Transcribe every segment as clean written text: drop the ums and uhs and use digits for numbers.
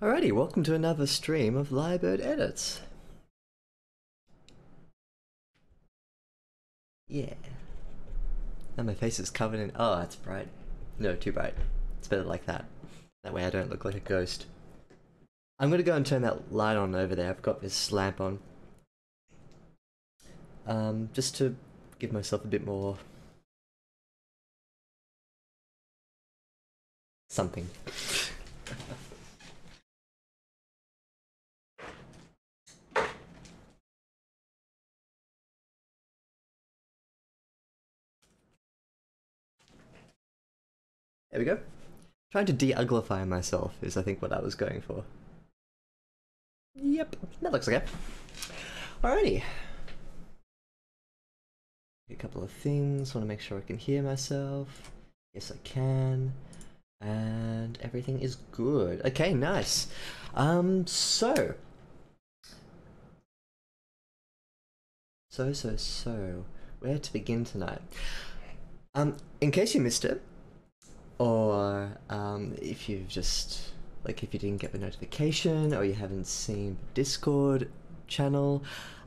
Alrighty, welcome to another stream of Lyre Edits. Yeah. Now my face is covered in... Oh, that's bright. No, too bright. It's better like that. That way I don't look like a ghost. I'm gonna go and turn that light on over there. I've got this lamp on. Just to give myself a bit more... something. There we go. Trying to de-uglify myself is, I think, what I was going for. Yep, that looks okay. Alrighty. A couple of things. Want to make sure I can hear myself. Yes, I can. And everything is good. Okay, nice. So. Where to begin tonight? In case you missed it, or if you've just, like, if you didn't get the notification or you haven't seen the Discord channel,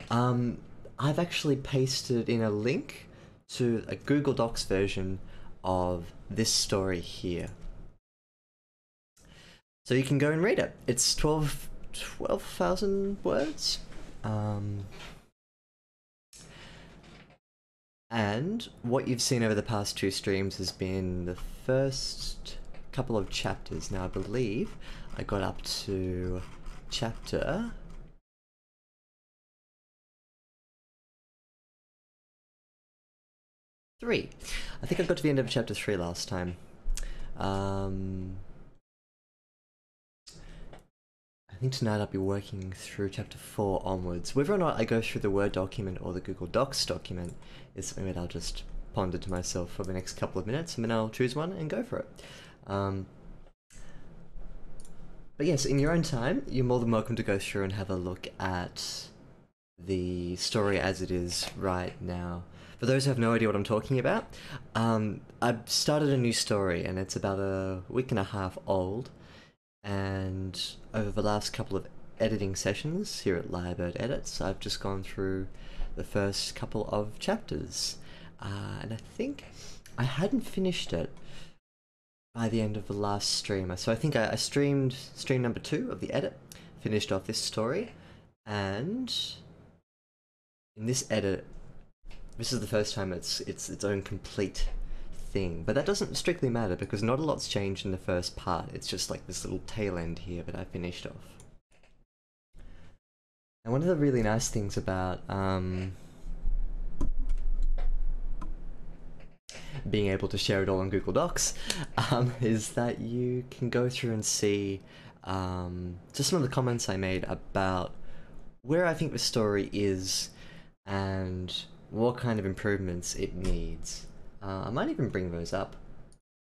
I've actually pasted in a link to a Google Docs version of this story here. So you can go and read it. It's 12,000 words. And what you've seen over the past two streams has been the first couple of chapters. Now I believe I got up to chapter 3. I think I got to the end of chapter 3 last time. I think tonight I'll be working through chapter 4 onwards. Whether or not I go through the Word document or the Google Docs document is something that I'll just ponder to myself for the next couple of minutes, and then I'll choose one and go for it. But yes, in your own time, you're more than welcome to go through and have a look at the story as it is right now. For those who have no idea what I'm talking about, I've started a new story, and it's about a week and a half old. And over the last couple of editing sessions here at Lyre Edits, I've just gone through the first couple of chapters. And I think I hadn't finished it by the end of the last stream. So I think I streamed stream number 2 of the edit, finished off this story, and in this edit, this is the first time it's its own complete thing. But that doesn't strictly matter because not a lot's changed in the first part. It's just like this little tail end here that I finished off. And one of the really nice things about being able to share it all on Google Docs is that you can go through and see just some of the comments I made about where I think the story is and what kind of improvements it needs. I might even bring those up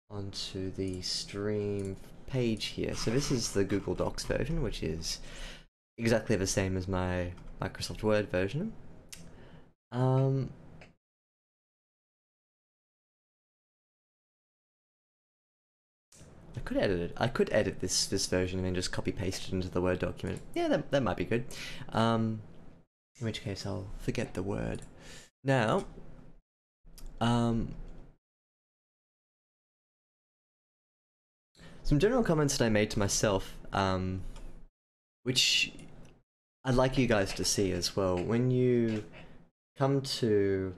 onto the stream page here. So this is the Google Docs version, which is exactly the same as my Microsoft Word version. I could edit it. I could edit this version and then just copy paste it into the Word document. Yeah, that might be good. In which case I'll forget the word. Now, some general comments that I made to myself, which I'd like you guys to see as well. When you come to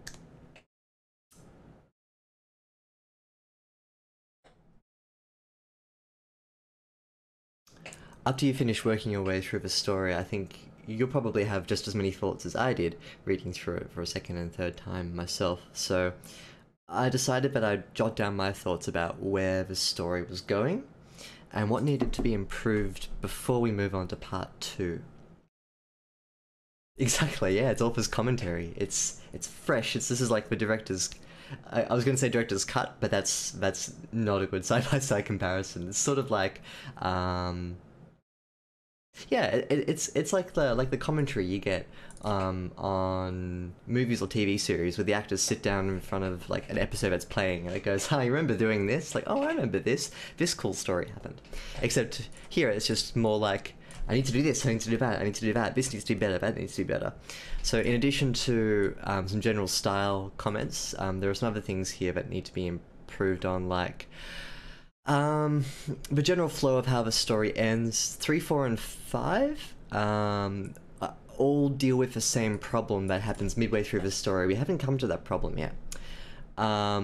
after you finish working your way through the story, I think you'll probably have just as many thoughts as I did reading through it for a second and third time myself. So I decided that I'd jot down my thoughts about where the story was going and what needed to be improved before we move on to part 2. Exactly, yeah, it's author's commentary. It's fresh. This is like the director's... I was going to say director's cut, but that's not a good side-by-side comparison. It's sort of like... Yeah, it's like the commentary you get on movies or TV series where the actors sit down in front of like an episode that's playing and it goes, "Hi, you remember doing this?" Like, "Oh, I remember this. This cool story happened." Except here it's just more like, "I need to do this. I need to do that. I need to do that. This needs to be better. That needs to be better." So in addition to some general style comments, there are some other things here that need to be improved on, like the general flow of how the story ends. 3, 4, and 5 all deal with the same problem that happens midway through the story. We haven't come to that problem yet. But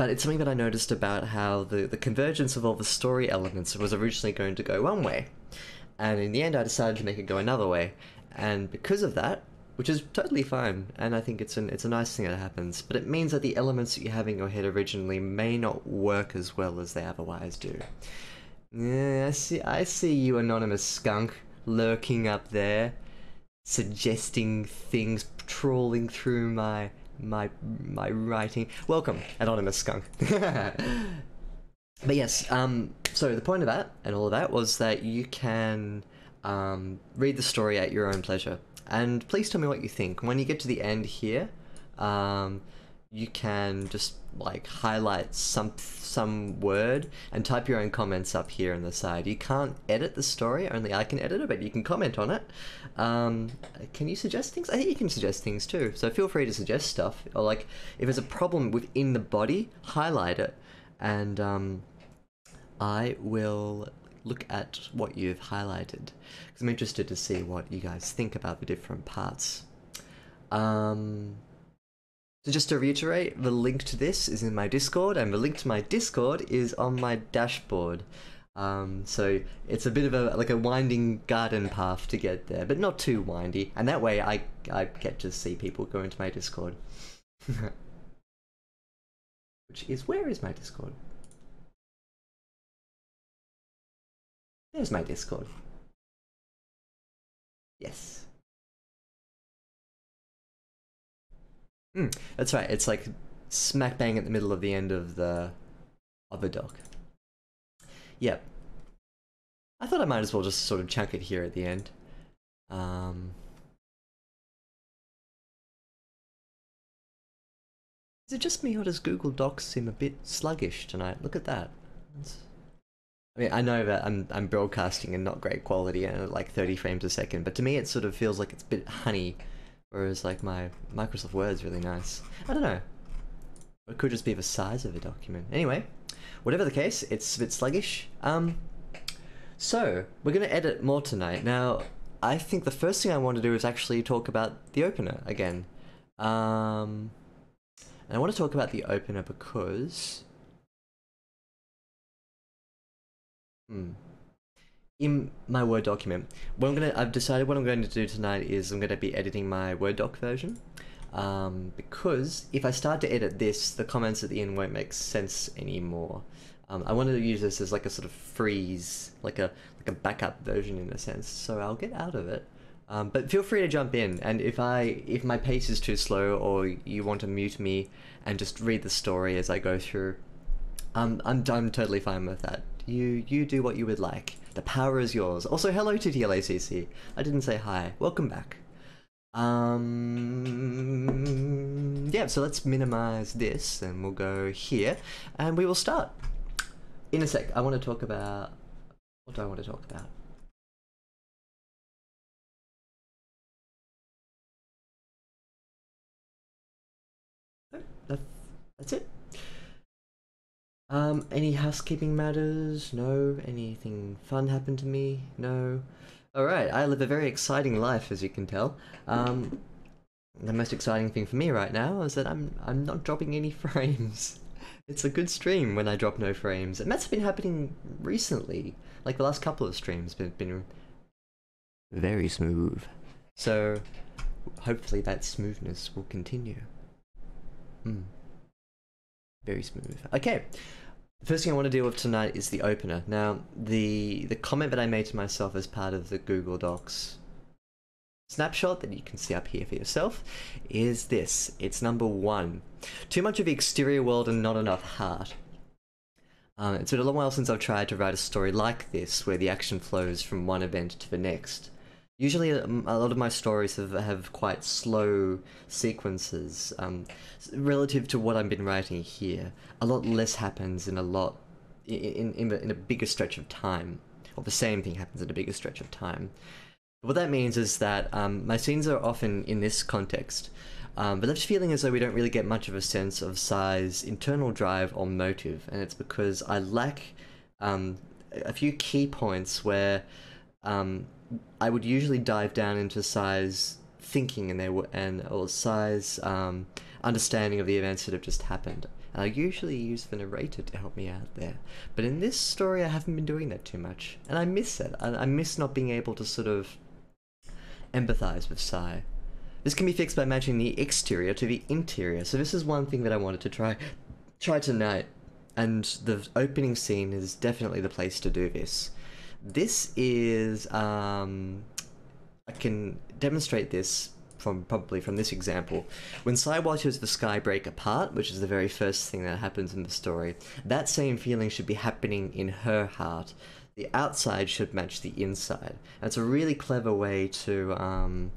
it's something that I noticed about how the convergence of all the story elements was originally going to go one way. And in the end, I decided to make it go another way. And because of that, which is totally fine, and I think it's a nice thing that happens, but it means that the elements that you have in your head originally may not work as well as they otherwise do. Yeah, I see you, anonymous skunk, lurking up there, suggesting things, trawling through my writing. Welcome, anonymous skunk. But yes, so the point of that and all of that was that you can read the story at your own pleasure. And please tell me what you think. When you get to the end here, you can just like highlight some word and type your own comments up here on the side. You can't edit the story, only I can edit it, but you can comment on it. Can you suggest things? I think you can suggest things too, so feel free to suggest stuff. Or like, if there's a problem within the body, highlight it, and I will look at what you've highlighted, because I'm interested to see what you guys think about the different parts. So just to reiterate, the link to this is in my Discord, and the link to my Discord is on my dashboard. So it's a bit of a winding garden path to get there, but not too windy, and that way I get to see people go into my Discord. Which is, where is my Discord? There's my Discord. Yes. That's right, it's like smack bang at the middle of the end of the dock. Yep. I thought I might as well just sort of chunk it here at the end. Is it just me, or does Google Docs seem a bit sluggish tonight? Look at that. I mean, I know that I'm broadcasting in not great quality and at like 30 frames a second, but to me it sort of feels like it's a bit honey, whereas like my Microsoft Word's really nice. I don't know. It could just be the size of the document. Anyway, whatever the case, it's a bit sluggish. So, we're going to edit more tonight. Now, I think the first thing I want to do is actually talk about the opener again. And I want to talk about the opener because in my Word document, I've decided what I'm going to do tonight is I'm going to be editing my Word doc version. Because if I start to edit this, the comments at the end won't make sense anymore. I wanted to use this as like a sort of freeze, like a backup version in a sense. So I'll get out of it. But feel free to jump in, and if my pace is too slow, or you want to mute me and just read the story as I go through, I'm totally fine with that. You do what you would like. The power is yours. Also, hello to TLACC. I didn't say hi. Welcome back. Yeah, so let's minimize this, and we'll go here, and we will start in a sec. I want to talk about, what do I want to talk about? That's it. Any housekeeping matters? No. Anything fun happened to me? No. Alright, I live a very exciting life, as you can tell. The most exciting thing for me right now is that I'm not dropping any frames. It's a good stream when I drop no frames, and that's been happening recently. Like the last couple of streams have been very smooth. So hopefully that smoothness will continue. Very smooth. Okay. The first thing I want to deal with tonight is the opener. Now, the comment that I made to myself as part of the Google Docs snapshot that you can see up here for yourself is this. It's number 1. Too much of the exterior world and not enough heart. It's been a long while since I've tried to write a story like this, where the action flows from one event to the next. Usually, a lot of my stories have quite slow sequences, relative to what I've been writing here. A lot less happens in a lot in a bigger stretch of time, or the same thing happens in a bigger stretch of time. What that means is that my scenes are often in this context, but left feeling as though we don't really get much of a sense of Sai's internal drive or motive, and it's because I lack a few key points where I would usually dive down into Sai's thinking or Sai's understanding of the events that have just happened. And I usually use the narrator to help me out there. But in this story, I haven't been doing that too much. And I miss it. I miss not being able to sort of empathize with Sai. This can be fixed by matching the exterior to the interior. So this is one thing that I wanted to try tonight. And the opening scene is definitely the place to do this. This is, I can demonstrate this probably from this example. When Sai watches the sky break apart, which is the very first thing that happens in the story, that same feeling should be happening in her heart. The outside should match the inside. That's a really clever way to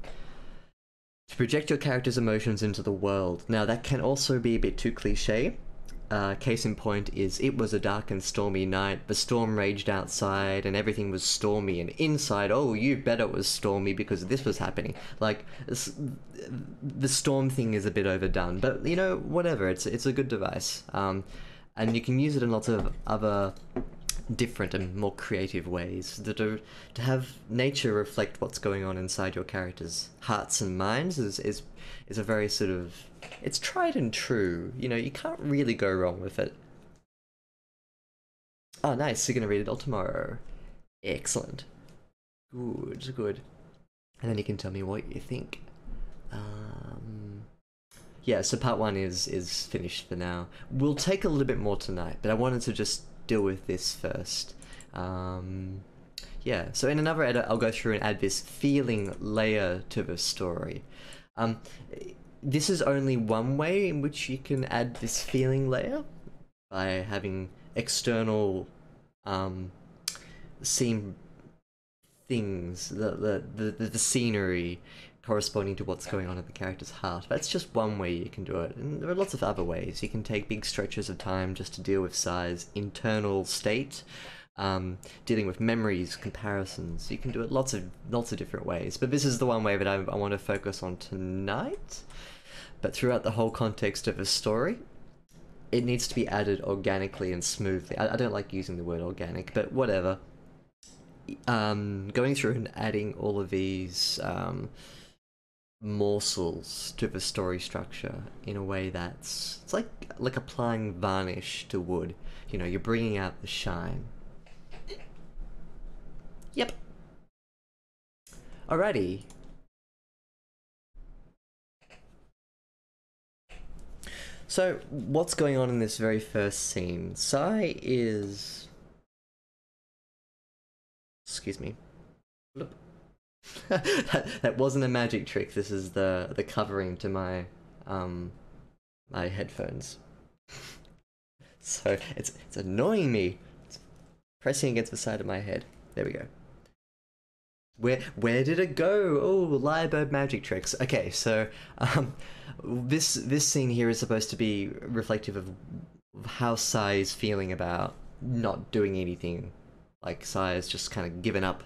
project your character's emotions into the world. Now, that can also be a bit too cliche. Case in point is, it was a dark and stormy night, the storm raged outside and everything was stormy, and inside, oh, you bet it was stormy because this was happening. Like, the storm thing is a bit overdone, but you know, whatever, it's a good device. And you can use it in lots of other different and more creative ways to have nature reflect what's going on inside your characters' hearts and minds is a very sort of, it's tried and true. You know, you can't really go wrong with it. Oh, nice. You're gonna read it all tomorrow. Excellent. Good. And then you can tell me what you think. Yeah, so part one is finished for now. We'll take a little bit more tonight, but I wanted to just deal with this first. Yeah, so in another edit, I'll go through and add this feeling layer to the story. This is only one way in which you can add this feeling layer, by having external scene things, the scenery corresponding to what's going on in the character's heart. That's just one way you can do it, and there are lots of other ways. You can take big stretches of time just to deal with Sai's internal state, dealing with memories, comparisons. You can do it lots of different ways, but this is the one way that I want to focus on tonight. But throughout the whole context of a story, it needs to be added organically and smoothly. I don't like using the word organic, but whatever. Going through and adding all of these morsels to the story structure in a way it's like applying varnish to wood. You know, you're bringing out the shine. Yep. Alrighty. So, what's going on in this very first scene? Sai is... Excuse me. that wasn't a magic trick. This is the covering to my my headphones. So it's annoying me. It's pressing against the side of my head. There we go. Where did it go? Oh, Lyre magic tricks. Okay, so this scene here is supposed to be reflective of how Sai is feeling about not doing anything. Like, Sai has just kind of given up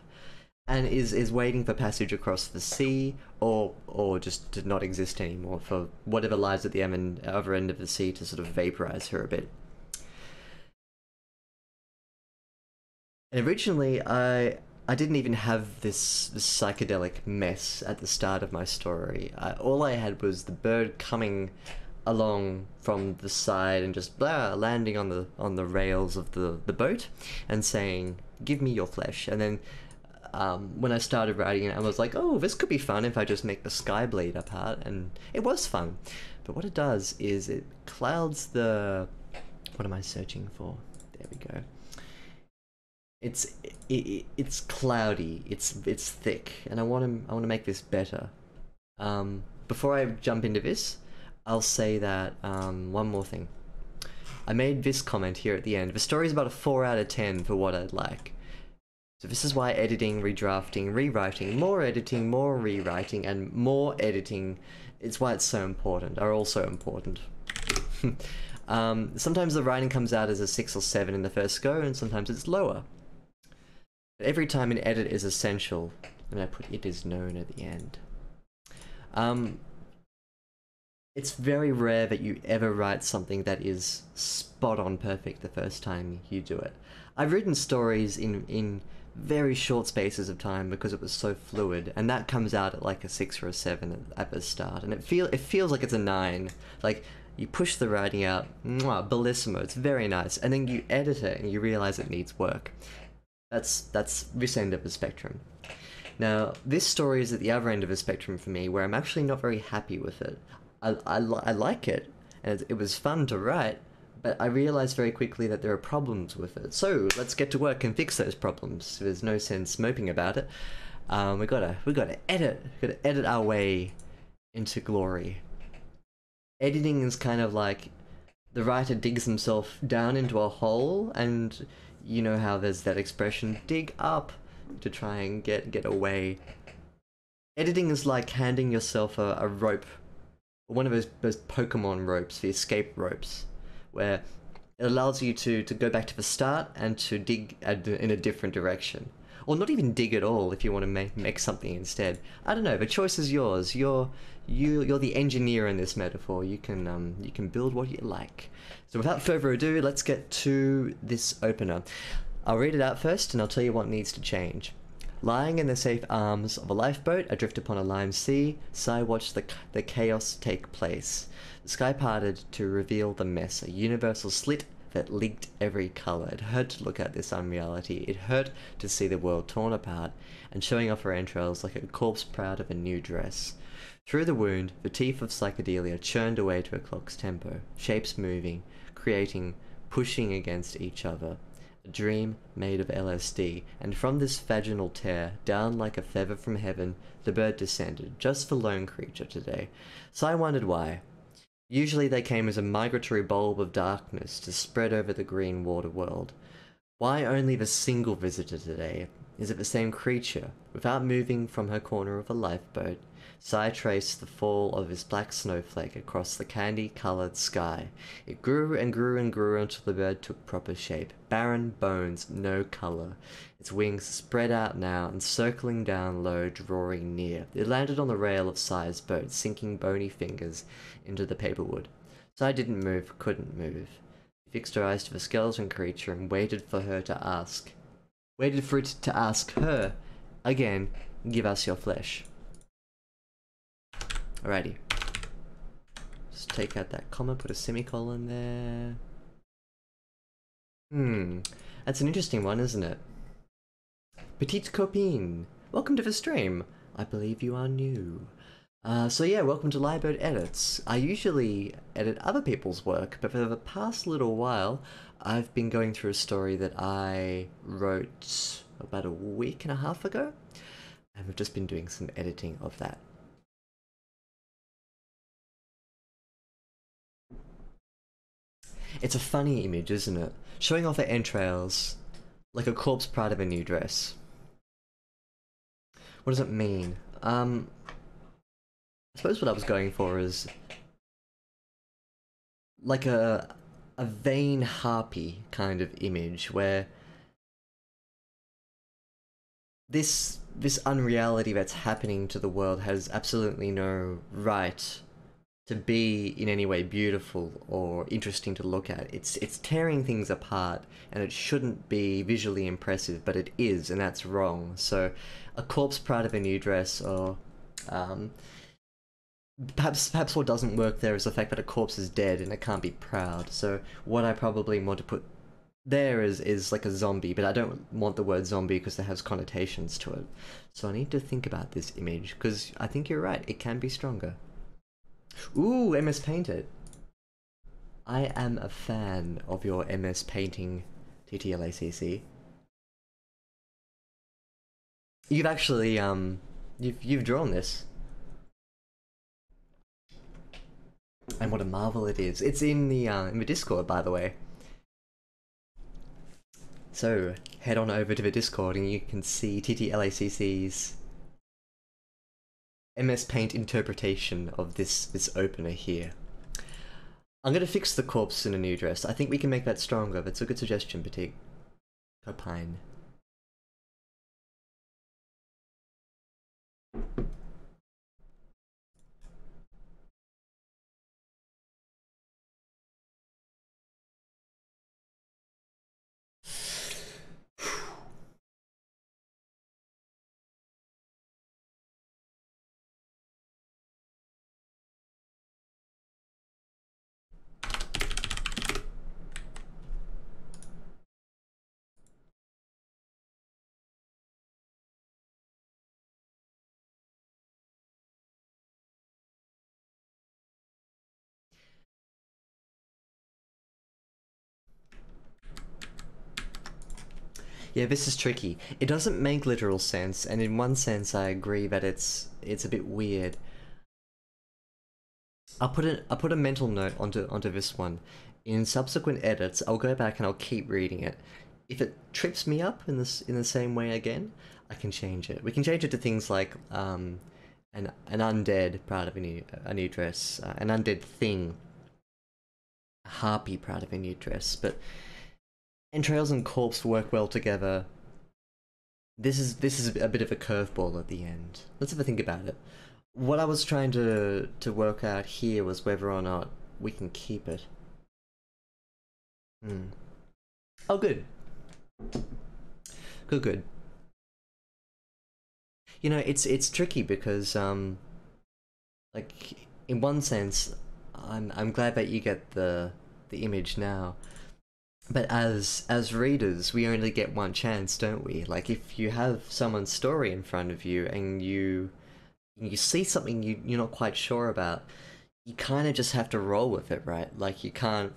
and is waiting for passage across the sea, or just to not exist anymore, for whatever lies at the other end of the sea to sort of vaporize her a bit. And originally, I didn't even have this psychedelic mess at the start of my story. All I had was the bird coming along from the side and just landing on the rails of the boat and saying, "Give me your flesh." And then when I started writing it, I was like, oh, this could be fun if I just make the sky bleed apart, and it was fun. But what it does is it clouds the... What am I searching for? There we go. It's cloudy. It's thick, and I want to make this better. Before I jump into this, I'll say that one more thing. I made this comment here at the end. The story's about a 4 out of 10 for what I'd like. So this is why editing, redrafting, rewriting, more editing, more rewriting, and more editing, it's why it's so important, are also important. Sometimes the writing comes out as a 6 or 7 in the first go, and sometimes it's lower. But every time an edit is essential, and I put "it is known" at the end. It's very rare that you ever write something that is spot on perfect the first time you do it. I've written stories in very short spaces of time because it was so fluid, and that comes out at like a 6 or a 7 at the start, and it feels like it's a 9. Like, you push the writing out, mwah, bellissimo, it's very nice, and then you edit it and you realize it needs work. That's this end of the spectrum. Now, this story is at the other end of the spectrum for me, where I'm actually not very happy with it. I like it, and it was fun to write, but I realized very quickly that there are problems with it. So let's get to work and fix those problems. There's no sense moping about it. We gotta edit our way into glory. Editing is kind of like the writer digs himself down into a hole, and you know how there's that expression, dig up, to try and get away. Editing is like handing yourself a rope, one of those Pokemon ropes, the escape ropes, where it allows you to go back to the start and to dig in a different direction. Or not even dig at all if you want to make something instead. I don't know, the choice is yours. You're the engineer in this metaphor. You can build what you like. So without further ado, let's get to this opener. I'll read it out first and I'll tell you what needs to change. Lying in the safe arms of a lifeboat adrift upon a lime sea, Sai watched the chaos take place. The sky parted to reveal the mess, a universal slit that leaked every colour. It hurt to look at this unreality. It hurt to see the world torn apart and showing off her entrails like a corpse proud of a new dress. Through the wound, the teeth of psychedelia churned away to a clock's tempo, shapes moving, creating, pushing against each other. A dream made of LSD, and from this vaginal tear, down like a feather from heaven, the bird descended, just the lone creature today. Sai wondered why. Usually they came as a migratory bulb of darkness to spread over the green water world. Why only the single visitor today? Is it the same creature? Without moving from her corner of a lifeboat, Sai traced the fall of his black snowflake across the candy-coloured sky. It grew and grew and grew until the bird took proper shape. Barren bones, no colour. Its wings spread out now and circling down low, drawing near. It landed on the rail of Sai's boat, sinking bony fingers into the paperwood. Sai didn't move, couldn't move. He fixed her eyes to the skeleton creature and waited for her to ask. Waited for it to ask her, again, give us your flesh. Alrighty. Just take out that comma, put a semicolon there. That's an interesting one, isn't it? Petite copine, welcome to the stream. I believe you are new. So yeah, welcome to Lyre Edits. I usually edit other people's work, but for the past little while, I've been going through a story that I wrote about a week and a half ago, and we've just been doing some editing of that. It's a funny image, isn't it? Showing off her entrails, like a corpse proud of a new dress. What does it mean? I suppose what I was going for is like a vain harpy kind of image, where this unreality that's happening to the world has absolutely no right to be in any way beautiful or interesting to look at. It's tearing things apart, and it shouldn't be visually impressive, but it is, and that's wrong. So a corpse proud of a new dress, or perhaps what doesn't work there is the fact that a corpse is dead and it can't be proud. So what I probably want to put there is like a zombie, but I don't want the word zombie because it has connotations to it. So I need to think about this image, because I think you're right, it can be stronger. Ooh, MS Painted. I am a fan of your MS Painting, TTLACC. You've actually, you've drawn this. And what a marvel it is. It's in the Discord, by the way. So head on over to the Discord and you can see TTLACC's MS Paint interpretation of this opener here. I'm gonna fix the corpse in a new dress. I think we can make that stronger. That's a good suggestion, Petit Copine. Yeah, this is tricky. It doesn't make literal sense, and in one sense I agree that it's a bit weird. I'll put a mental note onto this one. In subsequent edits, I'll go back and I'll keep reading it. If it trips me up in the same way again, I can change it. We can change it to things like an undead proud of a new dress, an undead thing, a harpy proud of a new dress, but entrails and corpse work well together. This is a bit of a curveball at the end. Let's have a think about it. What I was trying to work out here was whether or not we can keep it. Oh, good. Good. You know, it's tricky because like in one sense, I'm glad that you get the image now. But as readers, we only get one chance, don't we? Like if you have someone's story in front of you and you see something you're not quite sure about, you kind of just have to roll with it, right? Like you can't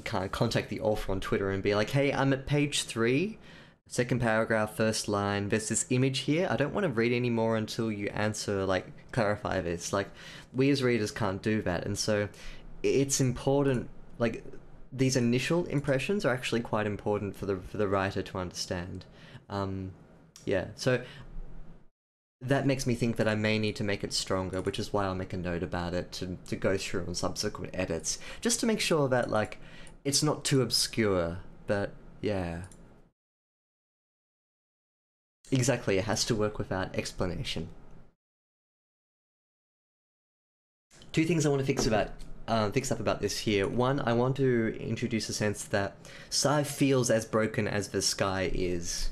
contact the author on Twitter and be like, hey, I'm at page 3, second paragraph, first line, there's this image here, I don't want to read anymore until you answer, like, clarify this. Like, we as readers can't do that, and so it's important, like, these initial impressions are actually quite important for the writer to understand. Yeah, so that makes me think that I may need to make it stronger, which is why I'll make a note about it to go through on subsequent edits, just to make sure that, like, it's not too obscure, but yeah. Exactly, it has to work without explanation. Two things I want to fix up about this here. One, I want to introduce a sense that Sci feels as broken as the sky is.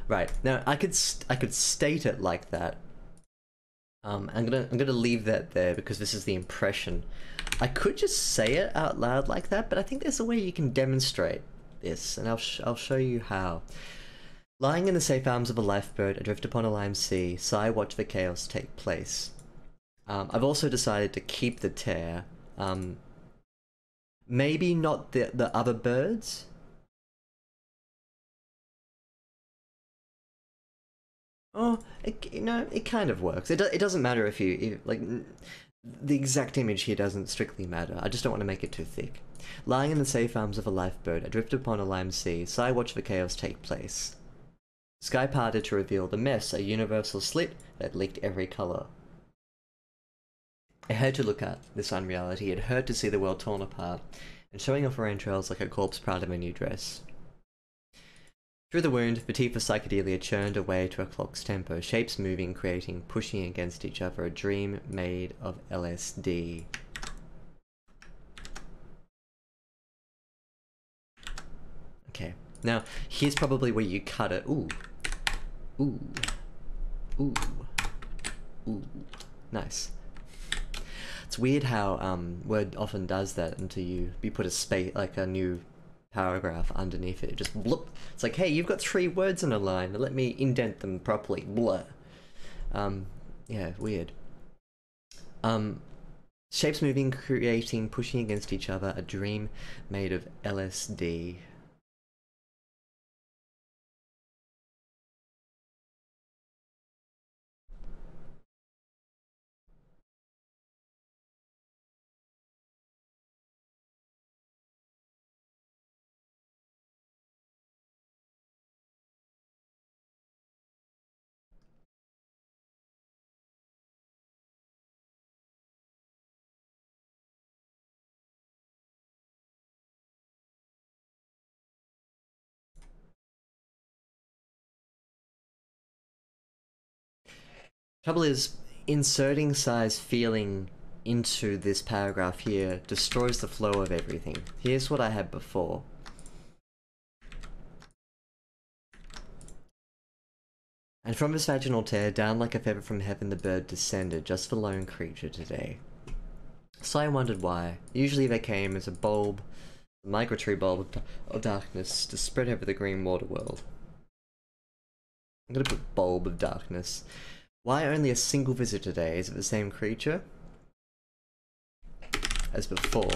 Right, now I could state it like that. I'm gonna leave that there because this is the impression. I could just say it out loud like that, but I think there's a way you can demonstrate this, and I'll show you how. Lying in the safe arms of a lifeboat adrift upon a lime sea, Sai watched the chaos take place. I've also decided to keep the tear. Maybe not the other birds. Oh, it kind of works. It doesn't matter if like, the exact image here doesn't strictly matter. I just don't want to make it too thick. Lying in the safe arms of a lifeboat, adrift upon a lime sea, Sai watched the chaos take place. Sky parted to reveal the mess, a universal slit that leaked every colour. It hurt to look at this unreality, it hurt to see the world torn apart, and showing off her entrails like a corpse proud of a new dress. Through the wound, the teeth of psychedelia churned away to a clock's tempo, shapes moving, creating, pushing against each other, a dream made of LSD. Okay, now here's probably where you cut it. Ooh. Ooh. Ooh. Ooh. Nice. It's weird how Word often does that until you put a space, like a new paragraph underneath it. It just bloop. It's like, hey, you've got 3 words in a line. Let me indent them properly. Blah. Yeah, weird. Shapes moving, creating, pushing against each other. A dream made of LSD. Trouble is, inserting size feeling into this paragraph here destroys the flow of everything. Here's what I had before. And from his vaginal tear, down like a feather from heaven the bird descended, just for lone creature today. So I wondered why. Usually they came as a bulb, a migratory bulb of darkness to spread over the green water world. I'm gonna put bulb of darkness. Why only a single visit today? Is it the same creature as before?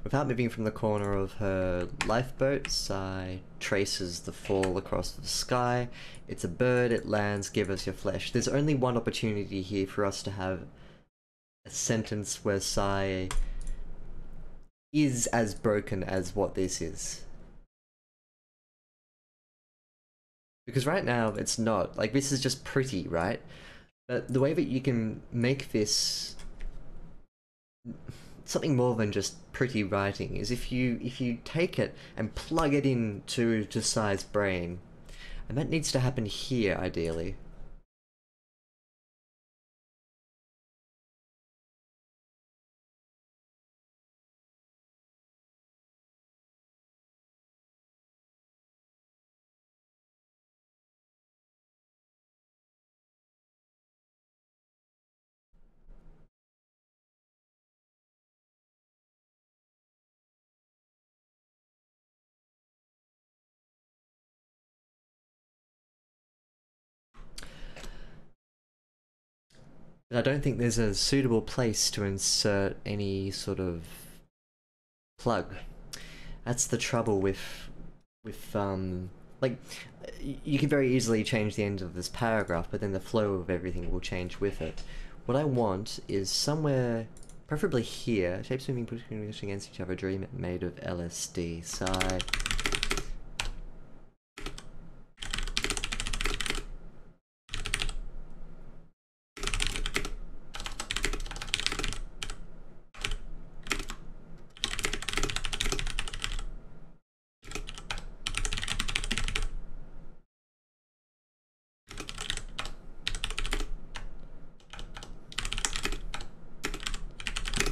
Without moving from the corner of her lifeboat, Sai traces the fall across the sky. It's a bird, it lands, give us your flesh. There's only one opportunity here for us to have a sentence where Sai is as broken as what this is. Because right now, it's not. Like, this is just pretty, right? But the way that you can make this something more than just pretty writing is if you take it and plug it into Sai's brain. And that needs to happen here, ideally. But I don't think there's a suitable place to insert any sort of plug. That's the trouble with like, you can very easily change the end of this paragraph, but then the flow of everything will change with it. What I want is somewhere, preferably here, shapes moving, pushing against each other, dream made of LSD, Sigh.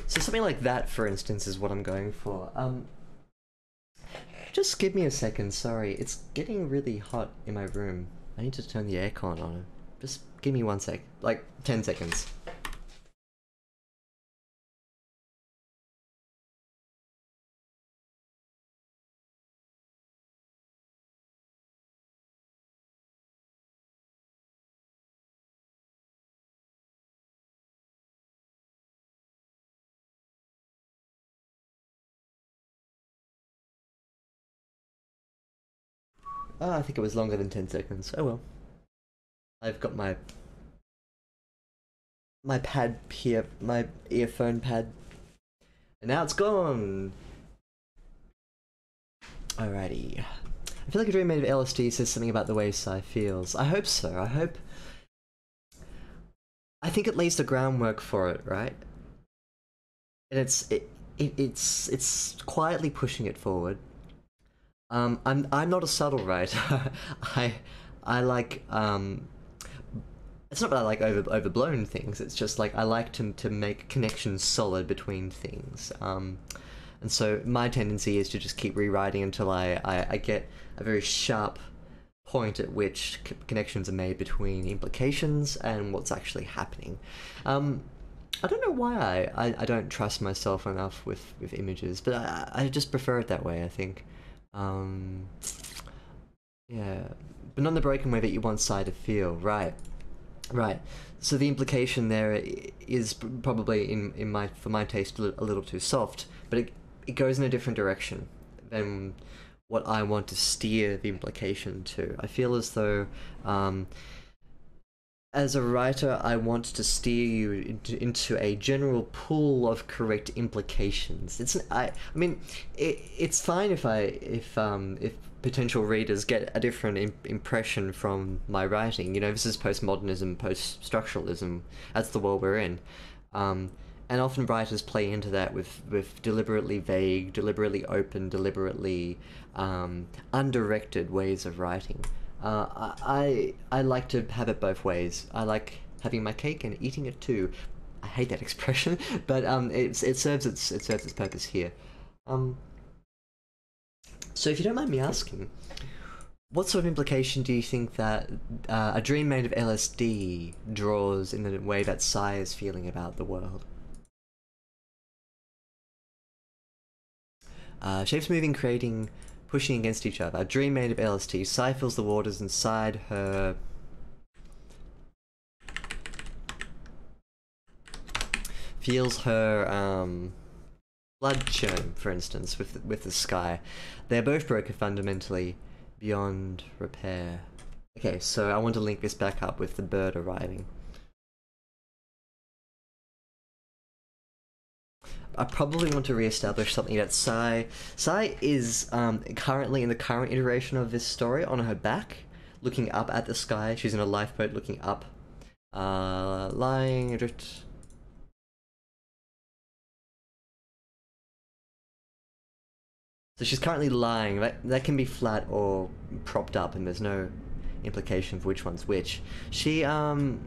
So something like that, for instance, is what I'm going for. Just give me a second, sorry. It's getting really hot in my room. I need to turn the aircon on. Just give me 1 sec. Like, 10 seconds. Oh, I think it was longer than 10 seconds. Oh well. I've got my pad here, my earphone pad. And now it's gone! Alrighty. I feel like a dream made of LSD says something about the way Psy feels. I hope so. I think it lays the groundwork for it, right? And it's quietly pushing it forward. I'm not a subtle writer. I like it's not that I like overblown things. It's just like I like to make connections solid between things. And so my tendency is to just keep rewriting until I get a very sharp point at which connections are made between implications and what's actually happening. I don't know why I don't trust myself enough with images, but I just prefer it that way, I think. Yeah, but not the broken way that you want Sai to feel, right? Right. So the implication there is probably for my taste a little too soft, but it goes in a different direction than what I want to steer the implication to. I feel as though as a writer, I want to steer you into a general pool of correct implications. I mean, it's fine if potential readers get a different impression from my writing. You know, this is postmodernism, post-structuralism. That's the world we're in. And often writers play into that with deliberately vague, deliberately open, deliberately undirected ways of writing. I like to have it both ways. I like having my cake and eating it too. I hate that expression, but it serves its purpose here. So if you don't mind me asking, what sort of implication do you think that a dream made of LSD draws in the way that Psy is feeling about the world? Shapes moving, creating, pushing against each other. A dream made of LSD. Psy fills the waters inside her. Feels her blood churn, for instance, with the sky. They're both broken fundamentally, beyond repair. Okay, so I want to link this back up with the bird arriving. I probably want to re-establish something that Psy is currently in the current iteration of this story on her back, looking up at the sky. She's in a lifeboat looking up, lying adrift. So she's currently lying. That can be flat or propped up, and there's no implication for which one's which. She it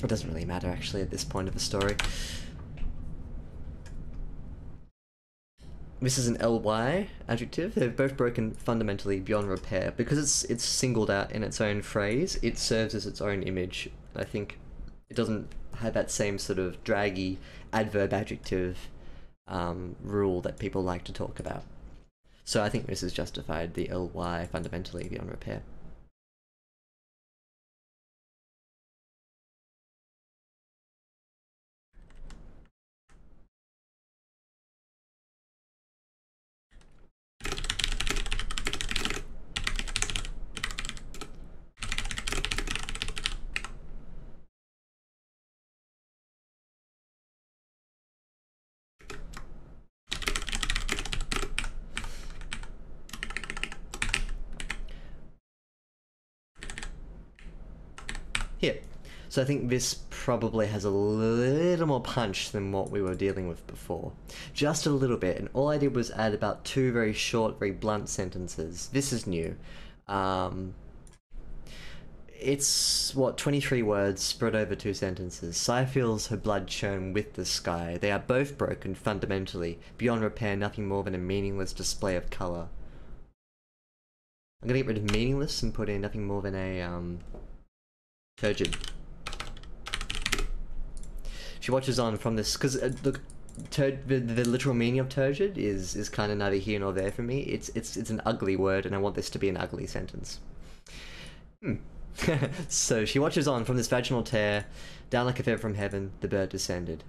doesn't really matter actually at this point of the story. This is an ly adjective. They're both broken fundamentally beyond repair. Because it's singled out in its own phrase, it serves as its own image. I think it doesn't have that same sort of draggy adverb adjective rule that people like to talk about. So I think this is justified, the ly fundamentally beyond repair. Here. So I think this probably has a little more punch than what we were dealing with before. Just a little bit, and all I did was add about 2 very short, very blunt sentences. This is new. It's, what, 23 words spread over 2 sentences. Psy feels her blood churn with the sky. They are both broken fundamentally, beyond repair, nothing more than a meaningless display of colour. I'm gonna get rid of meaningless and put in nothing more than a, turgid. She watches on from this because the literal meaning of turgid is kind of neither here nor there for me. It's an ugly word, and I want this to be an ugly sentence. So she watches on from this vaginal tear, down like a feather from heaven. The bird descended.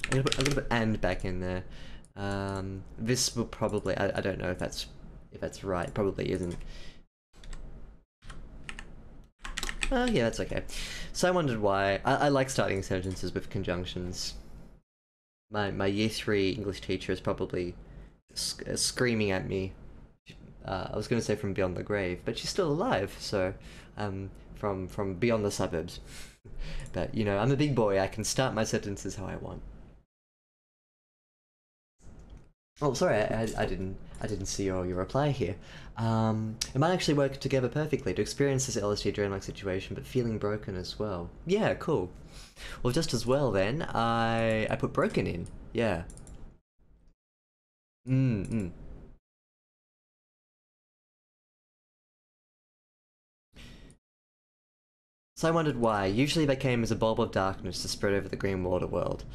I'm gonna put and back in there. This will probably I don't know if that's right. Probably isn't. Yeah, that's okay. So I wondered why. I like starting sentences with conjunctions. My year 3 English teacher is probably screaming at me. I was going to say from beyond the grave, but she's still alive, so from beyond the suburbs. But you know, I'm a big boy. I can start my sentences how I want. Oh, sorry, I didn't see your reply here. It might actually work together perfectly to experience this LSD dreamlike situation, but feeling broken as well. Yeah, cool. Well, just as well then, I put broken in. Yeah. So I wondered why. Usually they came as a bulb of darkness to spread over the green water world.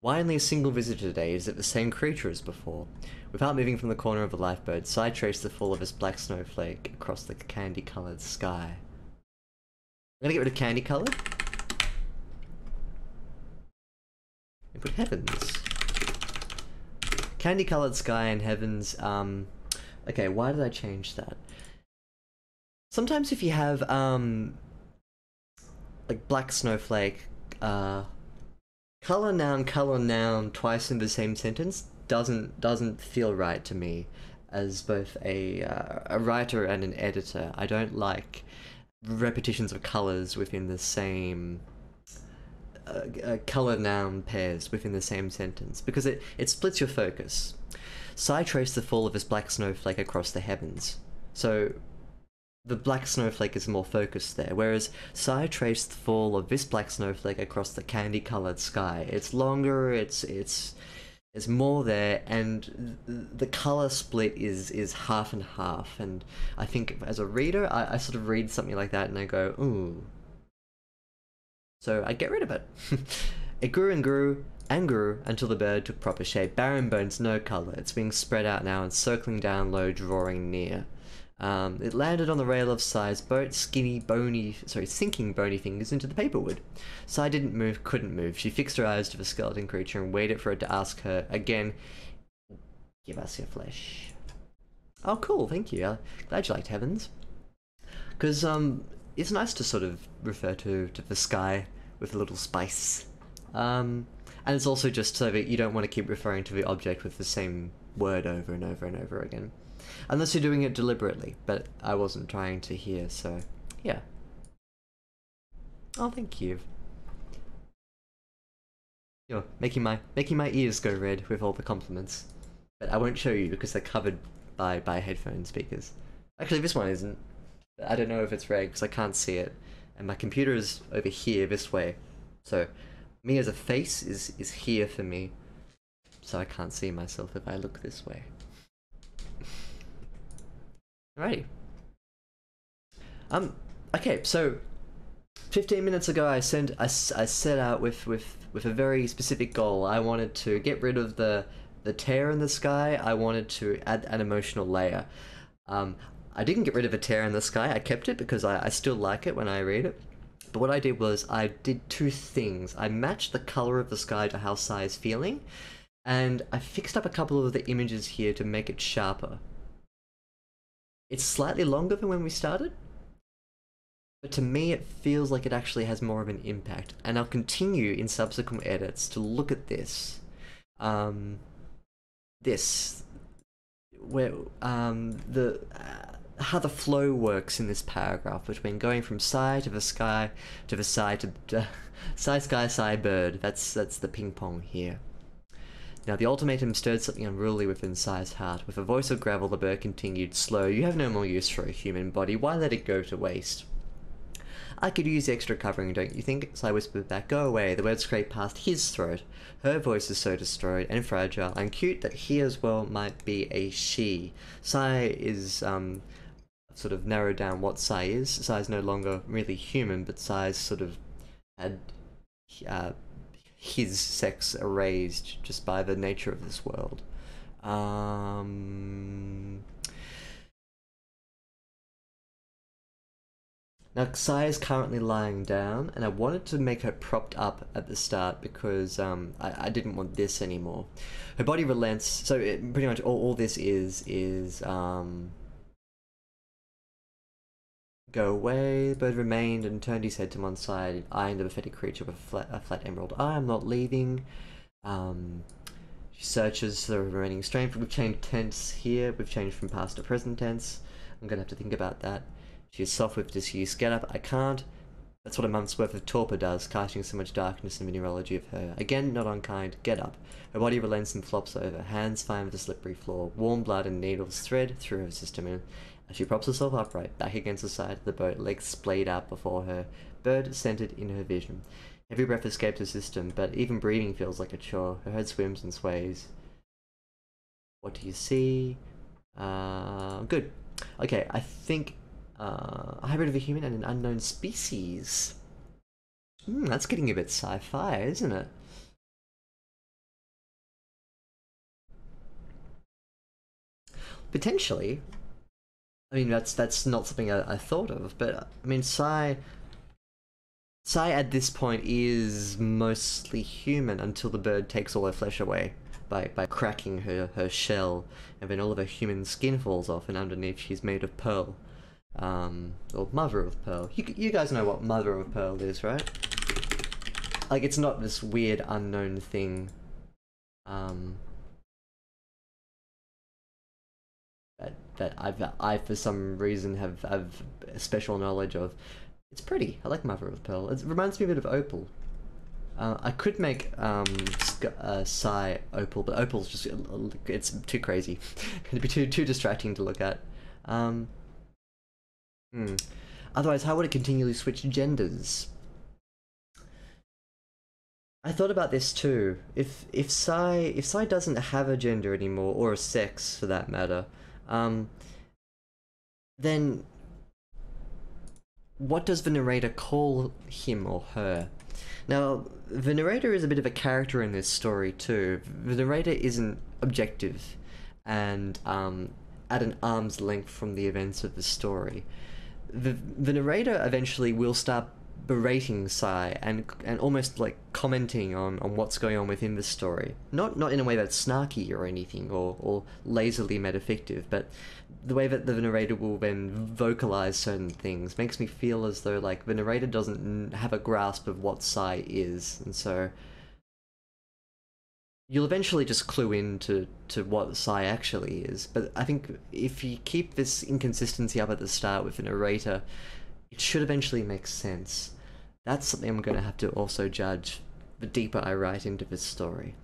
Why only a single visitor today? Is it the same creature as before? Without moving from the corner of the lifeboat, Psy traced the fall of his black snowflake across the candy-coloured sky. I'm gonna get rid of candy-coloured. And put heavens. Candy-coloured sky and heavens, okay, why did I change that? Sometimes if you have, like black snowflake, color noun twice in the same sentence doesn't feel right to me as both a writer and an editor. I don't like repetitions of colors within the same color noun pairs within the same sentence because it splits your focus. Sai traced the fall of this black snowflake across the heavens. So the black snowflake is more focused there, whereas Sai traced the fall of this black snowflake across the candy-colored sky. It's longer, it's more there, and the color split is half and half. And I think as a reader, I sort of read something like that and I go, ooh. So I get rid of it. It grew and grew and grew until the bird took proper shape. Barren bones, no color. Its wings spread out now and circling down low, drawing near. It landed on the rail of Sai's boat, sinking bony fingers into the paperwood. Sai didn't move, couldn't move. She fixed her eyes to the skeleton creature and waited for it to ask her again, "Give us your flesh." Oh, cool, thank you. Glad you liked Heavens. Because, it's nice to sort of refer to the sky with a little spice. And it's also just so that you don't want to keep referring to the object with the same word over and over and over again. Unless you're doing it deliberately, but I wasn't trying to hear, so yeah. Oh, thank you. You're making my ears go red with all the compliments. But I won't show you because they're covered by headphone speakers. Actually, this one isn't. I don't know if it's red because I can't see it. And my computer is over here, this way. So, me as a face is here for me. So I can't see myself if I look this way. Alrighty. Okay, so 15 minutes ago I set out with a very specific goal. I wanted to get rid of the tear in the sky. I wanted to add an emotional layer. I didn't get rid of a tear in the sky. I kept it because I still like it when I read it. But what I did was I did two things. I matched the color of the sky to how Sai is feeling, and I fixed up a couple of the images here to make it sharper. It's slightly longer than when we started, but to me it feels like it actually has more of an impact, and I'll continue in subsequent edits to look at this. How the flow works in this paragraph between going from Sai to the sky to the Sai to Sai sky Sai bird. That's the ping pong here. Now the ultimatum stirred something unruly within Sai's heart. With a voice of gravel, the bird continued, "Slow, you have no more use for a human body. Why let it go to waste?" "I could use extra covering, don't you think?" Sai whispered back. "Go away." The word scraped past his throat. Her voice is so destroyed and fragile and cute that he as well might be a she. Sai is, sort of narrowed down what Sai is. Sai's no longer really human, but Sai's sort of had, his sex erased just by the nature of this world. Now, Sai is currently lying down, and I wanted to make her propped up at the start because I didn't want this anymore. Her body relents, so pretty much all this is go away. The bird remained and turned his head to one side, eyeing the pathetic creature with a flat emerald eye. "I'm not leaving." She searches the remaining strength. We've changed tense here. We've changed from past to present tense. I'm gonna have to think about that. She is soft with disuse. "Get up." "I can't." That's what a month's worth of torpor does, casting so much darkness and mineralogy of her. Again, not unkind. "Get up." Her body relents and flops over. Hands find the slippery floor. Warm blood and needles thread through her system. As she props herself upright, back against the side of the boat, legs splayed out before her, bird centered in her vision. Every breath escapes her system, but even breathing feels like a chore. Her head swims and sways. What do you see? Good. Okay, I think a hybrid of a human and an unknown species. That's getting a bit sci-fi, isn't it? Potentially. I mean, that's not something I thought of, but I mean, Sai at this point is mostly human until the bird takes all her flesh away by cracking her shell, and then all of her human skin falls off, and underneath she's made of pearl. Or mother of pearl. You guys know what mother of pearl is, right? Like, it's not this weird unknown thing. That I for some reason have a special knowledge of. It's pretty. I like mother of pearl. It reminds me a bit of opal. I could make Psy Opal, but Opal's just it's too crazy. It'd be too distracting to look at. Um, hmm. Otherwise, how would it continually switch genders? I thought about this too. If Psy doesn't have a gender anymore, or a sex for that matter, um, then what does the narrator call him or her? Now, the narrator is a bit of a character in this story too. The narrator isn't objective and at an arm's length from the events of the story. The narrator eventually will start berating Sai and almost like commenting on what's going on within the story. Not in a way that's snarky or anything or lazily metafictive, but the way that the narrator will then vocalize certain things makes me feel as though like the narrator doesn't have a grasp of what Sai is, and so you'll eventually just clue into what Sai actually is. But I think if you keep this inconsistency up at the start with the narrator, it should eventually make sense. That's something I'm going to have to also judge the deeper I write into this story.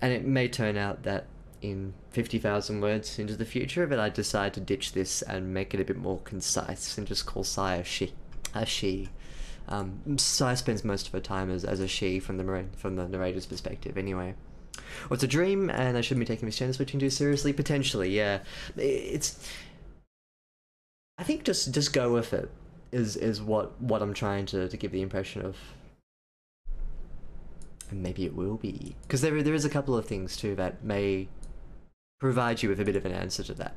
And it may turn out that in 50,000 words into the future that I decide to ditch this and make it a bit more concise and just call Sai a she. A she. Sai spends most of her time as a she from the narrator's perspective anyway. Or it's a dream and I shouldn't be taking this gender switching too seriously? Potentially, yeah. It's... I think just go with it is what I'm trying to give the impression of. And maybe it will be. Because there is a couple of things too that may provide you with a bit of an answer to that.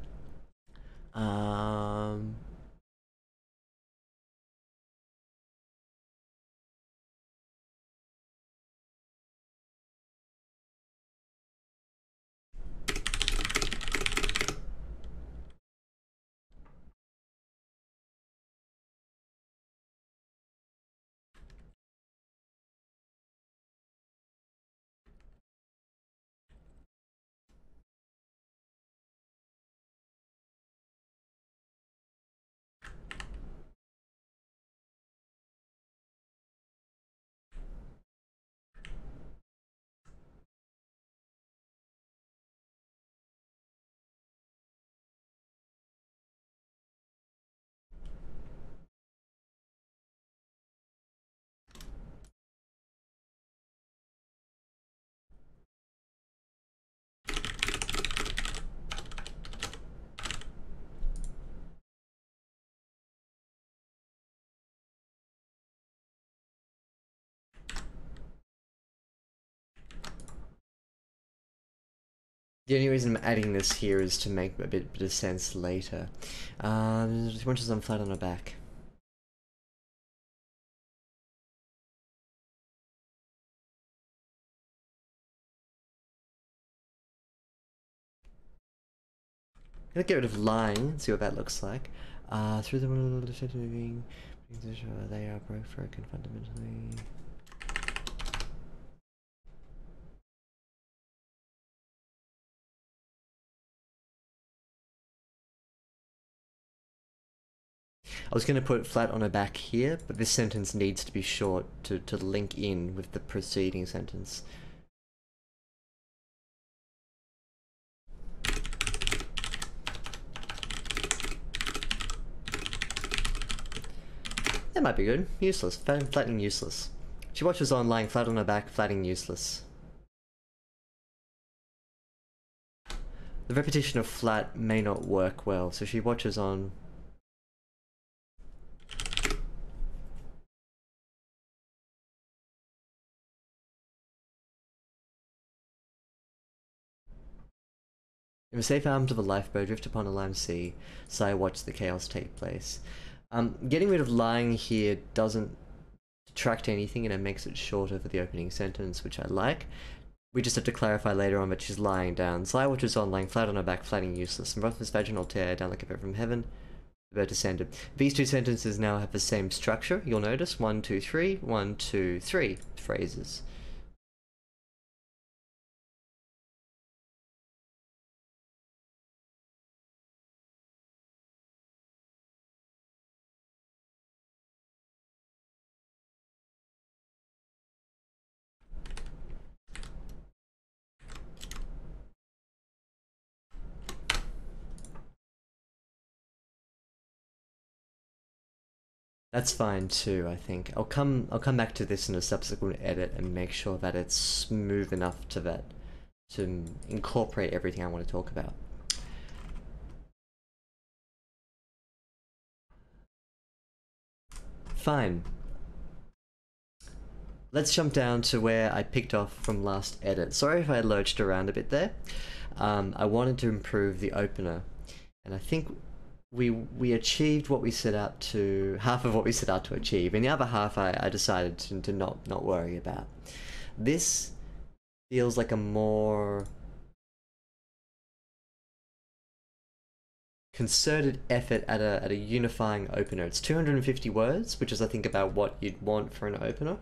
The only reason I'm adding this here is to make a bit of sense later. She watches them flat on her back. Gonna get rid of lying, see what that looks like. Through the moving, they are broken fundamentally. I was going to put flat on her back here, but this sentence needs to be short to link in with the preceding sentence. That might be good. Useless. Flattening useless. She watches on lying flat on her back, flattening useless. The repetition of flat may not work well, so she watches on... In the safe arms of a lifeboat drift upon a lime sea, Sai watched the chaos take place. Getting rid of lying here doesn't detract anything and it makes it shorter for the opening sentence, which I like. We just have to clarify later on that she's lying down. Sai watches on, lying flat on her back, flattening useless, and brought this vaginal tear down like a bird from heaven. The bird descended. These two sentences now have the same structure, you'll notice. 1, 2, 3, 1, 2, 3 phrases. That's fine too, I think. I'll come back to this in a subsequent edit and make sure that it's smooth enough to incorporate everything I want to talk about. Fine. Let's jump down to where I picked off from last edit. Sorry if I lurched around a bit there. I wanted to improve the opener, and I think we achieved what we set out to, half of what we set out to achieve, and the other half I decided to not worry about. This feels like a more concerted effort at a unifying opener. It's 250 words, which is I think about what you'd want for an opener.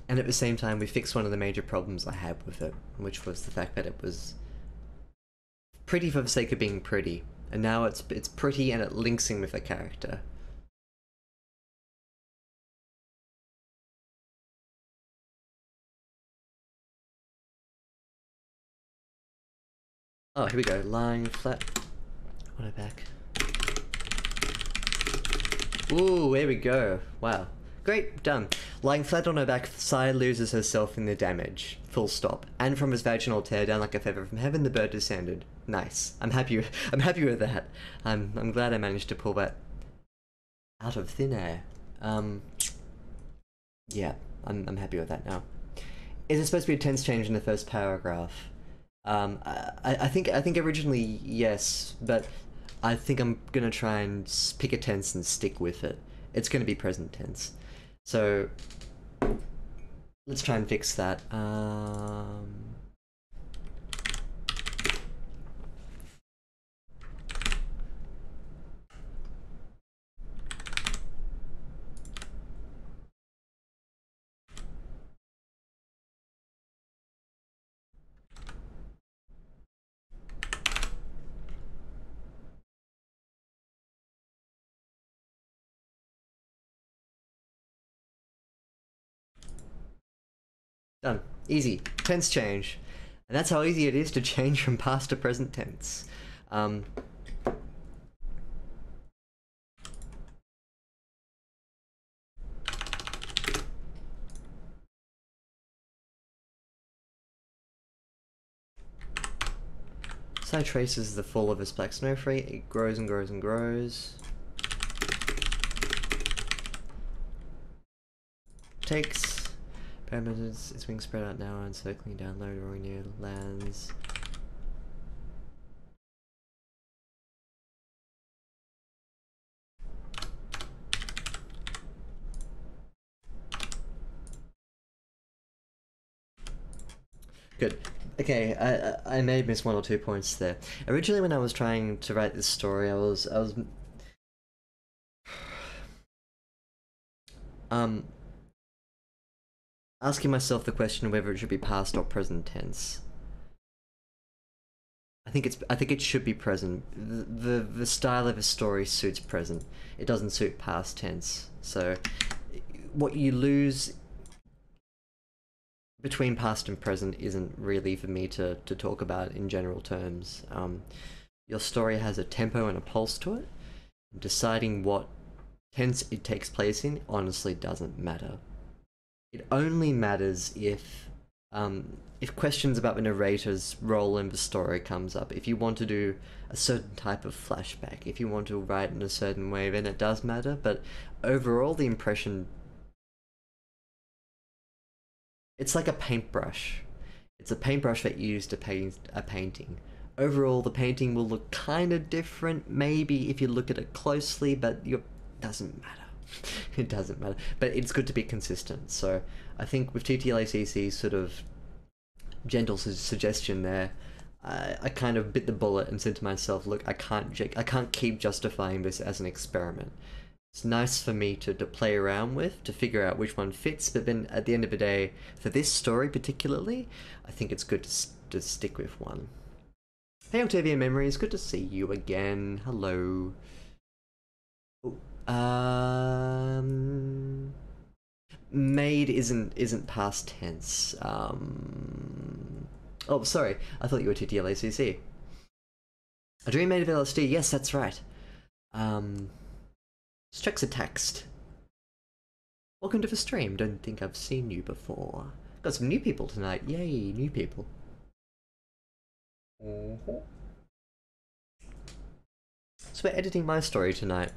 And at the same time, we fixed one of the major problems I had with it, which was the fact that it was pretty for the sake of being pretty, and now it's pretty and it links in with the character. Oh, here we go. Lying flat on her back. Ooh, there we go. Wow. Great, done. Lying flat on her back, Sai loses herself in the damage. Full stop. And from his vaginal tear, down like a feather from heaven, the bird descended. Nice. I'm happy. I'm happy with that. I'm glad I managed to pull that out of thin air. Yeah, I'm happy with that now. Is it supposed to be a tense change in the first paragraph? I think originally yes, but I think I'm gonna try and pick a tense and stick with it. It's gonna be present tense. So let's try and fix that. Done. Easy. Tense change. And that's how easy it is to change from past to present tense. Sai traces the fall of his black snowflake. It grows and grows and grows. Takes. Parameters, its wings spread out now and circling down low, roaring near lands. Good. Okay, I may have missed one or two points there. Originally when I was trying to write this story, I was asking myself the question whether it should be past or present tense. I think it should be present. The style of a story suits present. It doesn't suit past tense. So what you lose between past and present isn't really for me to talk about in general terms. Your story has a tempo and a pulse to it. Deciding what tense it takes place in honestly doesn't matter. It only matters if questions about the narrator's role in the story comes up. If you want to do a certain type of flashback, if you want to write in a certain way, then it does matter. But overall, the impression, it's like a paintbrush. It's a paintbrush that you use to paint a painting. Overall, the painting will look kind of different, maybe if you look at it closely, but it doesn't matter. It doesn't matter. But it's good to be consistent. So I think with TTLACC's sort of gentle suggestion there, I kind of bit the bullet and said to myself, look, I can't keep justifying this as an experiment. It's nice for me to play around with, to figure out which one fits, but then at the end of the day, for this story particularly, I think it's good to stick with one. Hey Octavia Memories, good to see you again. Hello. Made isn't past tense. Oh, sorry. I thought you were TTLACC. A dream made of LSD. Yes, that's right. Let's check the text. Welcome to the stream. Don't think I've seen you before. Got some new people tonight. Yay, new people. So we're editing my story tonight.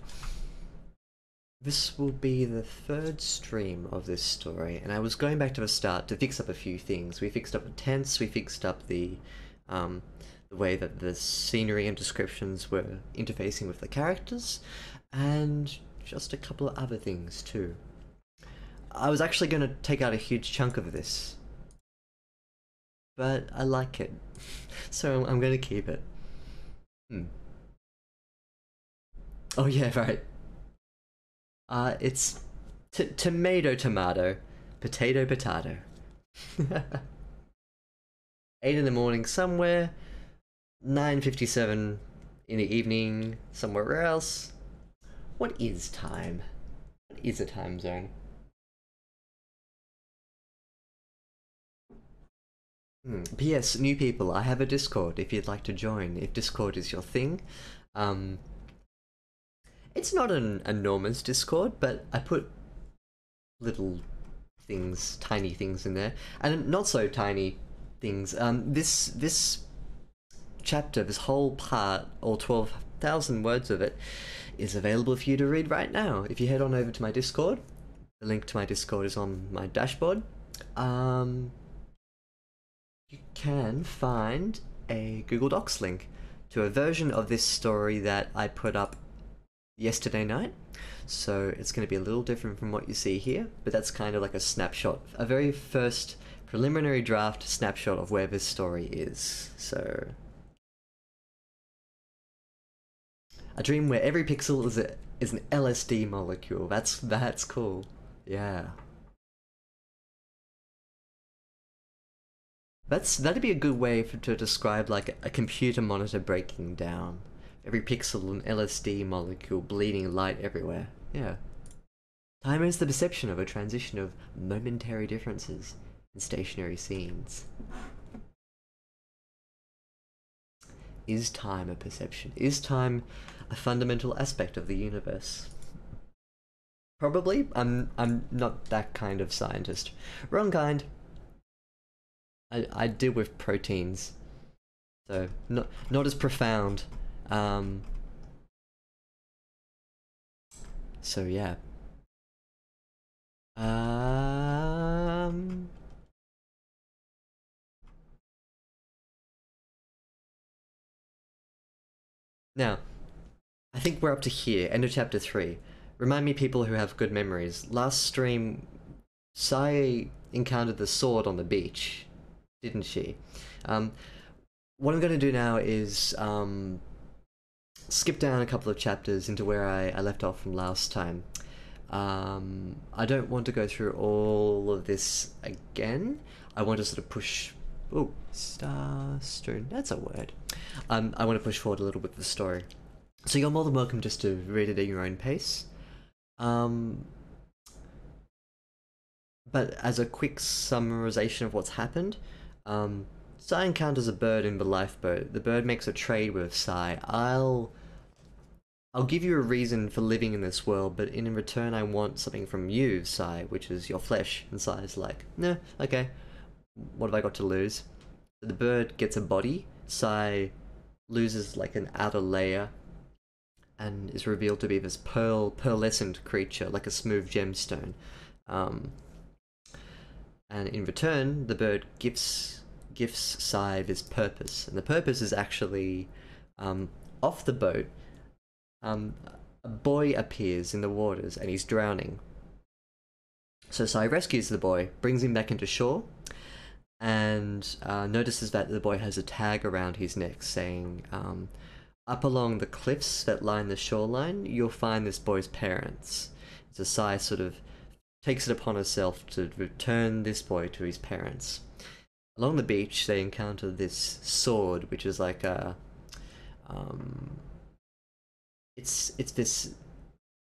This will be the third stream of this story, and I was going back to the start to fix up a few things. We fixed up the tense, we fixed up the way that the scenery and descriptions were interfacing with the characters, and just a couple of other things too. I was actually going to take out a huge chunk of this, but I like it, so I'm going to keep it. Oh yeah, right. It's tomato, potato, potato. 8 in the morning somewhere, 9:57 in the evening somewhere else. What is time? What is a time zone? P.S. New people, I have a Discord if you'd like to join, if Discord is your thing. It's not an enormous Discord, but I put little things, tiny things in there, and not so tiny things. This chapter, this whole part, all 12,000 words of it, is available for you to read right now. If you head on over to my Discord, the link to my Discord is on my dashboard. You can find a Google Docs link to a version of this story that I put up yesterday night, so it's going to be a little different from what you see here, but that's kind of like a snapshot, a very first preliminary draft snapshot of where this story is. So, a dream where every pixel is an LSD molecule. That's cool. Yeah. That'd be a good way to describe like a computer monitor breaking down. Every pixel an LSD molecule bleeding light everywhere. Yeah. Time is the perception of a transition of momentary differences in stationary scenes. Is time a perception? Is time a fundamental aspect of the universe? Probably. I'm not that kind of scientist. Wrong kind. I deal with proteins, so not as profound. So yeah. Now, I think we're up to here, end of chapter 3. Remind me, people who have good memories. Last stream, Sai encountered the sword on the beach, didn't she? What I'm going to do now is skip down a couple of chapters into where I left off from last time. I don't want to go through all of this again. I want to sort of push... Oh, strewn, that's a word. I want to push forward a little bit with the story. So you're more than welcome just to read it at your own pace. But as a quick summarization of what's happened, Sai encounters a bird in the lifeboat. The bird makes a trade with Sai. I'll give you a reason for living in this world, but in return I want something from you, Sai, which is your flesh. And Sai's like, nah, okay. What have I got to lose? The bird gets a body. Sai loses like an outer layer and is revealed to be this pearlescent creature, like a smooth gemstone. And in return, the bird gifts Sai this purpose, and the purpose is actually off the boat. A boy appears in the waters and he's drowning. So Sai rescues the boy, brings him back into shore, and notices that the boy has a tag around his neck saying, up along the cliffs that line the shoreline, you'll find this boy's parents. So Sai sort of takes it upon herself to return this boy to his parents. Along the beach, they encounter this sword, which is like a... It's this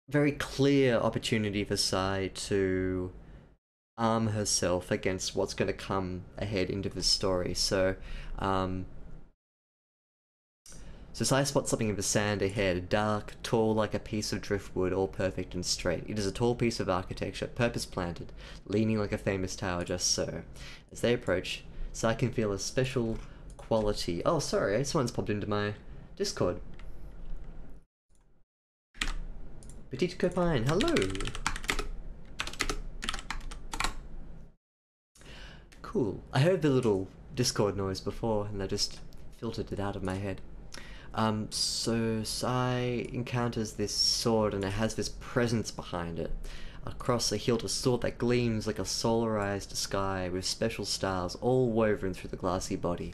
very clear opportunity for Sai to arm herself against what's going to come ahead into the story. So, Sai spots something in the sand ahead, dark, tall like a piece of driftwood, all perfect and straight. It is a tall piece of architecture, purpose-planted, leaning like a famous tower, just so. As they approach, Sai can feel a special quality. Oh, sorry, someone's popped into my Discord. Petite Copine, hello! Cool. I heard the little Discord noise before, and I just filtered it out of my head. So Sai encounters this sword, and it has this presence behind it. Across a hilt, a sword that gleams like a solarized sky with special stars all woven through the glassy body.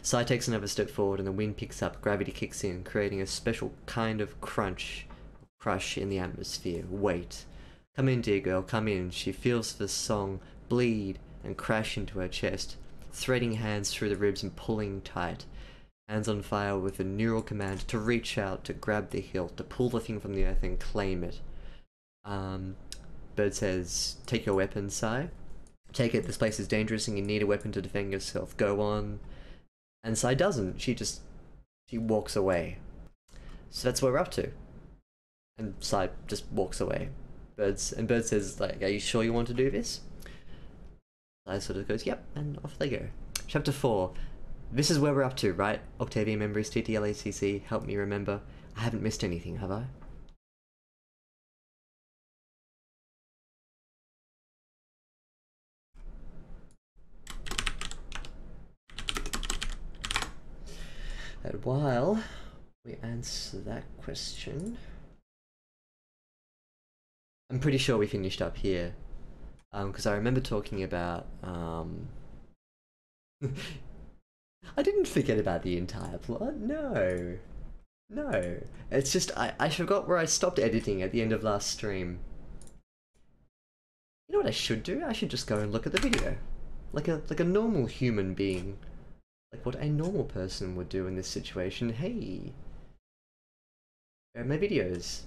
Sai takes another step forward, and the wind picks up, gravity kicks in, creating a special kind of crush in the atmosphere. Wait. Come in, dear girl, come in. She feels the song bleed and crash into her chest, threading hands through the ribs and pulling tight. Hands on fire with a neural command to reach out, to grab the hilt, to pull the thing from the earth and claim it. Bird says, take your weapon, Sai. Take it, this place is dangerous and you need a weapon to defend yourself. Go on. And Sai doesn't. She walks away. So that's what we're up to. And Sai just walks away. Bird says, like, are you sure you want to do this? Sai sort of goes, yep, and off they go. Chapter 4. This is where we're up to, right? Octavian members, TTLACC, help me remember. I haven't missed anything, have I? And while we answer that question, I'm pretty sure we finished up here. Because I remember talking about, I didn't forget about the entire plot, no. No. It's just, I forgot where I stopped editing at the end of last stream. You know what I should do? I should just go and look at the video. Like a normal human being. Like what a normal person would do in this situation. Hey. Where are my videos?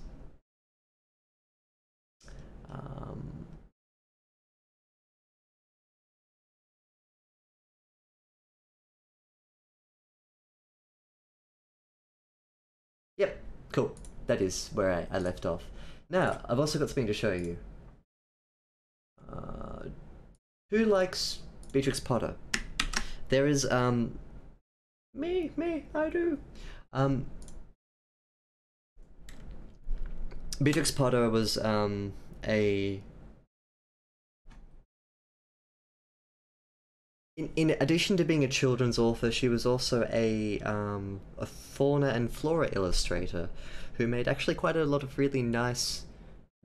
Yep, cool. That is where I left off. Now, I've also got something to show you. Who likes Beatrix Potter? There is, me, I do. Beatrix Potter was, In addition to being a children's author, she was also a fauna and flora illustrator who made actually quite a lot of really nice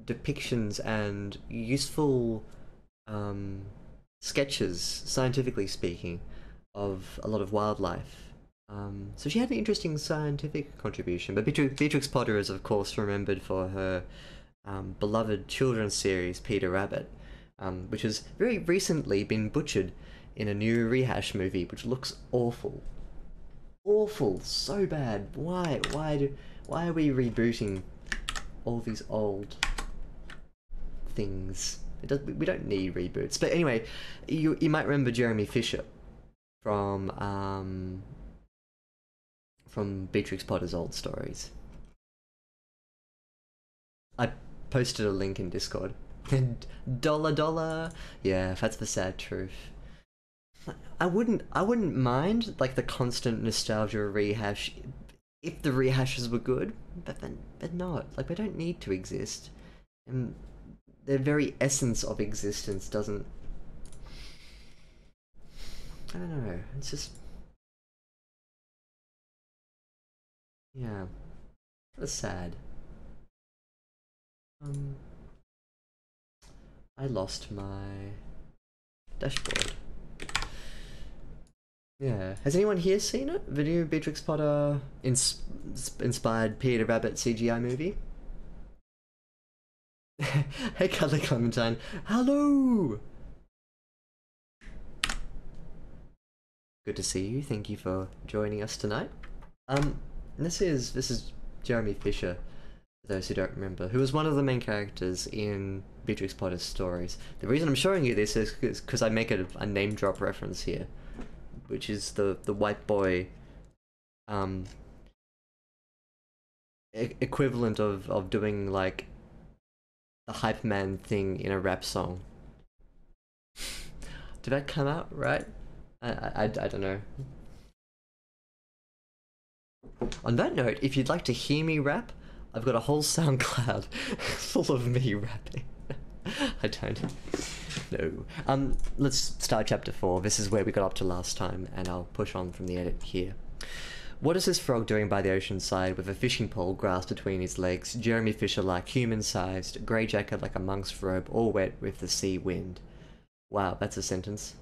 depictions and useful sketches, scientifically speaking, of a lot of wildlife. So she had an interesting scientific contribution, but Beatrix Potter is of course remembered for her beloved children's series Peter Rabbit, which has very recently been butchered in a new rehash movie, which looks awful. Awful, so bad. Why are we rebooting all these old things? We don't need reboots. But anyway, you might remember Jeremy Fisher from Beatrix Potter's old stories. I posted a link in Discord. And $, yeah, that's the sad truth. I wouldn't mind like the constant nostalgia rehash if the rehashes were good, but they're not. Like, they don't need to exist, and the very essence of existence doesn't. I don't know. It's just, yeah, that's sad. I lost my dashboard. Yeah. Has anyone here seen it? The new Beatrix Potter inspired Peter Rabbit CGI movie? Hey, Cuddly Clementine. Hello! Good to see you. Thank you for joining us tonight. This is Jeremy Fisher. For those who don't remember, who was one of the main characters in Beatrix Potter's stories. The reason I'm showing you this is because I make a name drop reference here, which is the white boy equivalent of doing like the hype man thing in a rap song. Did that come out right? I don't know. On that note, if you'd like to hear me rap, I've got a whole SoundCloud full of me rapping. I don't. No. Let's start chapter 4. This is where we got up to last time, and I'll push on from the edit here. What is this frog doing by the ocean side with a fishing pole grasped between his legs, Jeremy Fisher-like, human-sized, grey jacket like a monk's robe, all wet with the sea wind? Wow, that's a sentence.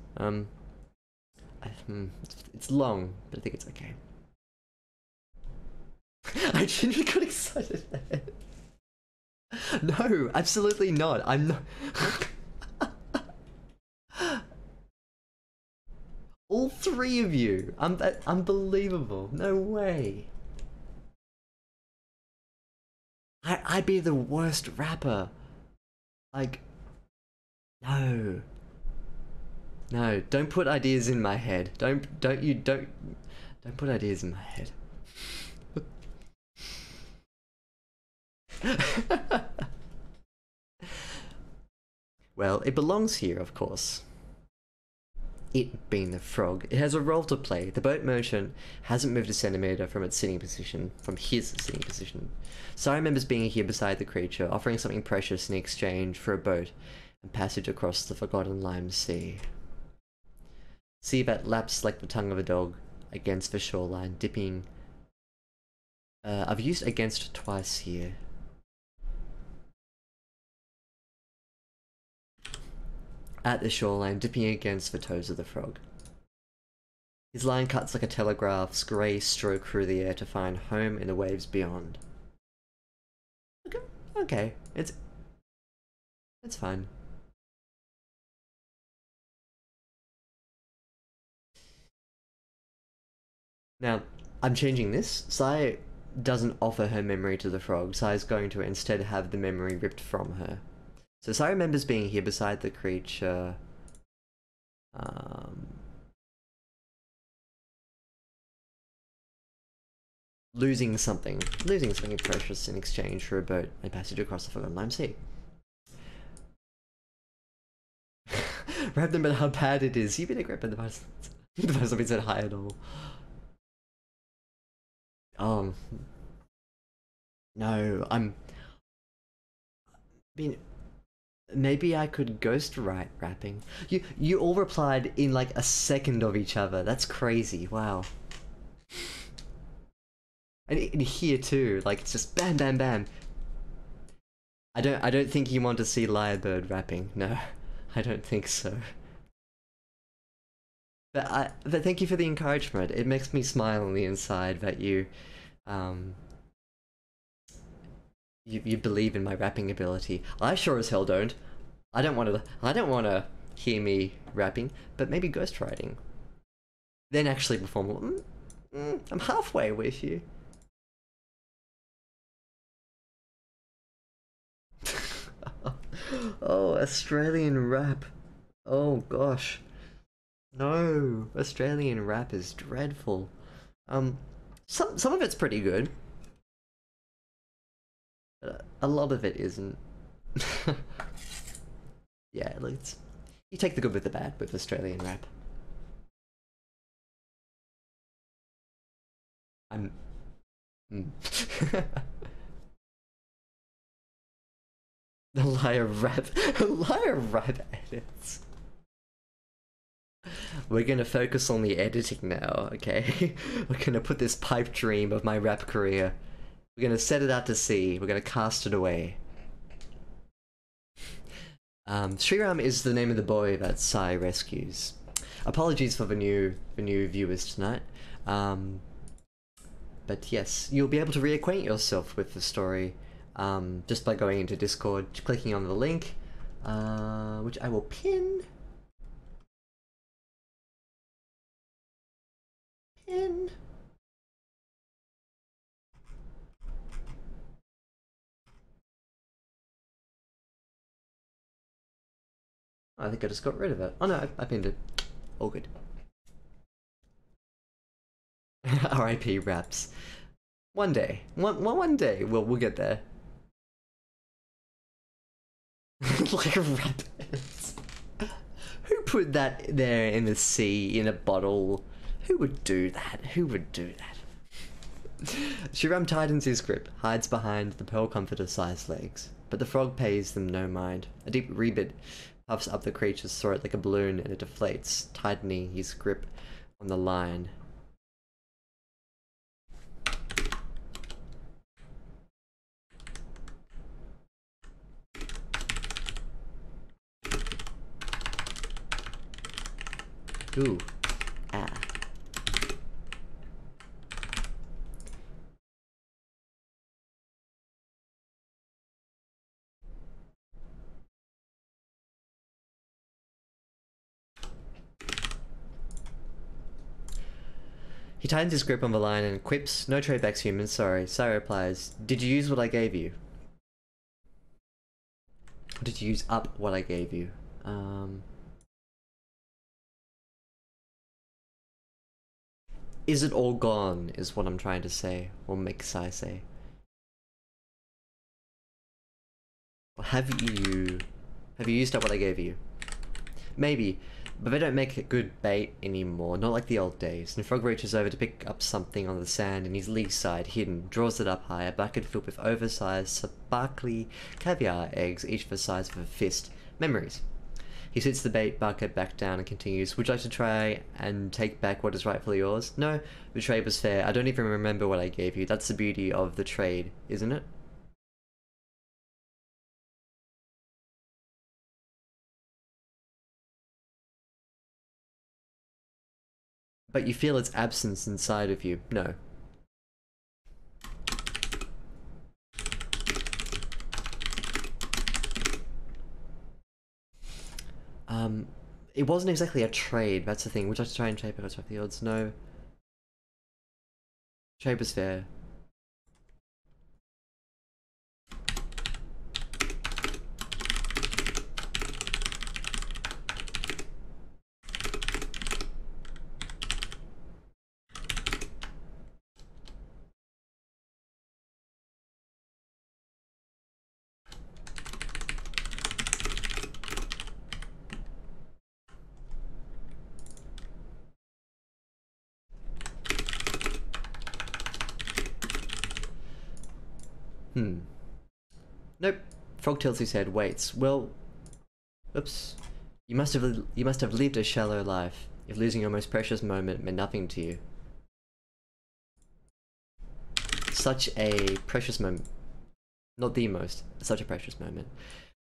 It's long, but I think it's okay. I genuinely got excited there. No, absolutely not. I'm not. All three of you. Unbelievable. No way. I'd be the worst rapper. Like, no. No, don't put ideas in my head. Don't put ideas in my head. Well, it belongs here, of course. It being the frog. It has a role to play. The boat merchant hasn't moved a centimetre from its sitting position, from his sitting position. So I remembers being here beside the creature, offering something precious in exchange for a boat and passage across the forgotten Lyme Sea. Sea that laps like the tongue of a dog against the shoreline, dipping. I've used against twice here. At the shoreline, dipping against the toes of the frog. His line cuts like a telegraph's grey stroke through the air to find home in the waves beyond. Okay, it's fine. Now, I'm changing this. Sai doesn't offer her memory to the frog. Sai is going to instead have the memory ripped from her. So Sai remembers being here beside the creature. Losing something precious in exchange for a boat and passage across the forgotten Lyme Sea. Rap them about how bad it is. You've been a great device. The device not been said hi at all. No, maybe I could ghost write rapping. You all replied in like a second of each other. That's crazy. Wow. And here too, like it's just bam, bam, bam. I don't think you want to see Lyrebird rapping. No, I don't think so. But thank you for the encouragement. It makes me smile on the inside that you believe in my rapping ability. I sure as hell don't. I don't want to hear me rapping, but maybe ghostwriting. Then actually perform. I'm halfway with you. Oh, Australian rap. Oh gosh. No, Australian rap is dreadful. Some of it's pretty good. But a lot of it isn't. Yeah, you take the good with the bad with Australian rap. The Lyre rap, Lyre rap edits. We're gonna focus on the editing now, okay? We're gonna put this pipe dream of my rap career. We're gonna set it out to sea. We're gonna cast it away. Sriram is the name of the boy that Sai rescues. Apologies for the new viewers tonight. But yes, you'll be able to reacquaint yourself with the story just by going into Discord, clicking on the link, which I will pin. I think I just got rid of it. Oh no, I pinned it. All good. R.I.P. Raps. One day. One day. We'll get there. Like rabbits. Who put that there in the sea in a bottle? Who would do that? Who would do that? Shiram tightens his grip, hides behind the pearl comforter-sized legs, but the frog pays them no mind. A deep rebid puffs up the creature's throat like a balloon and it deflates, tightening his grip on the line. Ooh. Ah. He tightens his grip on the line and quips, "No tradebacks, humans, sorry." Sai replies, "Did you use what I gave you?" Or did you use up what I gave you? Is it all gone, is what I'm trying to say, or make Sai say. Have you used up what I gave you? Maybe, but they don't make good bait anymore, not like the old days. And Frog reaches over to pick up something on the sand in his lee side, hidden, draws it up high, a bucket filled with oversized, sparkly caviar eggs, each the size of a fist. Memories. He sits the bait bucket back down and continues, "Would you like to try and take back what is rightfully yours?" "No, the trade was fair. I don't even remember what I gave you. That's the beauty of the trade, isn't it?" "But you feel its absence inside of you." "No." It wasn't exactly a trade, that's the thing. Would you like to try and trade back what's rightfully yours? No. Trade was fair. Nope. Frog tilts his head, waits. "Well, oops. You must have lived a shallow life, if losing your most precious moment meant nothing to you." Such a precious moment. Not the most, but such a precious moment.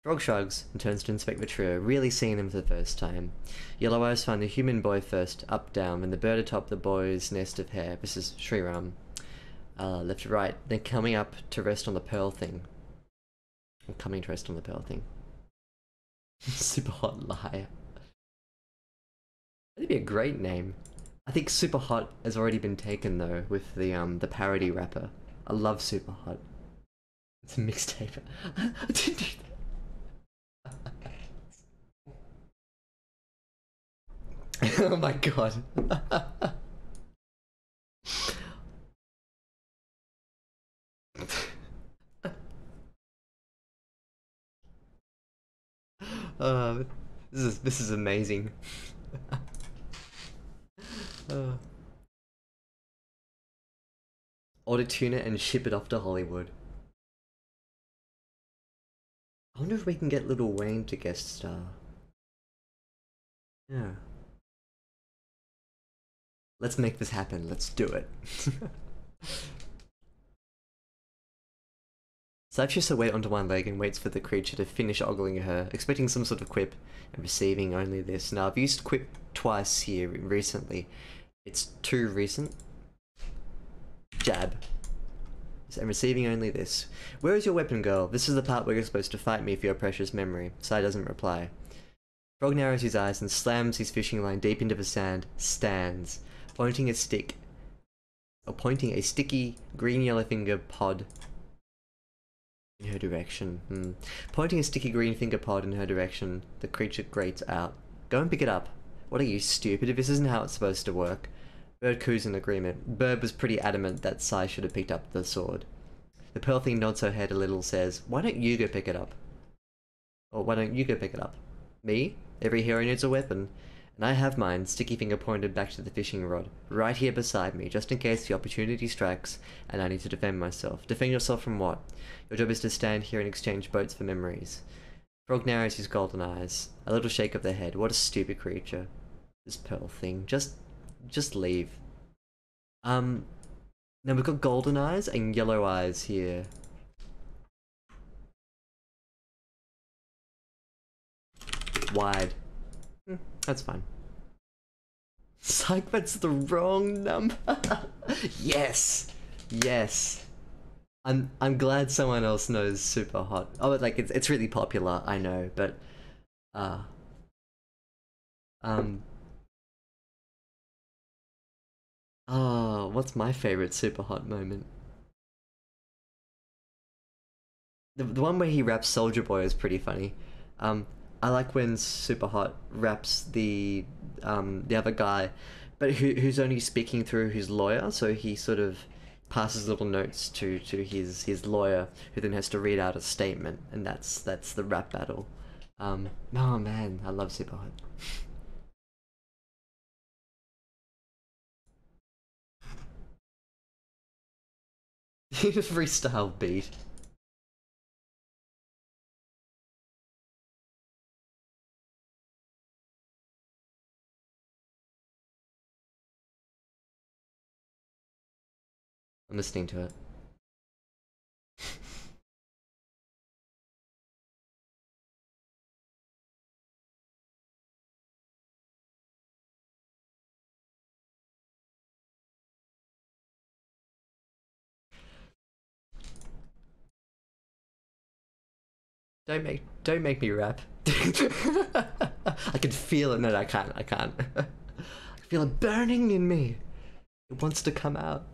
Frog shrugs and turns to inspect the trio, really seeing them for the first time. Yellow eyes find the human boy first, up down, and the bird atop the boy's nest of hair. This is Sriram. Left to right, then coming up to rest on the pearl thing. Coming to rest on the pearl thing. Super Hot Lyre. That'd be a great name. I think Super Hot has already been taken though with the parody rapper. I love Super Hot. It's a mixtape. I didn't do that. Oh my god. This is amazing. Order tuna and ship it off to Hollywood. I wonder if we can get Lil Wayne to guest star. Yeah. Let's make this happen. Let's do it. Saif shifts her weight onto one leg and waits for the creature to finish ogling her, expecting some sort of quip, and receiving only this. Now, I've used quip twice here recently. It's too recent. Jab. And receiving only this. "Where is your weapon, girl? This is the part where you're supposed to fight me for your precious memory." Sai doesn't reply. Frog narrows his eyes and slams his fishing line deep into the sand. Stands, pointing a sticky green yellow finger pod In her direction. Pointing a sticky green finger pod in her direction, the creature grates out. Go and pick it up. What are you, stupid? If this isn't how it's supposed to work. Bird coos in agreement. Bird was pretty adamant that Sai should have picked up the sword. The pearl thing nods her head a little, says, why don't you go pick it up? Or why don't you go pick it up? Me? Every hero needs a weapon. And I have mine, sticky finger pointed back to the fishing rod, right here beside me, just in case the opportunity strikes and I need to defend myself. Defend yourself from what? Your job is to stand here and exchange boats for memories. Frog narrows his golden eyes. A little shake of the head. What a stupid creature. This pearl thing. Just leave. Now we've got golden eyes and yellow eyes here. Wide. That's fine. Psych, that's the wrong number. Yes, yes. I'm glad someone else knows Super Hot. Oh, like it's really popular, I know, but oh, what's my favorite Super Hot moment? The one where he raps Soldier Boy is pretty funny. I like when Super Hot raps the other guy, but who's only speaking through his lawyer, so he sort of passes little notes to his lawyer, who then has to read out a statement, and that's the rap battle. Oh man, I love Super Hot. Freestyle beat. I'm listening to it. Don't make me rap. I can feel it. No, I can't. I can't. I feel it burning in me. It wants to come out.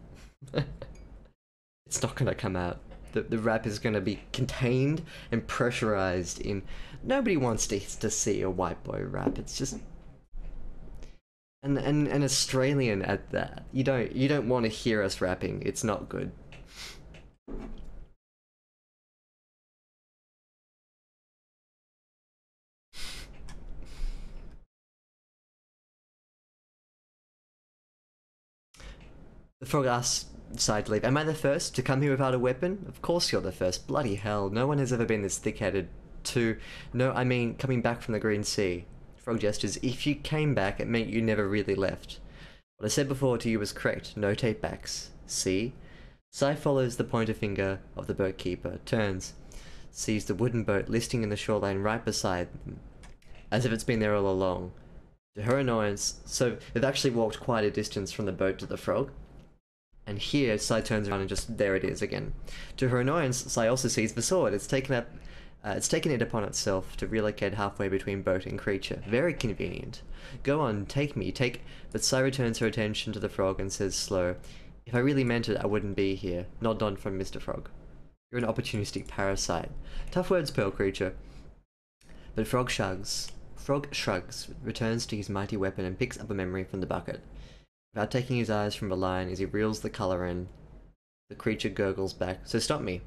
It's not gonna come out. The rap is gonna be contained and pressurized in. Nobody wants to see a white boy rap. It's just an Australian at that. You don't want to hear us rapping. It's not good. The frog asks Sai to leave. Am I the first to come here without a weapon? Of course you're the first. Bloody hell. No one has ever been this thick-headed to... No, I mean, coming back from the Green Sea. Frog gestures. If you came back, it meant you never really left. What I said before to you was correct. No take backs. See? Sai follows the pointer finger of the boat keeper, turns, sees the wooden boat listing in the shoreline right beside them, as if it's been there all along. To her annoyance, so they've actually walked quite a distance from the boat to the frog. And here, Sai turns around and just, there it is again. To her annoyance, Sai also sees the sword. It's taken it upon itself to relocate halfway between boat and creature. Very convenient. Go on, take me, take... But Sai returns her attention to the frog and says slow, if I really meant it, I wouldn't be here. Nod on from Mr. Frog. You're an opportunistic parasite. Tough words, Pearl Creature. But Frog shrugs, returns to his mighty weapon and picks up a memory from the bucket. Without taking his eyes from the line as he reels the colour in, the creature gurgles back, so stop me.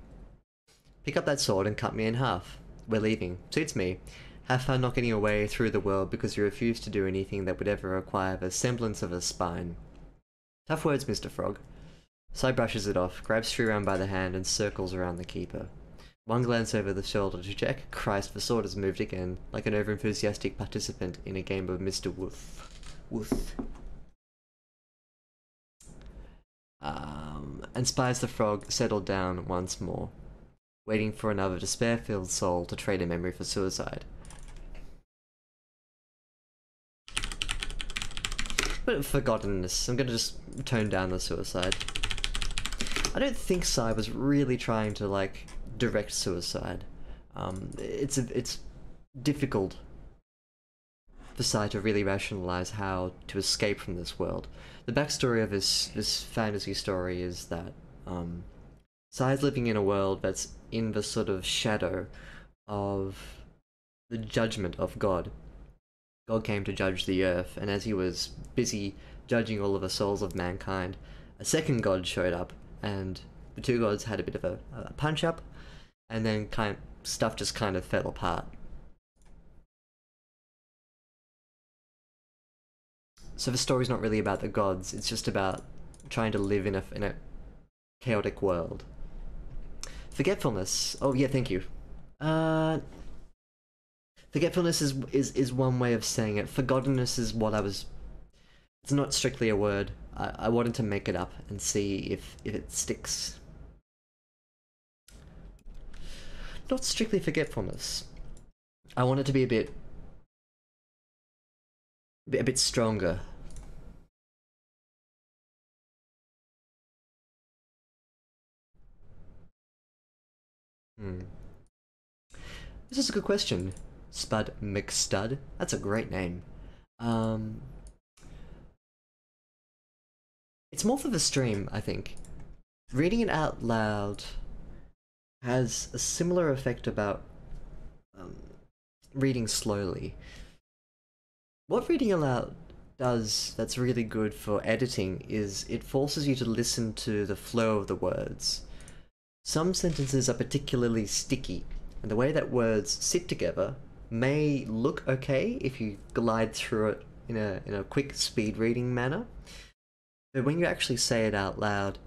Pick up that sword and cut me in half. We're leaving. Suits me. Have fun not getting away through the world because you refuse to do anything that would ever require the semblance of a spine. Tough words, Mr. Frog. Sai brushes it off, grabs Shriram by the hand and circles around the keeper. One glance over the shoulder to check. Christ, the sword has moved again, like an over-enthusiastic participant in a game of Mr. Woof. Woof. And spies the frog settle down once more, waiting for another despair-filled soul to trade a memory for suicide. Bit of forgottenness. I'm gonna just tone down the suicide. I don't think Sai was really trying to, like, direct suicide. It's difficult for Sai to really rationalize how to escape from this world. The backstory of this fantasy story is that Sai is living in a world that's in the sort of shadow of the judgment of God. God came to judge the earth, and as he was busy judging all of the souls of mankind, a second God showed up, and the two gods had a bit of a punch up, and then stuff just kind of fell apart. So the story's not really about the gods, it's just about trying to live in a chaotic world. Forgetfulness. Oh yeah, thank you. Forgetfulness is one way of saying it. Forgottenness is what I was... It's not strictly a word. I wanted to make it up and see if it sticks. Not strictly forgetfulness. I want it to be a bit stronger. This is a good question. Spud McStud. That's a great name. It's more for the stream, I think. Reading it out loud has a similar effect about reading slowly. What reading aloud does that's really good for editing is it forces you to listen to the flow of the words. Some sentences are particularly sticky, and the way that words sit together may look okay if you glide through it in a quick speed reading manner, but when you actually say it out loud,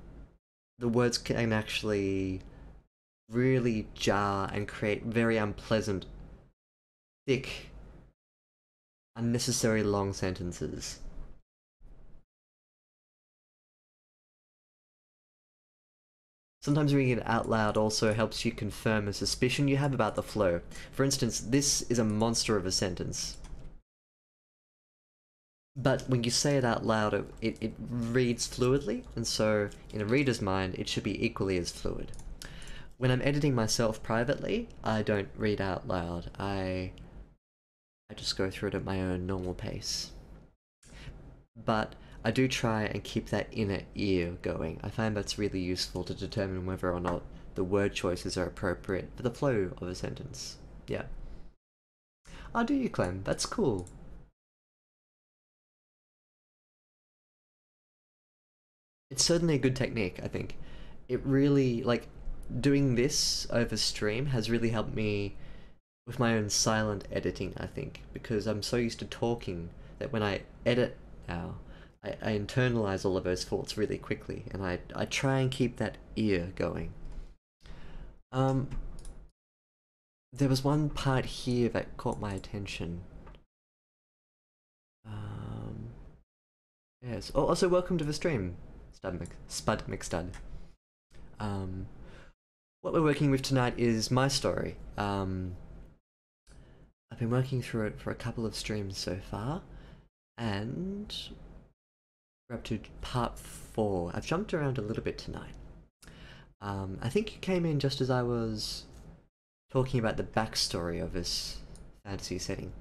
the words can actually really jar and create very unpleasant, thick, unnecessary long sentences. Sometimes reading it out loud also helps you confirm a suspicion you have about the flow. For instance, this is a monster of a sentence. But when you say it out loud, it reads fluidly, and so in a reader's mind, it should be equally as fluid. When I'm editing myself privately, I don't read out loud. I just go through it at my own normal pace. But I do try and keep that inner ear going. I find that's really useful to determine whether or not the word choices are appropriate for the flow of a sentence. Yeah. Oh, do you, Clem? That's cool. It's certainly a good technique, I think. It really, like, doing this over stream has really helped me with my own silent editing, I think, because I'm so used to talking that when I edit now, I internalize all of those thoughts really quickly, and I try and keep that ear going. There was one part here that caught my attention. Yes. Oh, also welcome to the stream, Spud McStud. What we're working with tonight is my story. I've been working through it for a couple of streams so far, and we're up to part 4. I've jumped around a little bit tonight. I think you came in just as I was talking about the backstory of this fantasy setting.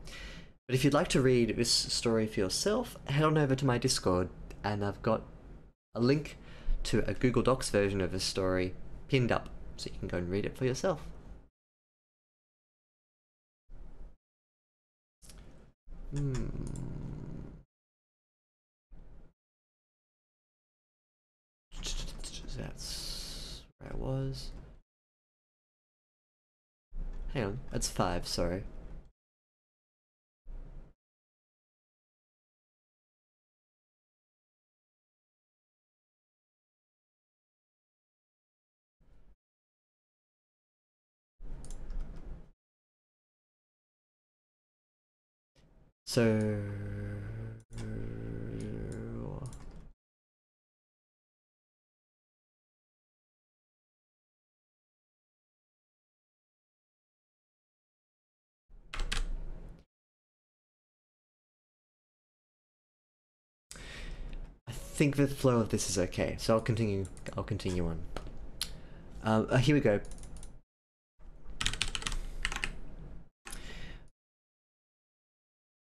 But if you'd like to read this story for yourself, head on over to my Discord, and I've got a link to a Google Docs version of this story pinned up, so you can go and read it for yourself. That's where I was. Hang on, that's 5, sorry. So... I think the flow of this is okay, so I'll continue on. Here we go.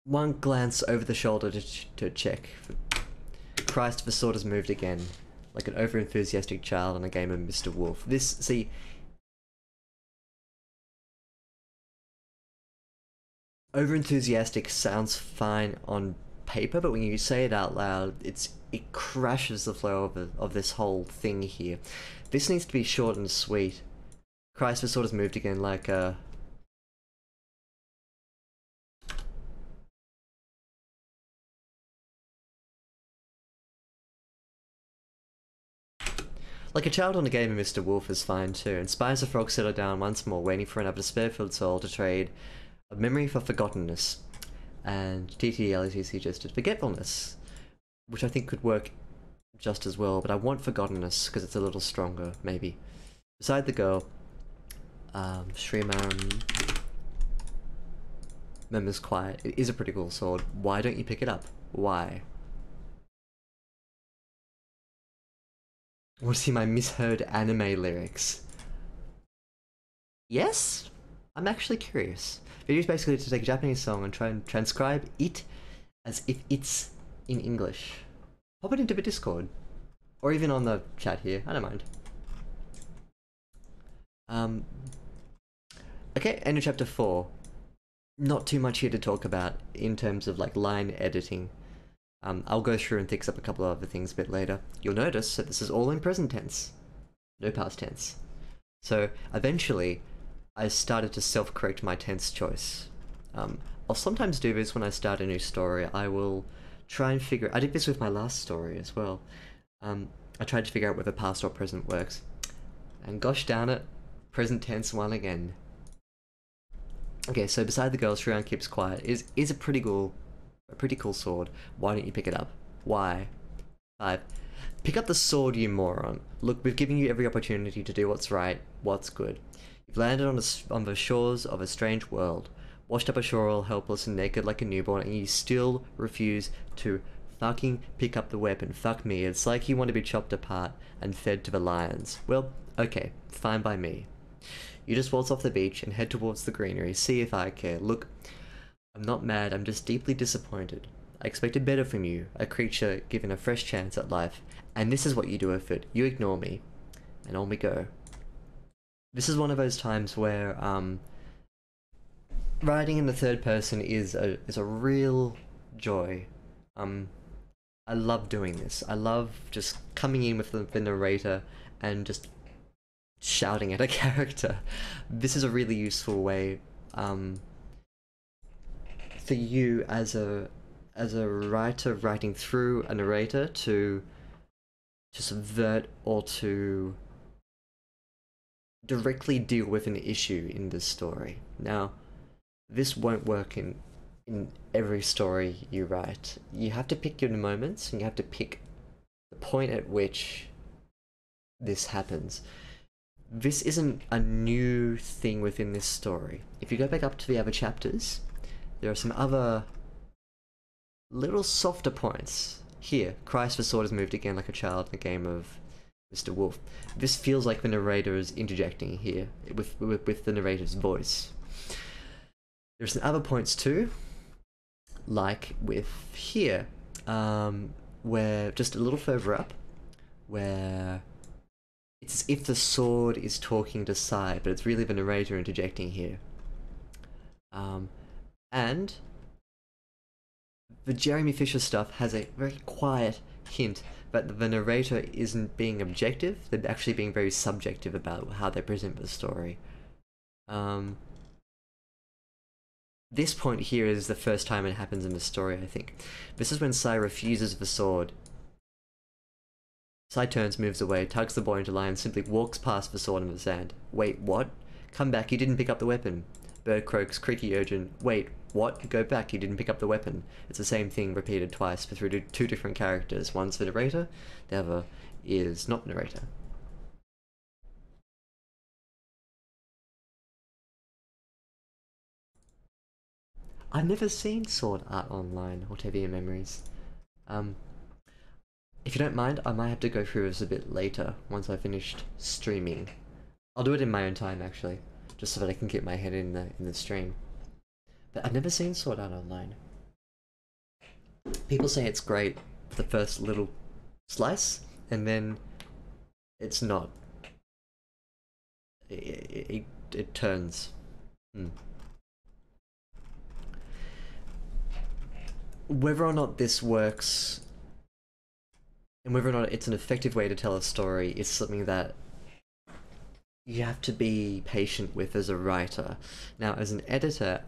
One glance over the shoulder to check. Christ, the sword has moved again, like an over-enthusiastic child on a game of Mr. Wolf. See, over-enthusiastic sounds fine on paper, but when you say it out loud, it crashes the flow of this whole thing here. This needs to be short and sweet. Christ was sort of moved again like a... Like a child on a game of Mr. Wolf is fine too, and Spy as a Frog settled down once more, waiting for another despair-filled soul to trade a memory for forgottenness. And TTLT suggested forgetfulness, which I think could work just as well, but I want forgottenness because it's a little stronger, maybe. Beside the girl, Shrimaram murmurs quiet. It is a pretty cool sword. Why don't you pick it up? Why? Want to see my misheard anime lyrics? Yes? I'm actually curious. The idea is basically to take a Japanese song and try and transcribe it as if it's in English. Pop it into the Discord. Or even on the chat here, I don't mind. Okay, end of chapter 4. Not too much here to talk about in terms of like line editing. I'll go through and fix up a couple of other things a bit later. You'll notice that this is all in present tense, no past tense. So eventually, I started to self-correct my tense choice. I'll sometimes do this when I start a new story. I will try and figure... I did this with my last story as well. I tried to figure out whether past or present works. And gosh darn it, present tense won again. Okay, so beside the girl, Shriyan keeps quiet. Is a pretty cool sword. Why don't you pick it up? Why? 5. Pick up the sword, you moron. Look, we've given you every opportunity to do what's right, what's good. You've landed on the shores of a strange world, washed up ashore all helpless and naked like a newborn, and you still refuse to fucking pick up the weapon. Fuck me, it's like you want to be chopped apart and fed to the lions. Well, okay, fine by me. You just waltz off the beach and head towards the greenery, see if I care. Look, I'm not mad, I'm just deeply disappointed. I expected better from you, a creature given a fresh chance at life. And this is what you do with it. You ignore me. And on we go. This is one of those times where, writing in the third person is a real joy. I love doing this. I love just coming in with the narrator and just shouting at a character. This is a really useful way, for you as a writer writing through a narrator to subvert or to directly deal with an issue in this story. Now, this won't work in every story you write. You have to pick your moments, and you have to pick the point at which this happens. This isn't a new thing within this story. If you go back up to the other chapters, there are some other little softer points. Here, Christ the sword has moved again like a child in a game of Mr. Wolf. This feels like the narrator is interjecting here, with the narrator's voice. There's some other points too, like with here, where just a little further up, where it's as if the sword is talking to Sai, but it's really the narrator interjecting here. And the Jeremy Fisher stuff has a very quiet hint that the narrator isn't being objective, they're actually being very subjective about how they present the story. This point here is the first time it happens in the story, I think. This is when Sai refuses the sword. Sai turns, moves away, tugs the boy into line, and simply walks past the sword in the sand. Wait, what? Come back, you didn't pick up the weapon. Bird croaks, creaky urgent. Wait, what? Go back, you didn't pick up the weapon. It's the same thing repeated twice, but through two different characters. One's the narrator, the other is not the narrator. I've never seen sword art online or TV memories. If you don't mind, I might have to go through this a bit later, once I've finished streaming. I'll do it in my own time, actually, just so that I can keep my head in the stream. But I've never seen sword art online. People say it's great for the first little slice, and then it's not. It turns. whether or not this works and whether or not it's an effective way to tell a story is something that you have to be patient with as a writer. Now, as an editor,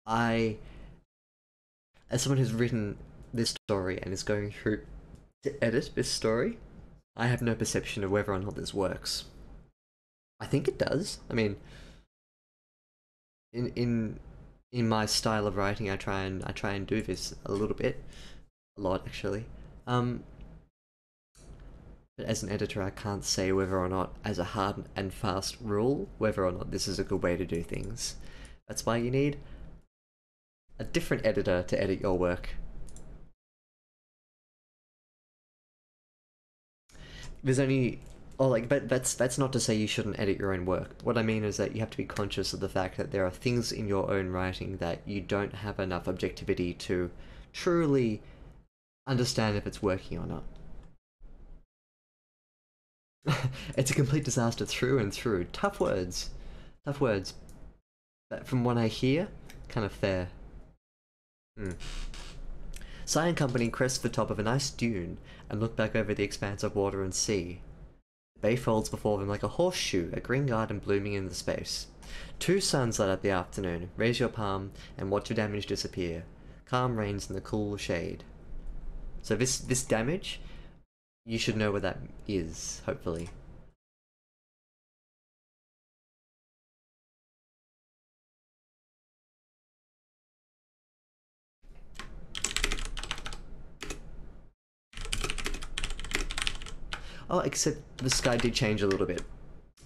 as someone who's written this story and is going through to edit this story, I have no perception of whether or not this works. I think it does. I mean, in my style of writing, I try and do this a little bit, a lot actually. But as an editor, I can't say whether or not, as a hard and fast rule, whether or not this is a good way to do things. That's why you need a different editor to edit your work. There's only, but that's not to say you shouldn't edit your own work. What I mean is that you have to be conscious of the fact that there are things in your own writing that you don't have enough objectivity to truly understand if it's working or not. It's a complete disaster through and through. Tough words. Tough words. But from what I hear, kind of fair. Sci and company crest the top of a nice dune and look back over the expanse of water and sea. The bay folds before them like a horseshoe, a green garden blooming in the space. 2 suns light up the afternoon. Raise your palm and watch your damage disappear. Calm reigns in the cool shade. So this damage, you should know what that is, hopefully. Oh, except the sky did change a little bit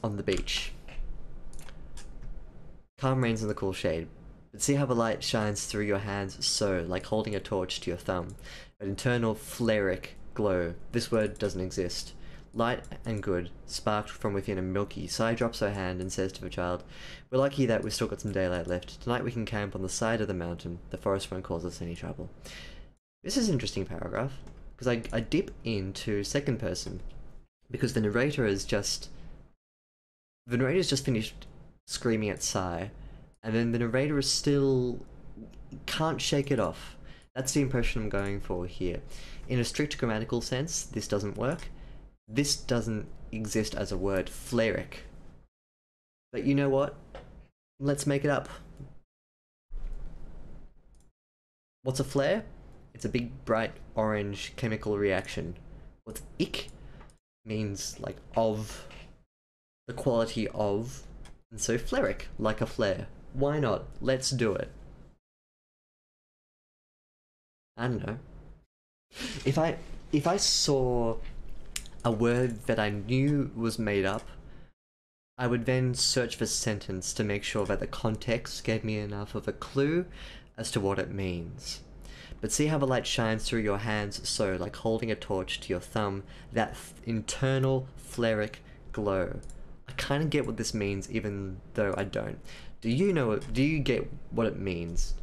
on the beach. Calm reigns in the cool shade. But see how the light shines through your hands so, like holding a torch to your thumb. An internal flaric glow. This word doesn't exist. Light and good, sparked from within a milky. Sai drops her hand and says to the child, "We're lucky that we've still got some daylight left. Tonight we can camp on the side of the mountain. The forest won't cause us any trouble." This is an interesting paragraph, because I dip into second person, because the narrator's just finished screaming at Sai, and then the narrator is still can't shake it off. That's the impression I'm going for here. In a strict grammatical sense, this doesn't work. This doesn't exist as a word, flaric. But you know what? Let's make it up. What's a flare? It's a big, bright, orange chemical reaction. What's ick? Means like of, the quality of, and so flaric, like a flare. Why not? Let's do it. I don't know. If I saw a word that I knew was made up, I would then search for sentence to make sure that the context gave me enough of a clue as to what it means. But see how the light shines through your hands so, like holding a torch to your thumb, that internal flaric glow. I kind of get what this means even though I don't. Do you know it? Do you get what it means?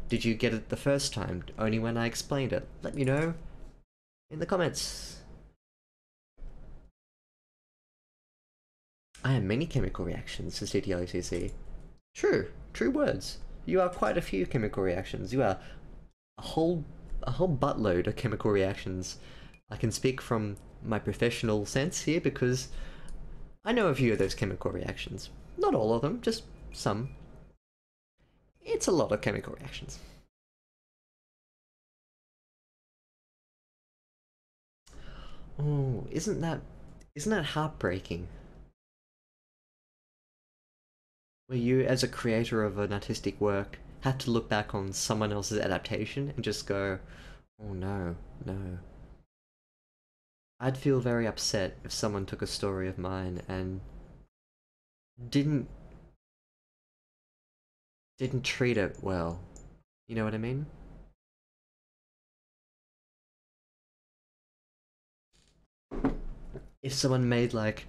Did you get it the first time, only when I explained it? Let me know in the comments. I have many chemical reactions to CTLCC. True words. You are quite a few chemical reactions. You are a whole buttload of chemical reactions. I can speak from my professional sense here because I know a few of those chemical reactions. Not all of them, just some. It's a lot of chemical reactions. Oh, isn't that heartbreaking? Where you, as a creator of an artistic work, have to look back on someone else's adaptation and just go, oh no. I'd feel very upset if someone took a story of mine and didn't treat it well. You know what I mean? If someone made like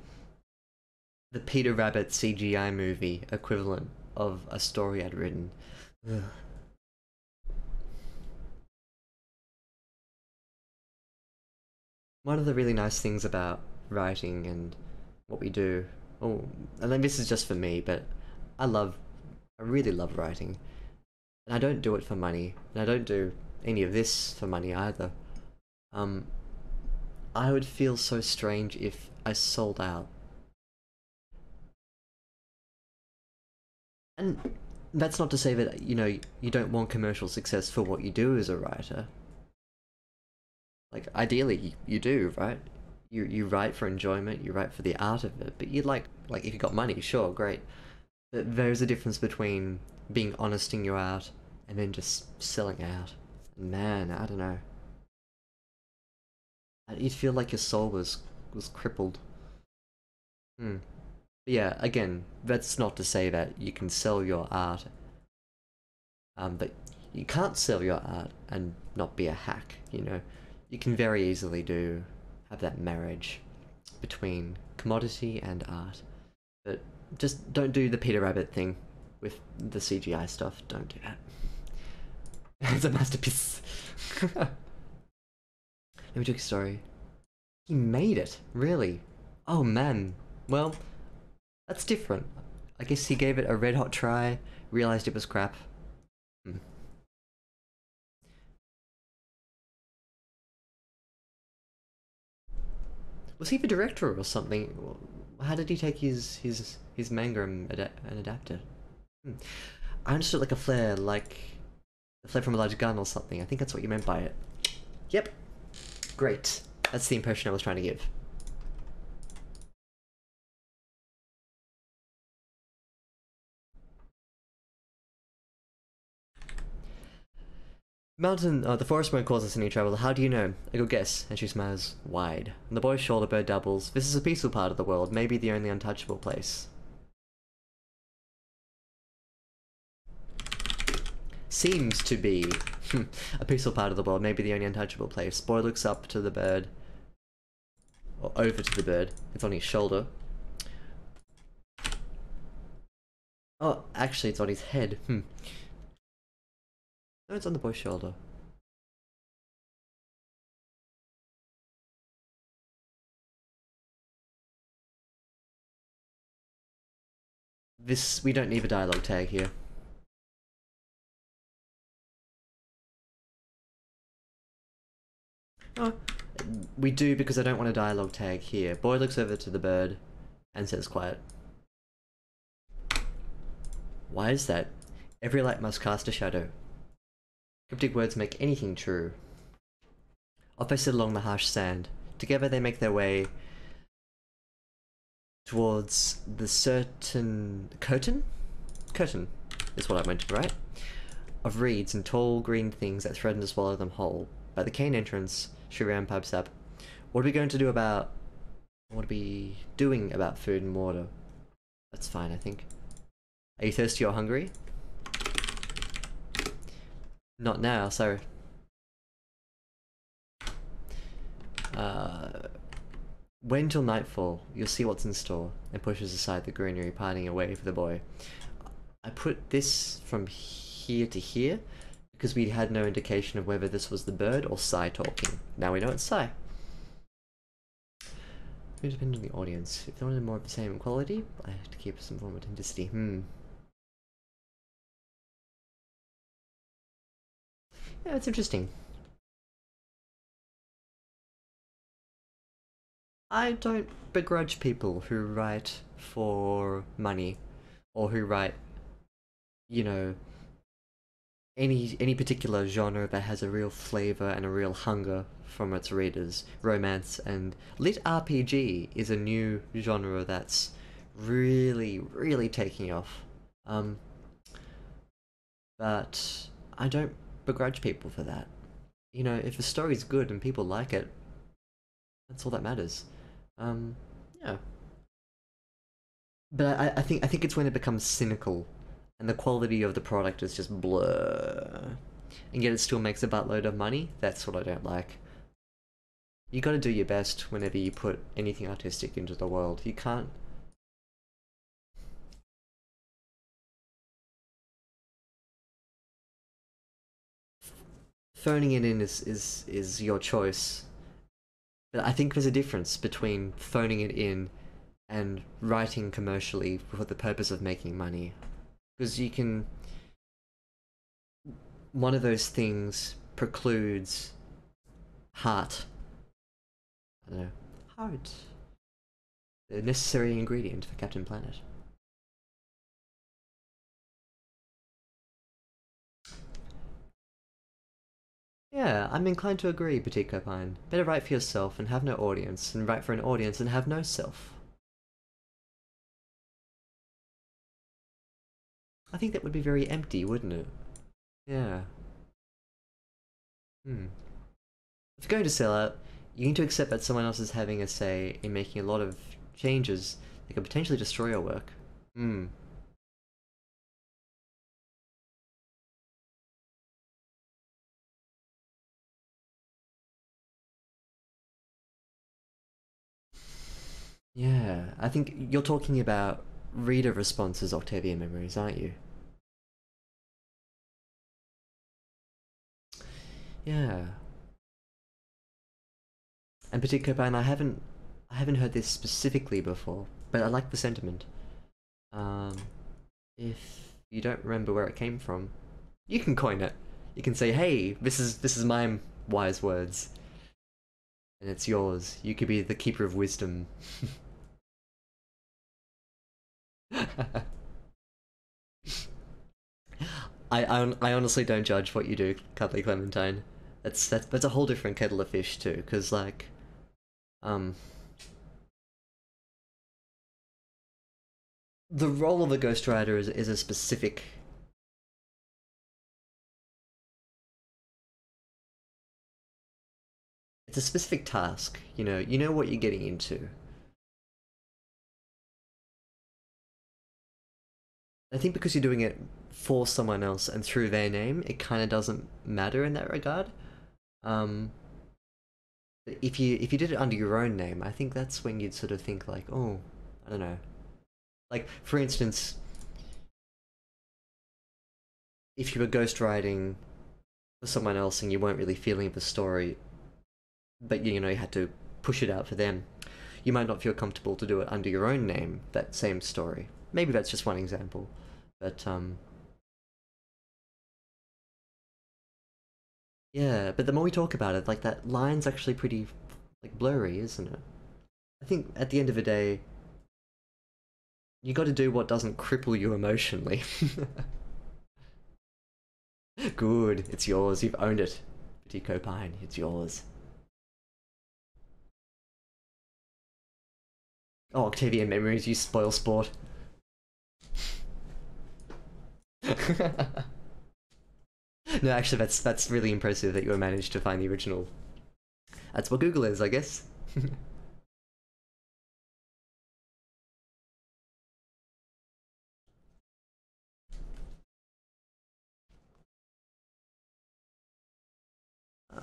the Peter Rabbit CGI movie equivalent of a story I'd written. Ugh. One of the really nice things about writing and what we do, and then this is just for me, but I really love writing. And I don't do it for money, and I don't do any of this for money either. Um, I would feel so strange if I sold out. And that's not to say that, you know, you don't want commercial success for what you do as a writer. Like, ideally, you do, right? You write for enjoyment, you write for the art of it, but you'd like, if you got money, sure, great. But there's a difference between being honest in your art and then just selling out. Man, I don't know. You'd feel like your soul was crippled. Hmm. But yeah, again, that's not to say that you can sell your art. But you can't sell your art and not be a hack, you know? You can very easily have that marriage between commodity and art. But just don't do the Peter Rabbit thing with the CGI stuff. Don't do that. It's a masterpiece. Let me check a story. He made it, really? Oh man. Well, that's different. I guess he gave it a red hot try, realized it was crap. Hmm. Was he the director or something? How did he take his manga and adapt it? Hmm. I understood like a flare, like a flare from a large gun or something. I think that's what you meant by it. Yep. Great. That's the impression I was trying to give. The forest won't cause us any trouble. How do you know? A good guess. And she smiles wide. On the boy's shoulder, bird doubles. This is a peaceful part of the world, maybe the only untouchable place. Seems to be a peaceful part of the world, maybe the only untouchable place. Boy looks up to the bird. Or over to the bird. It's on his shoulder. Oh, actually, it's on his head. No, it's on the boy's shoulder. We don't need a dialogue tag here. Oh, we do because I don't want a dialogue tag here. Boy looks over to the bird and says quiet. Why is that? Every light must cast a shadow. Cryptic words make anything true. Off they sit along the harsh sand. Together they make their way towards the certain curtain? Curtain is what I meant to write. Of reeds and tall green things that threaten to swallow them whole. By the cane entrance, Shriram pipes up. What are we going to do about... What are we doing about food and water? That's fine, I think. Are you thirsty or hungry? Not now, sorry. Wait until nightfall, you'll see what's in store, and pushes aside the greenery, pining away for the boy. I put this from here to here, because we had no indication of whether this was the bird or Psy talking. Now we know it's Psy. It depends on the audience. If they wanted more of the same quality, I have to keep some form of authenticity. Yeah, it's interesting. I don't begrudge people who write for money, or who write, you know, any particular genre that has a real flavor and a real hunger from its readers. Romance and lit RPG is a new genre that's really taking off. But I don't begrudge people for that. You know, if the story's good and people like it, that's all that matters. Yeah. But I think it's when it becomes cynical and the quality of the product is just blur. And yet it still makes a buttload of money. That's what I don't like. You gotta do your best whenever you put anything artistic into the world. You can't... Phoning it in is your choice. But I think there's a difference between phoning it in and writing commercially for the purpose of making money. Because you can... One of those things precludes heart. I don't know. Heart. The necessary ingredient for Captain Planet. Yeah, I'm inclined to agree, Petit Copine. Better write for yourself and have no audience, than write for an audience and have no self. I think that would be very empty, wouldn't it? Yeah. Hmm. If you're going to sell out, you need to accept that someone else is having a say in making a lot of changes that could potentially destroy your work. Hmm. Yeah, I think you're talking about reader responses, Octavia memories, aren't you? Yeah. And Petit Copain, I haven't heard this specifically before, but I like the sentiment. Um, if you don't remember where it came from, you can coin it. You can say, "Hey, this is my wise words, and it's yours. You could be the keeper of wisdom." I honestly don't judge what you do, Cuddly Clementine. That's a whole different kettle of fish too, because like, um, the role of a ghostwriter is a specific. It's a specific task. You know what you're getting into. I think because you're doing it for someone else and through their name, it kind of doesn't matter in that regard. Um, if you did it under your own name, I think that's when you'd sort of think like, oh, I don't know. Like for instance, if you were ghostwriting for someone else and you weren't really feeling the story, but you had to push it out for them, you might not feel comfortable to do it under your own name. That same story. Maybe that's just one example, but yeah. But the more we talk about it, like that line's actually pretty like blurry, isn't it? I think at the end of the day, you got to do what doesn't cripple you emotionally. Good, it's yours. You've owned it, Petit Copine. It's yours. Oh, Octavian memories, you spoil sport. No, actually, that's really impressive that you managed to find the original. That's what Google is, I guess.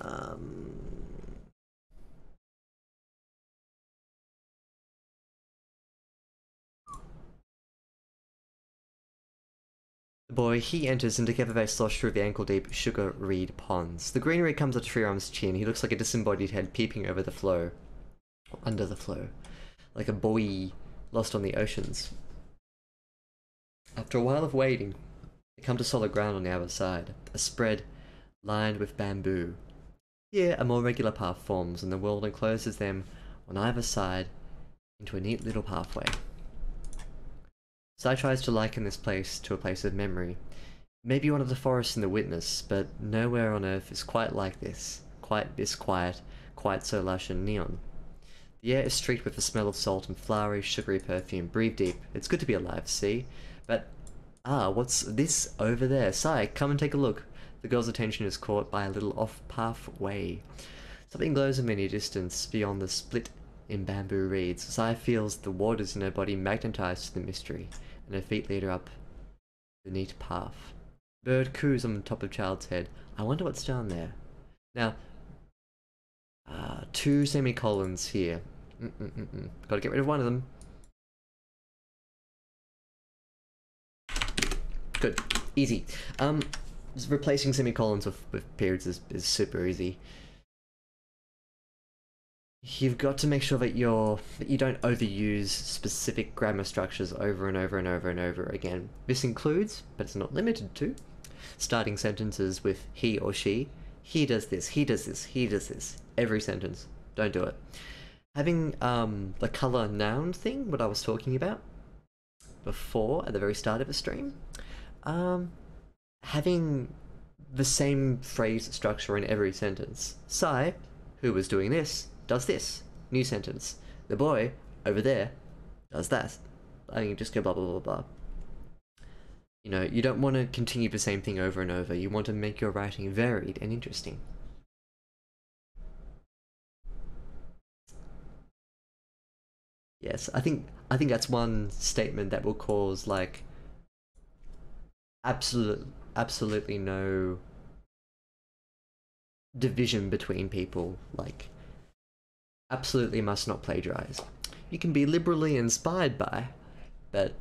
um, the boy, he enters and together they slosh through the ankle-deep sugar reed ponds. The greenery comes up to Freearm's chin. He looks like a disembodied head peeping over the flow. Or under the flow. Like a buoy lost on the oceans. After a while of wading, they come to solid ground on the other side, a spread lined with bamboo. Here, a more regular path forms, and the world encloses them on either side into a neat little pathway. Sai tries to liken this place to a place of memory. Maybe one of the forests in The Witness, but nowhere on Earth is quite like this. Quite this quiet, quite so lush and neon. The air is streaked with the smell of salt and flowery, sugary perfume. Breathe deep. It's good to be alive, see? But, what's this over there? Sai, come and take a look. The girl's attention is caught by a little off-path way. Something glows in the distance beyond the split in bamboo reeds. Sai feels the waters in her body magnetized to the mystery, and her feet lead her up the neat path. Bird coos on the top of child's head. I wonder what's down there. Now, two semicolons here. Gotta get rid of one of them. Good. Easy. Replacing semicolons with periods is super easy. You've got to make sure that you don't overuse specific grammar structures over and over and over and over again. This includes, but it's not limited to, starting sentences with he or she he does this, he does this, he does this. Every sentence. Don't do it. Having the color noun thing, what I was talking about before at the very start of a stream, having the same phrase structure in every sentence. Sai, who was doing this, does this. New sentence. The boy over there does that. I mean, just go blah blah blah blah. You know, you don't want to continue the same thing over and over. You want to make your writing varied and interesting. Yes, I think that's one statement that will cause like absolutely no division between people. Like, absolutely must not plagiarize. You can be liberally inspired by, but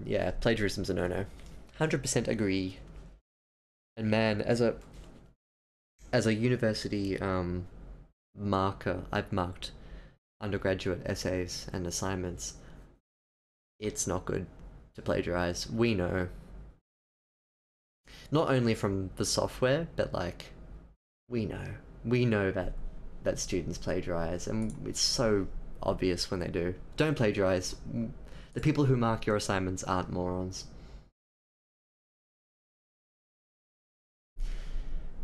yeah, plagiarism's a no-no. 100% agree. And man, as a university marker, I've marked undergraduate essays and assignments. It's not good to plagiarize. We know. Not only from the software, but like, we know that students plagiarize, and it's so obvious when they do. Don't plagiarize. The people who mark your assignments aren't morons.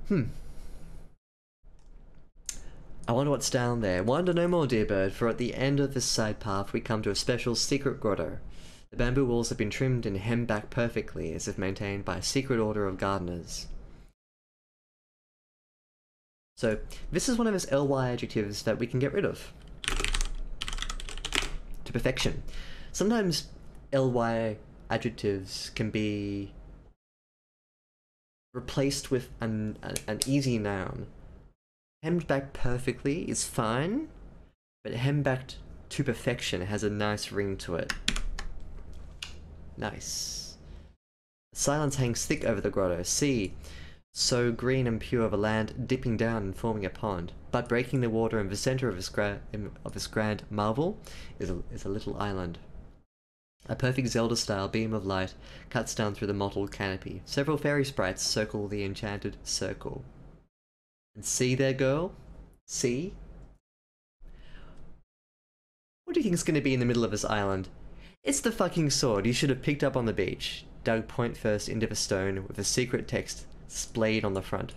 I wonder what's down there. Wander no more, dear bird, for at the end of this side path we come to a special secret grotto. The bamboo walls have been trimmed and hemmed back perfectly, as if maintained by a secret order of gardeners. So, this is one of those ly adjectives that we can get rid of. To perfection. Sometimes ly adjectives can be replaced with an easy noun. Hemmed back perfectly is fine, but hemmed back to perfection has a nice ring to it. Nice. Silence hangs thick over the grotto. See, so green and pure the land dipping down and forming a pond, but breaking the water in the centre of this grand marvel is a little island. A perfect Zelda-style beam of light cuts down through the mottled canopy. Several fairy sprites circle the enchanted circle. And see there, girl? See? What do you think is going to be in the middle of this island? It's the fucking sword you should have picked up on the beach, dug point first into the stone with a secret text splayed on the front.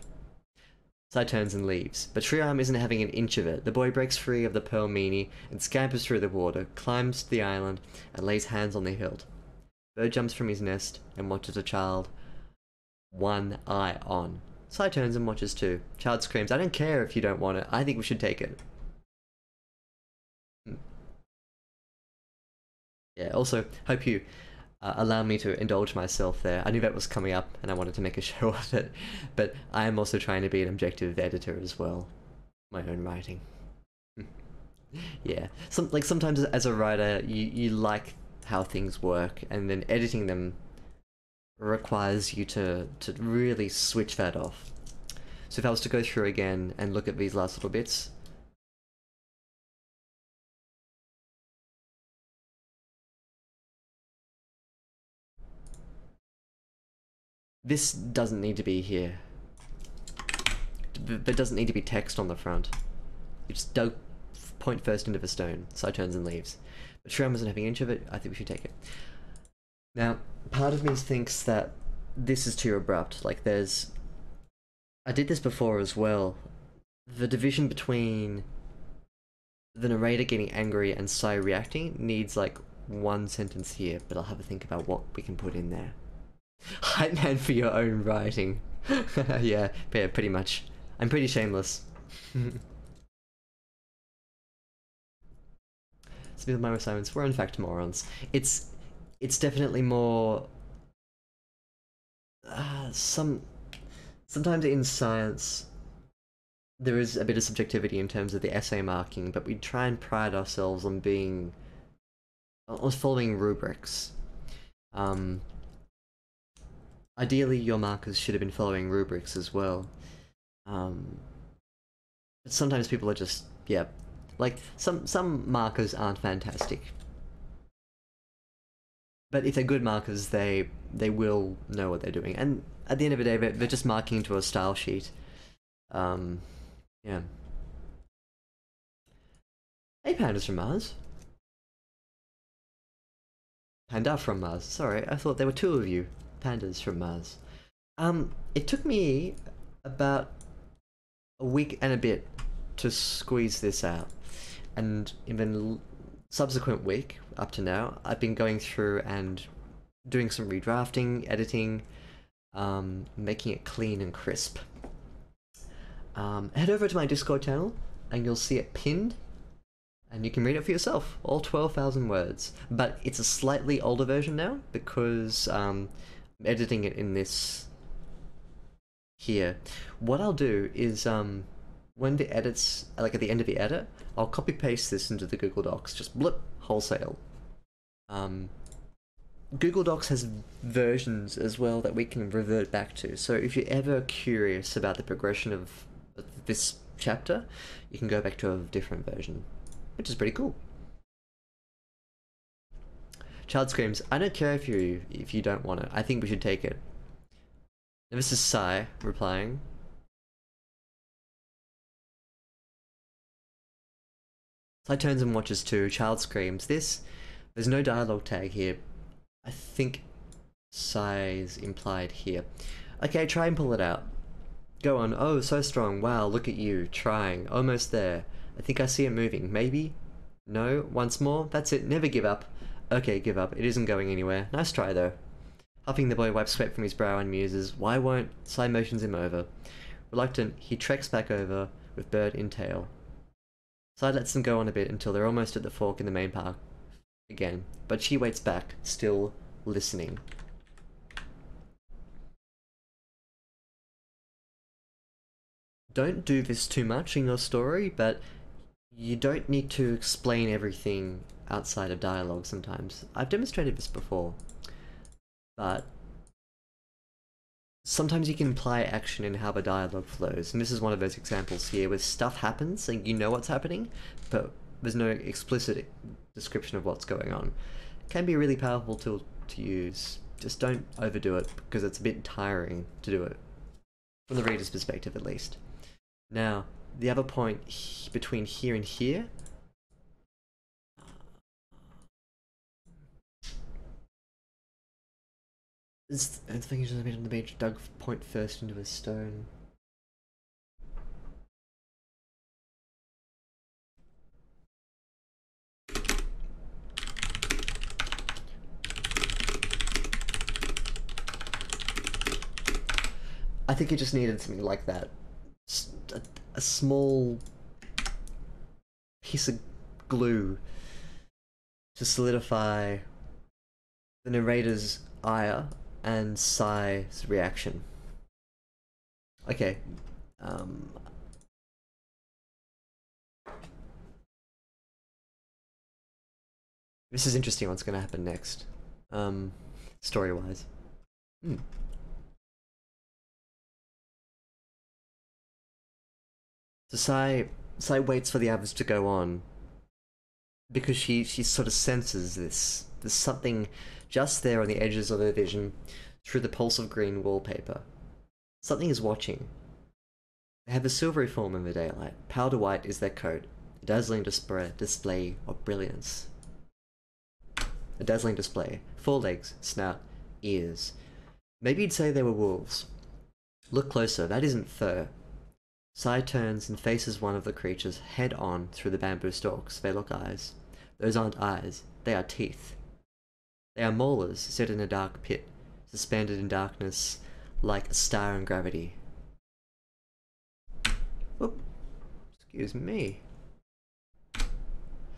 Sai turns and leaves, but Triarm isn't having an inch of it. The boy breaks free of the pearl meanie and scampers through the water, climbs to the island, and lays hands on the hilt. Bird jumps from his nest and watches a child, one eye on. Sai turns and watches too. Child screams, "I don't care if you don't want it. I think we should take it." Yeah, also, hope you allow me to indulge myself there. I knew that was coming up and I wanted to make a show of it, but I am also trying to be an objective editor as well. My own writing. Yeah, sometimes as a writer, you like how things work, and then editing them requires you to really switch that off. So if I was to go through again and look at these last little bits, this doesn't need to be here. There doesn't need to be text on the front. You just dug point first into the stone. Sai turns and leaves. But Shram isn't having an inch of it. I think we should take it. Now, part of me thinks that this is too abrupt. Like, there's... I did this before as well. The division between the narrator getting angry and Sai reacting needs, like, one sentence here, but I'll have a think about what we can put in there. Hype man for your own writing. Yeah, pretty much. I'm pretty shameless. Speaking of my assignments, we're in fact morons. It's definitely more... sometimes in science, there is a bit of subjectivity in terms of the essay marking, but we try and pride ourselves on being... on following rubrics. Ideally, your markers should have been following rubrics as well. But sometimes people are just... yeah. Like, some markers aren't fantastic. But if they're good markers, they will know what they're doing. And at the end of the day, they're just marking into a style sheet. Um, yeah. Hey, pandas from Mars. Panda from Mars. Sorry, I thought there were two of you. Pandas from Mars. It took me about a week and a bit to squeeze this out. And even subsequent week, up to now, I've been going through and doing some redrafting, editing, making it clean and crisp. Head over to my Discord channel and you'll see it pinned and you can read it for yourself, all 12,000 words. But it's a slightly older version now because I'm editing it in this here. What I'll do is when the edits, like at the end of the edit, I'll copy paste this into the Google Docs, just blip, wholesale. Google Docs has versions as well that we can revert back to. So if you're ever curious about the progression of this chapter, you can go back to a different version, which is pretty cool. Child screams, I don't care if you don't want it. I think we should take it. And this is Sai replying. Sai turns and watches too. Child screams. There's no dialogue tag here. I think Sai's implied here. Okay, try and pull it out. Go on. Oh, so strong. Wow, look at you. Trying. Almost there. I think I see it moving. Maybe? No? Once more? That's it. Never give up. Okay, give up. It isn't going anywhere. Nice try, though. Huffing, the boy wipes sweat from his brow and muses. Why won't... Sai motions him over. Reluctant, he treks back over with bird in tail. Sai lets them go on a bit until they're almost at the fork in the main park again, but she waits back, still listening. Don't do this too much in your story, but you don't need to explain everything outside of dialogue sometimes. I've demonstrated this before, but sometimes you can imply action in how the dialogue flows, and this is one of those examples here where stuff happens and you know what's happening, but there's no explicit description of what's going on. It can be a really powerful tool to use. Just don't overdo it because it's a bit tiring to do it, from the reader's perspective at least. Now, the other point between here and here, I think he's just a bit on the beach, dug point first into a stone. I think it just needed something like that. A small piece of glue to solidify the narrator's ire and Sai's reaction. Okay. This is interesting what's going to happen next. Story-wise. So Sai waits for the others to go on because she sort of senses this. There's something just there on the edges of her vision through the pulse of green wallpaper. Something is watching. They have a silvery form in the daylight. Powder white is their coat, a dazzling display of brilliance. A dazzling display. Forelegs, snout, ears. Maybe you'd say they were wolves. Look closer, that isn't fur. Sai turns and faces one of the creatures head on through the bamboo stalks. They look eyes. Those aren't eyes, they are teeth. They are molars set in a dark pit, suspended in darkness like a star in gravity. Whoop. Excuse me.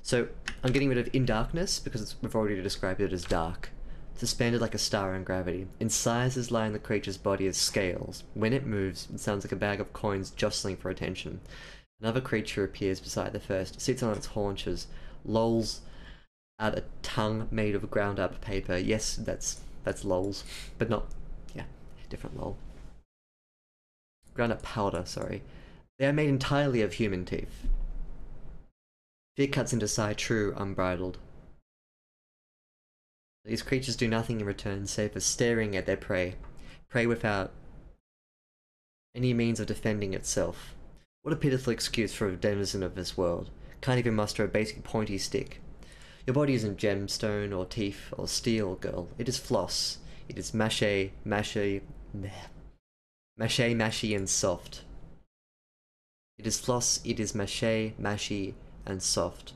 So, I'm getting rid of in darkness because we've already described it as dark. Suspended like a star in gravity. Incisors line the creature's body as scales. When it moves, it sounds like a bag of coins jostling for attention. Another creature appears beside the first, sits on its haunches, lolls out a tongue made of ground up paper. Yes, that's lols, but not, yeah, different lol. Ground up powder, sorry. They are made entirely of human teeth. Fear cuts into Sai, true, unbridled. These creatures do nothing in return save for staring at their prey. Prey without any means of defending itself. What a pitiful excuse for a denizen of this world. Can't even muster a basic pointy stick. Your body isn't gemstone or teeth or steel, girl. It is floss. It is mashy, and soft. It is floss, it is mashy, and soft.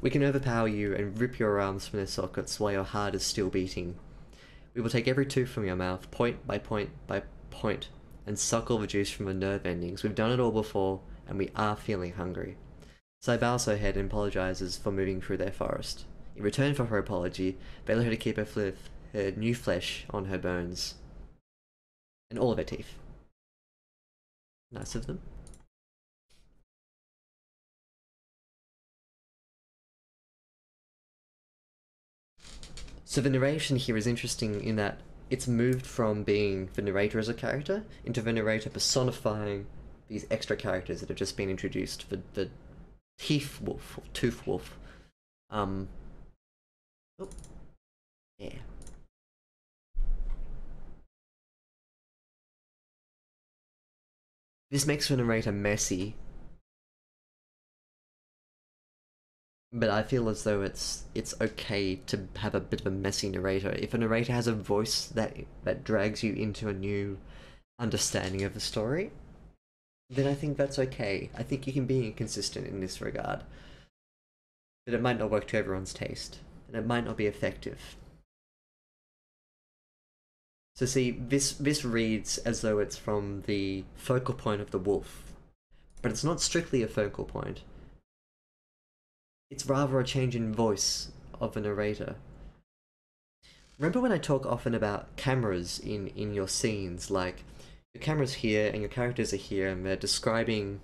We can overpower you and rip your arms from their sockets while your heart is still beating. We will take every tooth from your mouth, point by point by point, and suck all the juice from the nerve endings. We've done it all before, and we are feeling hungry. So bows her head and apologizes for moving through their forest. In return for her apology, they let her to keep her new flesh on her bones. And all of her teeth. Nice of them. So the narration here is interesting in that it's moved from being the narrator as a character into the narrator personifying these extra characters that have just been introduced. The teeth wolf, or tooth wolf. Oh, yeah. This makes the narrator messy, but I feel as though it's okay to have a bit of a messy narrator. If a narrator has a voice that drags you into a new understanding of the story, then I think that's okay. I think you can be inconsistent in this regard. But it might not work to everyone's taste, and it might not be effective. So see, this reads as though it's from the focal point of the wolf, but it's not strictly a focal point. It's rather a change in voice of a narrator. Remember when I talk often about cameras in your scenes, like your camera's here and your characters are here and they're describing,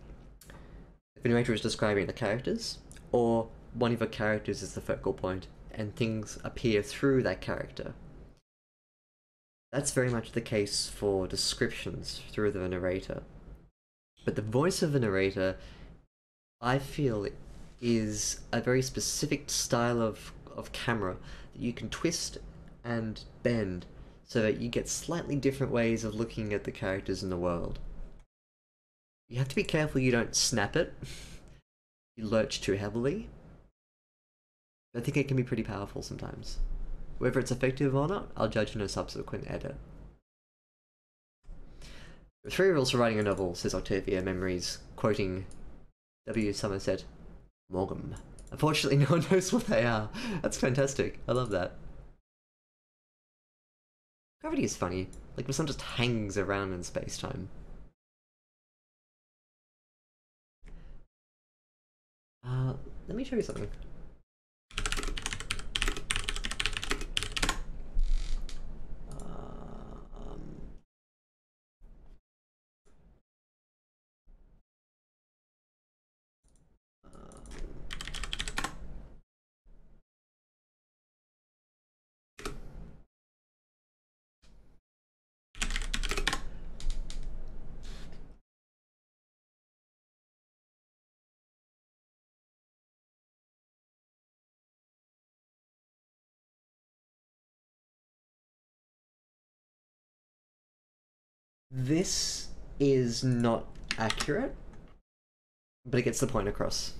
the narrator is describing the characters, or one of the characters is the focal point and things appear through that character. That's very much the case for descriptions through the narrator. But the voice of the narrator, I feel, is a very specific style of camera that you can twist and bend so that you get slightly different ways of looking at the characters in the world. You have to be careful you don't snap it, you lurch too heavily. I think it can be pretty powerful sometimes. Whether it's effective or not, I'll judge in a subsequent edit. The 3 rules for writing a novel, says Octavia Memories, quoting W. Somerset Maugham. Unfortunately, no one knows what they are. That's fantastic. I love that. Gravity is funny. Like, the sun just hangs around in space-time. Let me show you something. This is not accurate, but it gets the point across.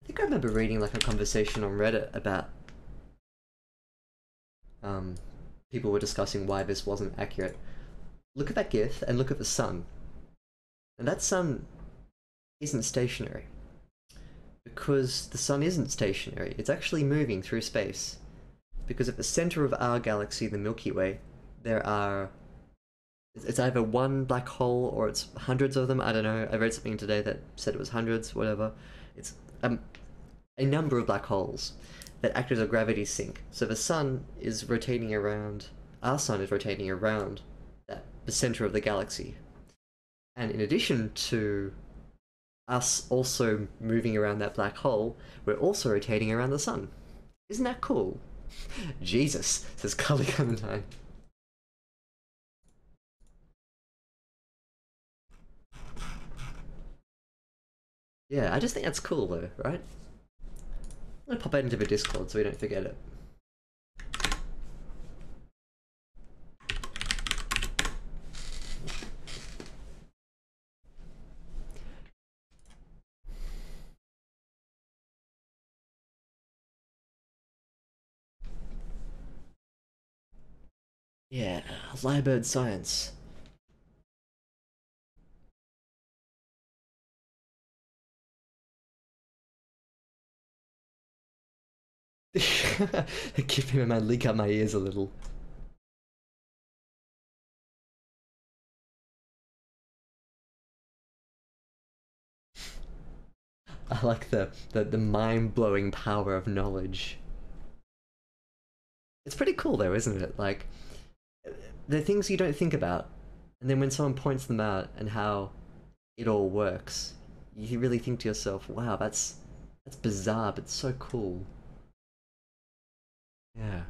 I think I remember reading like a conversation on Reddit about people were discussing why this wasn't accurate. Look at that GIF and look at the sun. And that sun isn't stationary. Because the sun isn't stationary, it's actually moving through space. Because at the center of our galaxy, the Milky Way, it's either one black hole or it's hundreds of them, I don't know. I read something today that said it was hundreds, whatever. It's a number of black holes that act as a gravity sink. So the sun is rotating around, our sun is rotating around the center of the galaxy. And in addition to us also moving around that black hole, we're also rotating around the sun. Isn't that cool? Jesus, says Carly Clementine. Yeah, I just think that's cool though, right? I'm gonna pop that into the Discord so we don't forget it. Yeah, Lyre science. Keeping my leak out my ears a little. I like the mind-blowing power of knowledge. It's pretty cool though, isn't it? Like, they're things you don't think about, and then when someone points them out and how it all works, you really think to yourself, "Wow, that's bizarre, but so cool." Yeah.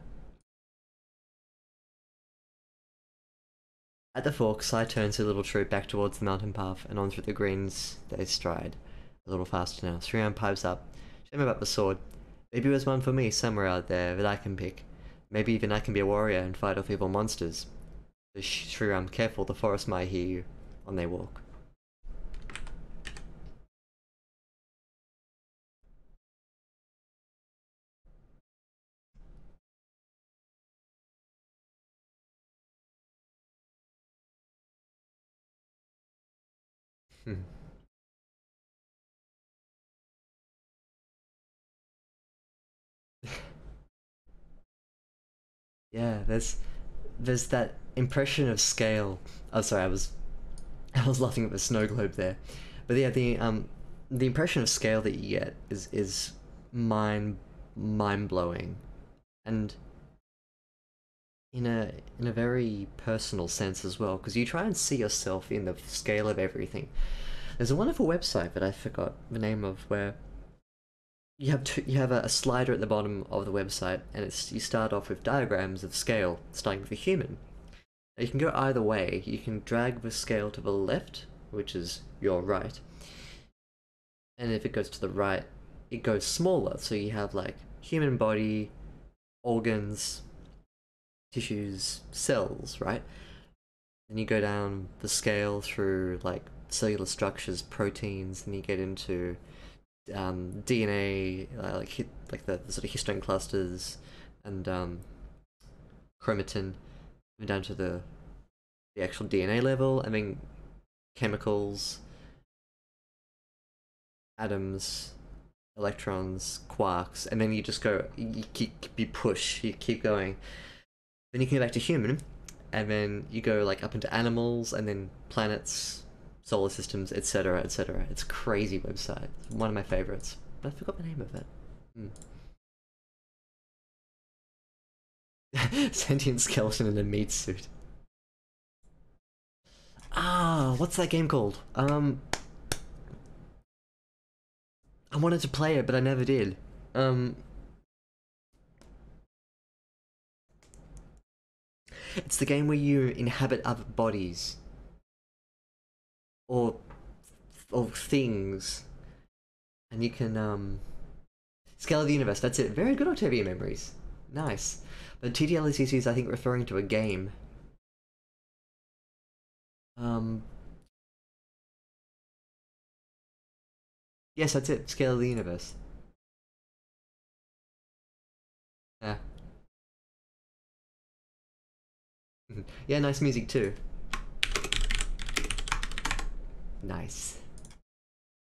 At the forks, I turns her little troop back towards the mountain path and on through the greens they stride. A little faster now. Sriram pipes up. Show me about the sword. Maybe there's one for me somewhere out there that I can pick. Maybe even I can be a warrior and fight off evil monsters. So Sriram, careful, the forest might hear you. On they walk. Hmm. Yeah, there's that impression of scale. Oh, sorry, I was laughing at the snow globe there, but yeah, the impression of scale that you get is mind mind blowing, and in a very personal sense as well, because you try and see yourself in the scale of everything. There's a wonderful website that I forgot the name of where you have a slider at the bottom of the website, and it's you start off with diagrams of scale, starting with a human. Now, you can go either way. You can drag the scale to the left, which is your right, and if it goes to the right, it goes smaller. So you have like human body, organs, tissues, cells, right? Then you go down the scale through like cellular structures, proteins, and you get into DNA, like the sort of histone clusters, and chromatin, and down to the actual DNA level, and then chemicals, atoms, electrons, quarks, and then you just go, you keep going. Then you can go back to human, and then you go like up into animals, and then planets, solar systems, etc., etc. It's a crazy website. It's one of my favorites, but I forgot the name of it. Sentient skeleton in a meat suit. Ah, what's that game called? I wanted to play it, but I never did. Um, it's the game where you inhabit other bodies or or things, and you can scale of the universe. That's it. Very good Octavia memories. Nice. But TTLCC is, I think, referring to a game. Um, yes, that's it. Scale of the universe. Yeah. Yeah, nice music too. Nice.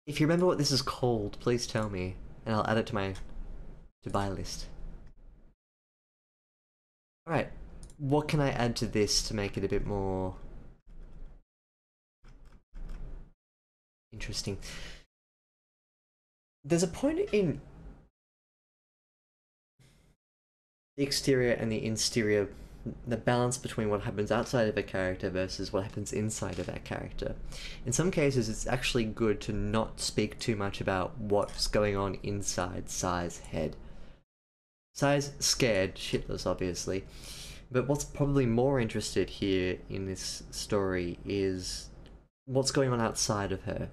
If you remember what this is called, please tell me, and I'll add it to my to buy list. Alright, what can I add to this to make it a bit more interesting? There's a point in the exterior and the interior, the balance between what happens outside of a character versus what happens inside of that character. In some cases, it's actually good to not speak too much about what's going on inside Sai's head. Sai's scared shitless, obviously, but what's probably more interested here in this story is what's going on outside of her.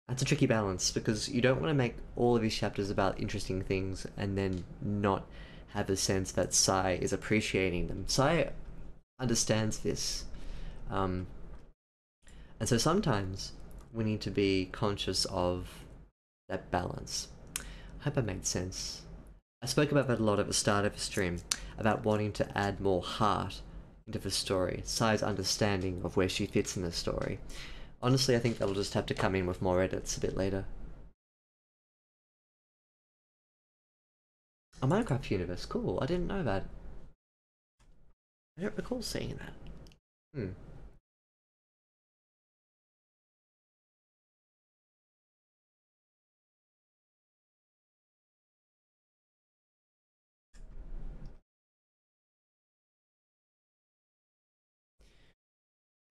That's a tricky balance because you don't want to make all of these chapters about interesting things and then not have a sense that Sai is appreciating them. Sai understands this. Um, and so sometimes we need to be conscious of that balance. I hope I made sense. I spoke about that a lot at the start of the stream, about wanting to add more heart into the story, Sai's understanding of where she fits in the story. Honestly, I think that'll just have to come in with more edits a bit later. A Minecraft universe, cool. I didn't know that. I don't recall seeing that. Hmm.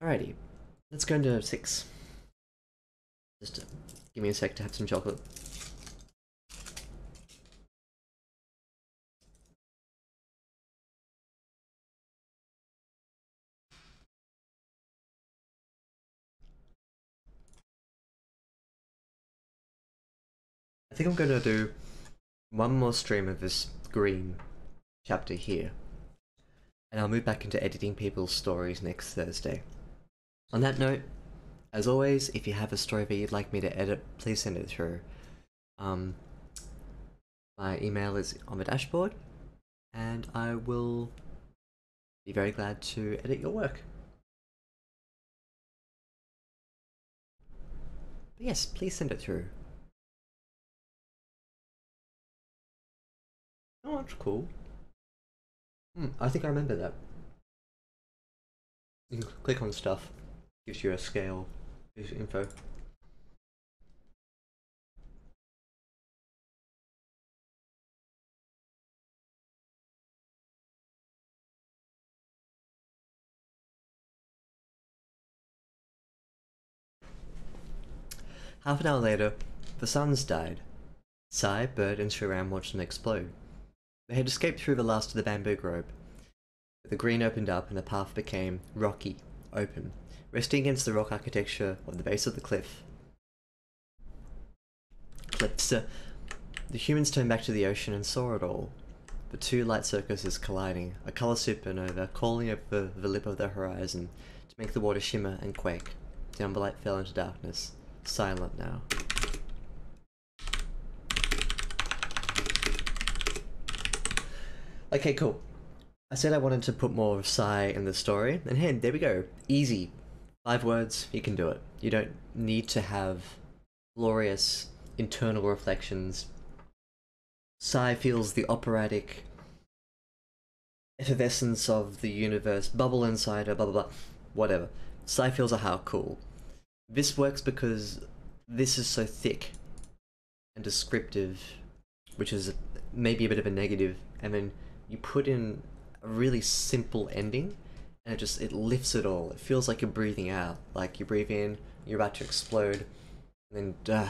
Alrighty, let's go into 6. Just give me a sec to have some chocolate. I think I'm gonna do one more stream of this green chapter here, and I'll move back into editing people's stories next Thursday. On that note, as always, if you have a story that you'd like me to edit, please send it through. My email is on the dashboard, and I will be very glad to edit your work. But yes, please send it through. Oh, that's cool. I think I remember that. You can click on stuff, gives you a scale, gives you info. Half an hour later, the suns died. Sai, Bird, and Shiram watched them explode. They had escaped through the last of the bamboo grove. The green opened up and the path became rocky, open, resting against the rock architecture of the base of the cliffs. The humans turned back to the ocean and saw it all. The two light circuses colliding, a colour supernova calling over the lip of the horizon to make the water shimmer and quake. The umberlight fell into darkness, silent now. Okay, cool. I said I wanted to put more of Sai in the story, and hey, there we go. Easy. 5 words, you can do it. You don't need to have glorious internal reflections. Sai feels the operatic effervescence of the universe, bubble inside her, blah blah blah, whatever. Sai feels a how cool. This works because this is so thick and descriptive, which is maybe a bit of a negative, and then you put in a really simple ending, and it lifts it all. It feels like you're breathing out, like you breathe in, you're about to explode, and then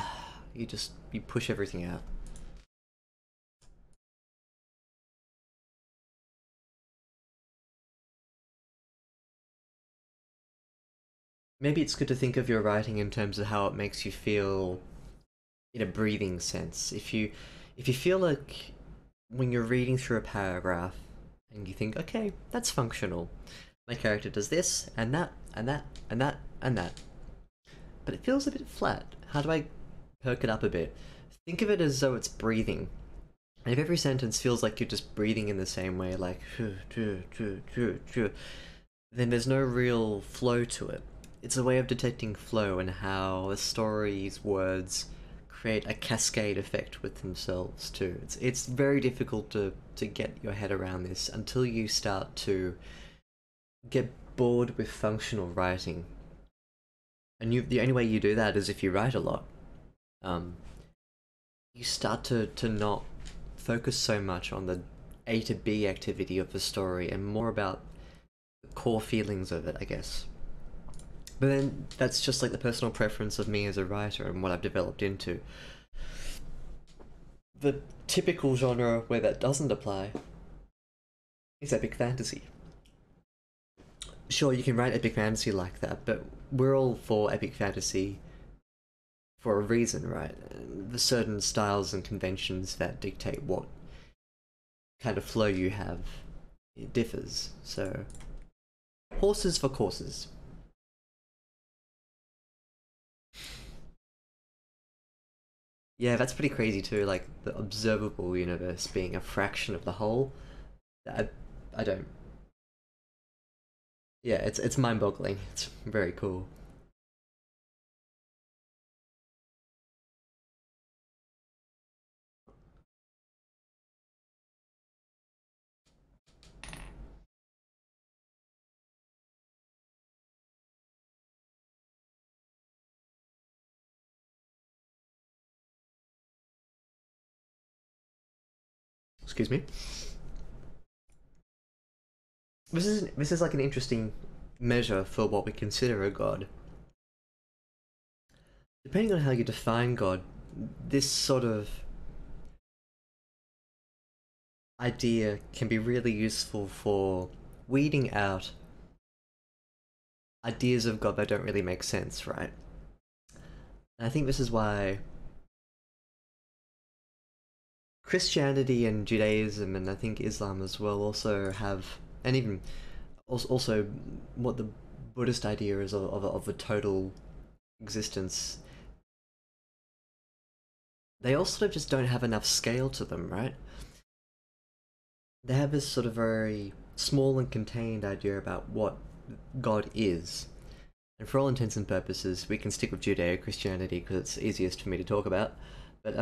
you push everything out. Maybe it's good to think of your writing in terms of how it makes you feel in a breathing sense. If you feel like when you're reading through a paragraph and you think, okay, that's functional. My character does this and that and that and that and that. But it feels a bit flat. How do I perk it up a bit? Think of it as though it's breathing. And if every sentence feels like you're just breathing in the same way, like then there's no real flow to it. It's a way of detecting flow and how a story's words create a cascade effect with themselves too. It's very difficult to get your head around this until you start to get bored with functional writing. And the only way you do that is if you write a lot. You start to not focus so much on the A to B activity of the story and more about the core feelings of it, I guess. But then that's just like the personal preference of me as a writer and what I've developed into. The typical genre where that doesn't apply is epic fantasy. Sure, you can write epic fantasy like that, but we're all for epic fantasy for a reason, right? There's certain styles and conventions that dictate what kind of flow you have. It differs, so horses for courses. Yeah, that's pretty crazy too, like the observable universe being a fraction of the whole. I, I don't Yeah, it's mind-boggling. It's very cool. Excuse me. This is like an interesting measure for what we consider a god. Depending on how you define God, this sort of idea can be really useful for weeding out ideas of God that don't really make sense, right? And I think this is why Christianity and Judaism, and I think Islam as well, also have, and even also what the Buddhist idea is of a total existence, they all sort of just don't have enough scale to them, right? They have this sort of very small and contained idea about what God is. And for all intents and purposes, we can stick with Judeo-Christianity because it's easiest for me to talk about. But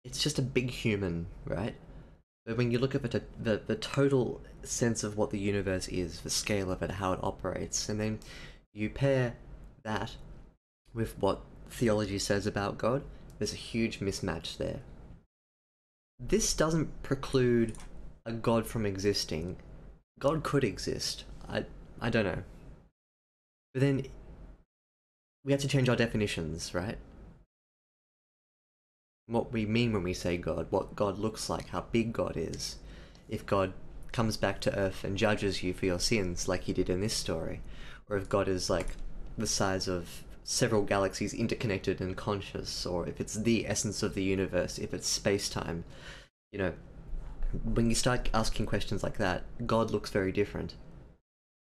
it's just a big human, right? But when you look at the total sense of what the universe is, the scale of it, how it operates, and then you pair that with what theology says about God, there's a huge mismatch there. This doesn't preclude a God from existing. God could exist. I don't know. But then we have to change our definitions, right? What we mean when we say God, what God looks like, how big God is. If God comes back to Earth and judges you for your sins, like he did in this story, or if God is like the size of several galaxies interconnected and conscious, or if it's the essence of the universe, if it's space-time, you know, when you start asking questions like that, God looks very different.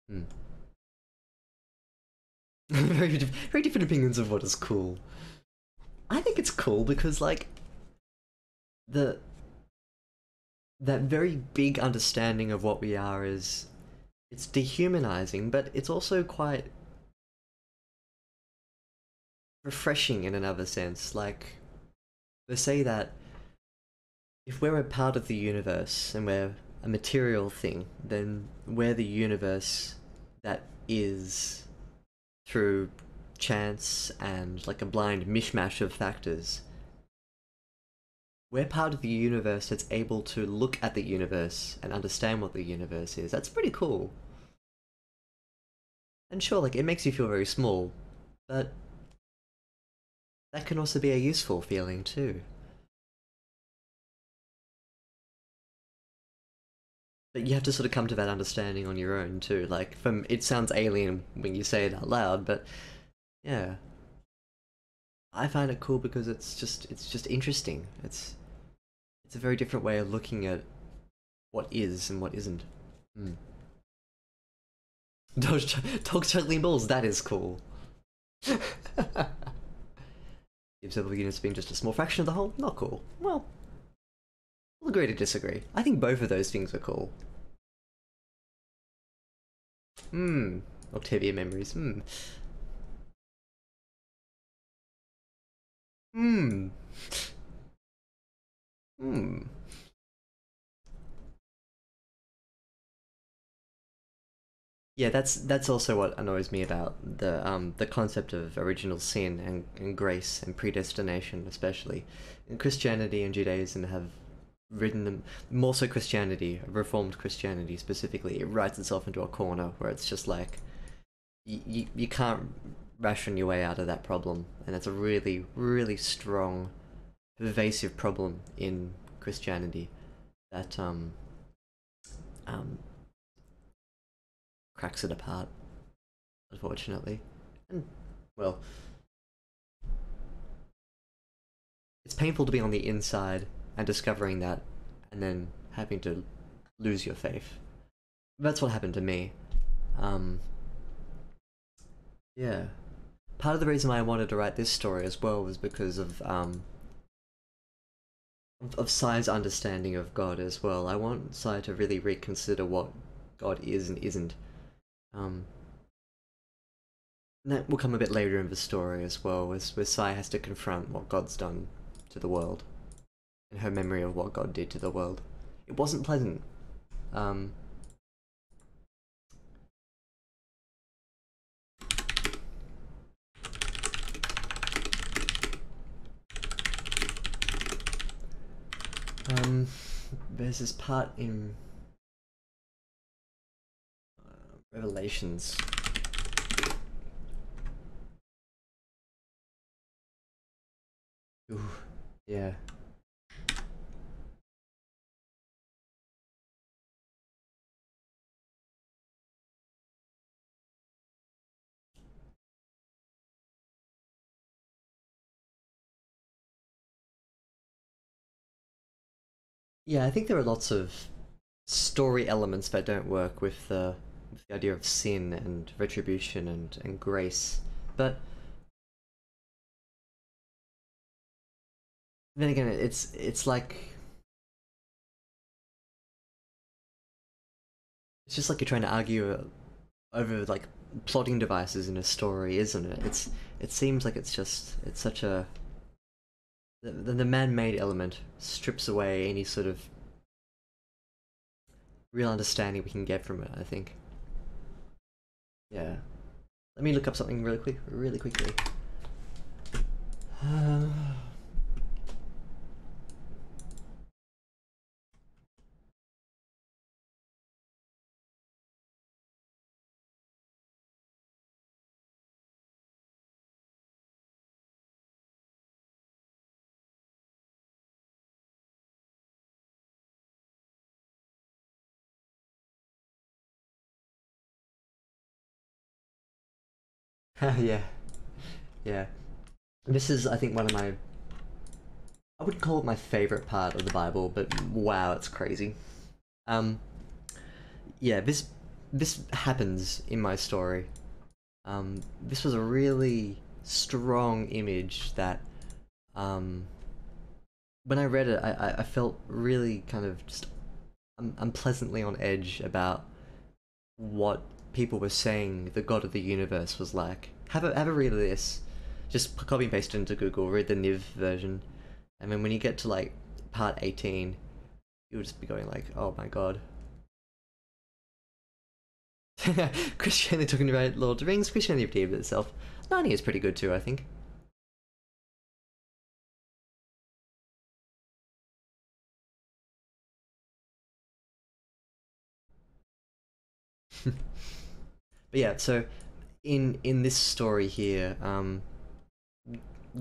Hmm. Very different opinions of what is cool. I think it's cool because like the that very big understanding of what we are is it's dehumanizing, but it's also quite refreshing in another sense. Like they say that if we're a part of the universe and we're a material thing, then we're the universe that is through chance and like a blind mishmash of factors. We're part of the universe that's able to look at the universe and understand what the universe is. That's pretty cool. And sure, like, it makes you feel very small, but that can also be a useful feeling too. But you have to sort of come to that understanding on your own too. Like, from it sounds alien when you say it out loud, but yeah, I find it cool because it's just interesting. It's a very different way of looking at what is and what isn't. Mm. Dogs totally balls. That is cool. The observable units being just a small fraction of the whole, not cool. Well, we'll agree to disagree. I think both of those things are cool. Hmm. Octavia memories. Hmm. Hmm. Hmm. Yeah, that's also what annoys me about the concept of original sin and grace and predestination, especially. And Christianity and Judaism have ridden them more so Christianity, Reformed Christianity specifically. It writes itself into a corner where it's just like you can't ration your way out of that problem, and it's a really really strong, pervasive problem in Christianity that um cracks it apart, unfortunately. And well, it's painful to be on the inside and discovering that, and then having to lose your faith. That's what happened to me. Um, yeah. Part of the reason why I wanted to write this story as well was because of Sai's understanding of God as well. I want Sai to really reconsider what God is and isn't. Um, and that will come a bit later in the story as well, where Sai has to confront what God's done to the world, and her memory of what God did to the world. It wasn't pleasant. Um, there's this part in Revelations. Ooh, yeah. Yeah, I think there are lots of story elements that don't work with the idea of sin and retribution and grace. But then again, it's like it's just like you're trying to argue over like plotting devices in a story, isn't it? It seems like it's such a the man-made element strips away any sort of real understanding we can get from it, I think. Yeah. Let me look up something really quickly. Yeah, yeah. This is, I think, one of my. I would call it my favorite part of the Bible, but wow, it's crazy. Um, yeah, this happens in my story. This was a really strong image that, um, when I read it, I felt really kind of just unpleasantly on edge about what people were saying the God of the universe was like. Have a read of this. Just copy and paste it into Google. Read the Niv version, and then when you get to like part 18, you'll just be going like, "Oh my God." Christianity talking about Lord of the Rings. Christianity redeemed itself. Narnia is pretty good too, I think. But yeah, so in this story here,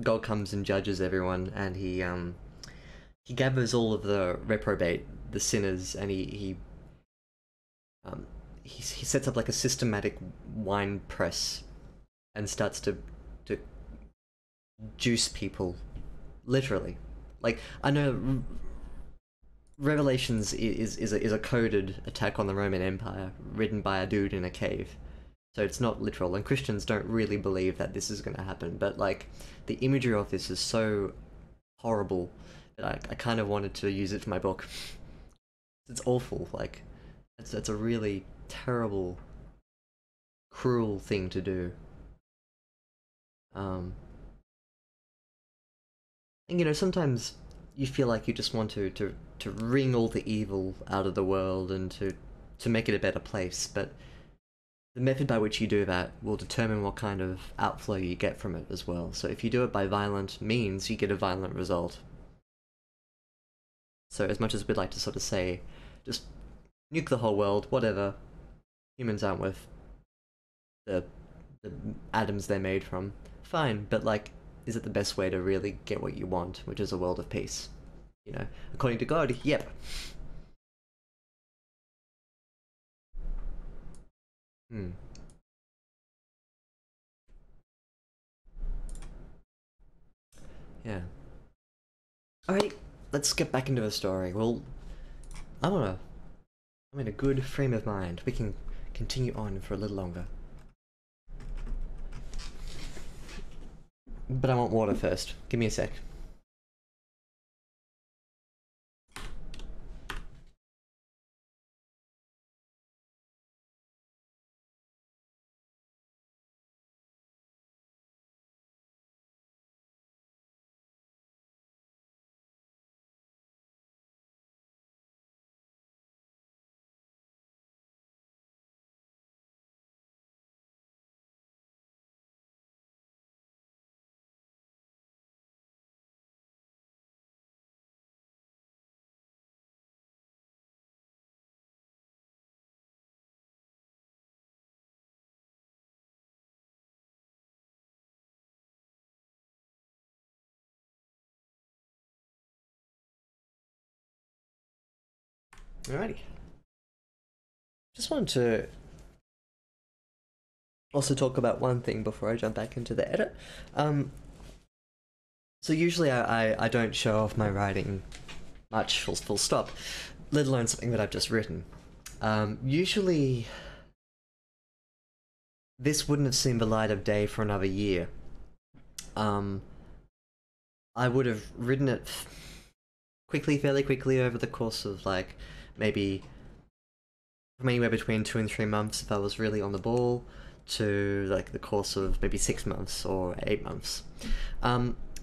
God comes and judges everyone, and he gathers all of the reprobate, the sinners, and um, he sets up like a systematic wine press and starts to juice people, literally. Like I know Revelations is a coded attack on the Roman Empire, written by a dude in a cave. So it's not literal, and Christians don't really believe that this is going to happen. But like, the imagery of this is so horrible that I kind of wanted to use it for my book. It's awful. Like, it's a really terrible, cruel thing to do. Um, and sometimes you feel like you just want to wring all the evil out of the world and to make it a better place, but the method by which you do that will determine what kind of outflow you get from it as well. So if you do it by violent means, you get a violent result. So as much as we'd like to sort of say, just nuke the whole world, whatever, humans aren't worth the, the atoms they're made from, fine, but like, is it the best way to really get what you want, which is a world of peace? According to God, yep. Hmm. Yeah. Alright, let's get back into the story. Well, I wanna I'm in a good frame of mind. We can continue on for a little longer. But I want water first. Give me a sec. Alrighty. Just wanted to also talk about one thing before I jump back into the edit. So usually I don't show off my writing much, full stop, let alone something that I've just written. Usually this wouldn't have seen the light of day for another year. I would have written it fairly quickly over the course of like maybe from anywhere between 2 and 3 months if I was really on the ball, to like the course of maybe 6 months or 8 months.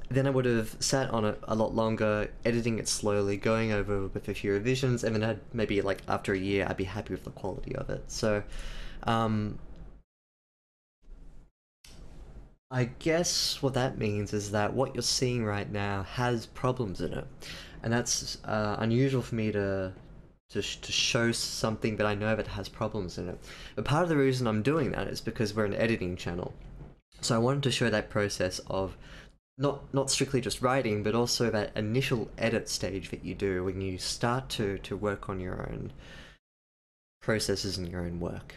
Then I would have sat on it a lot longer, editing it slowly, going over with a few revisions, and then I'd maybe like after a year I'd be happy with the quality of it. So I guess what that means is that what you're seeing right now has problems in it, and that's unusual for me to show something that I know that has problems in it. But part of the reason I'm doing that is because we're an editing channel, so I wanted to show that process of not strictly just writing, but also that initial edit stage that you do when you start to work on your own processes and your own work.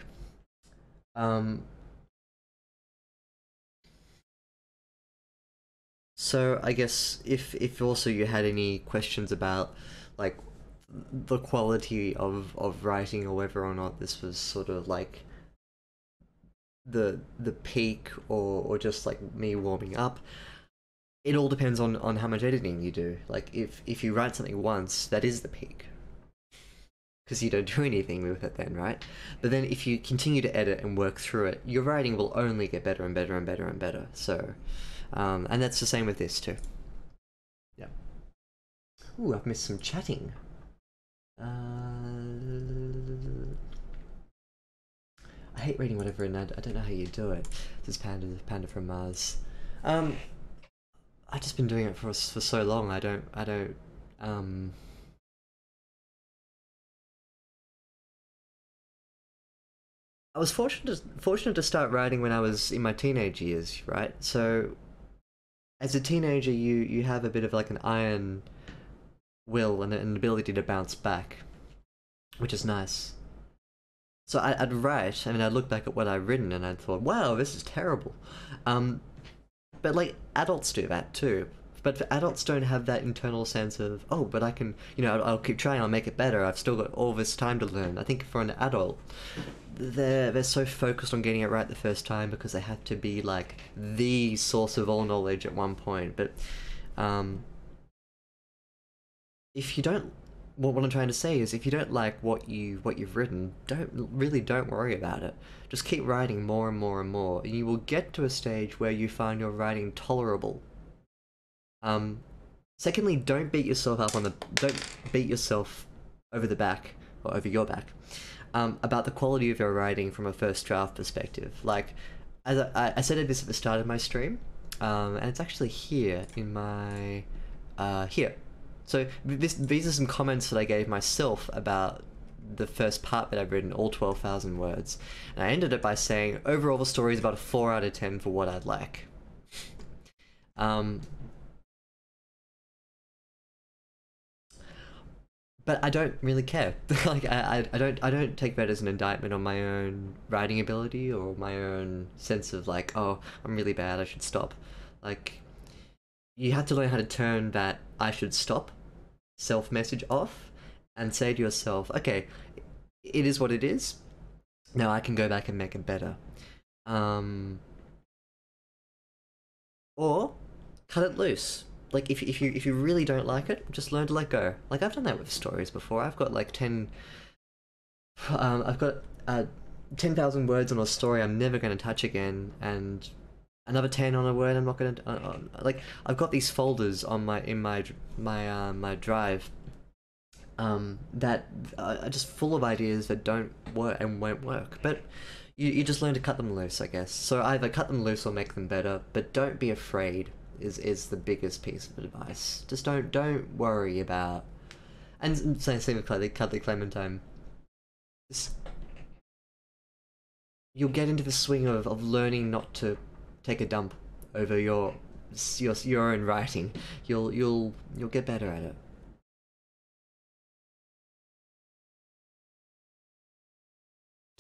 So I guess if also you had any questions about like the quality of writing, or whether or not this was sort of like the peak, or just like me warming up, it all depends on how much editing you do. Like if you write something once, that is the peak, because you don't do anything with it then, right? But then if you continue to edit and work through it, your writing will only get better and better and better and better. So and that's the same with this too. Yeah. Ooh, I've missed some chatting. I hate reading whatever, and I don't know how you do it. This is Panda from Mars. I've just been doing it for so long. I don't. I was fortunate to start writing when I was in my teenage years, right? So, as a teenager, you have a bit of like an iron will and an ability to bounce back, which is nice. So I'd write, I mean, I'd look back at what I'd written and I'd thought, wow, this is terrible. But like adults do that too. But adults don't have that internal sense of, oh, but I can, I'll keep trying, I'll make it better. I've still got all this time to learn. I think for an adult, they're so focused on getting it right the first time because they have to be like the source of all knowledge at one point. But if you don't, what I'm trying to say is, if you don't like what you've written, don't worry about it. Just keep writing more and more and more, and you will get to a stage where you find your writing tolerable. Secondly, don't beat yourself over the back, or over your back, about the quality of your writing from a first draft perspective. Like, as I said this at the start of my stream, and it's actually here in my here. So these are some comments that I gave myself about the first part that I've written, all 12,000 words. And I ended it by saying, overall the story is about a 4 out of 10 for what I'd like. But I don't really care. Like I don't take that as an indictment on my own writing ability, or my own sense of like, oh, I'm really bad, I should stop. Like, you have to learn how to turn that I should stop self-message off and say to yourself, okay, it is what it is. Now I can go back and make it better. Or cut it loose. Like, if you really don't like it, just learn to let go. Like, I've done that with stories before. I've got like 10,000 words on a story I'm never going to touch again, and another 10 on a word I'm not going to like. I've got these folders on my drive that are just full of ideas that don't work and won't work. But you just learn to cut them loose, I guess. So either cut them loose or make them better, but don't be afraid is the biggest piece of advice. Just don't worry about, and same with Cuddly Clementine. Just, you'll get into the swing of learning not to take a dump over your own writing. You'll get better at it.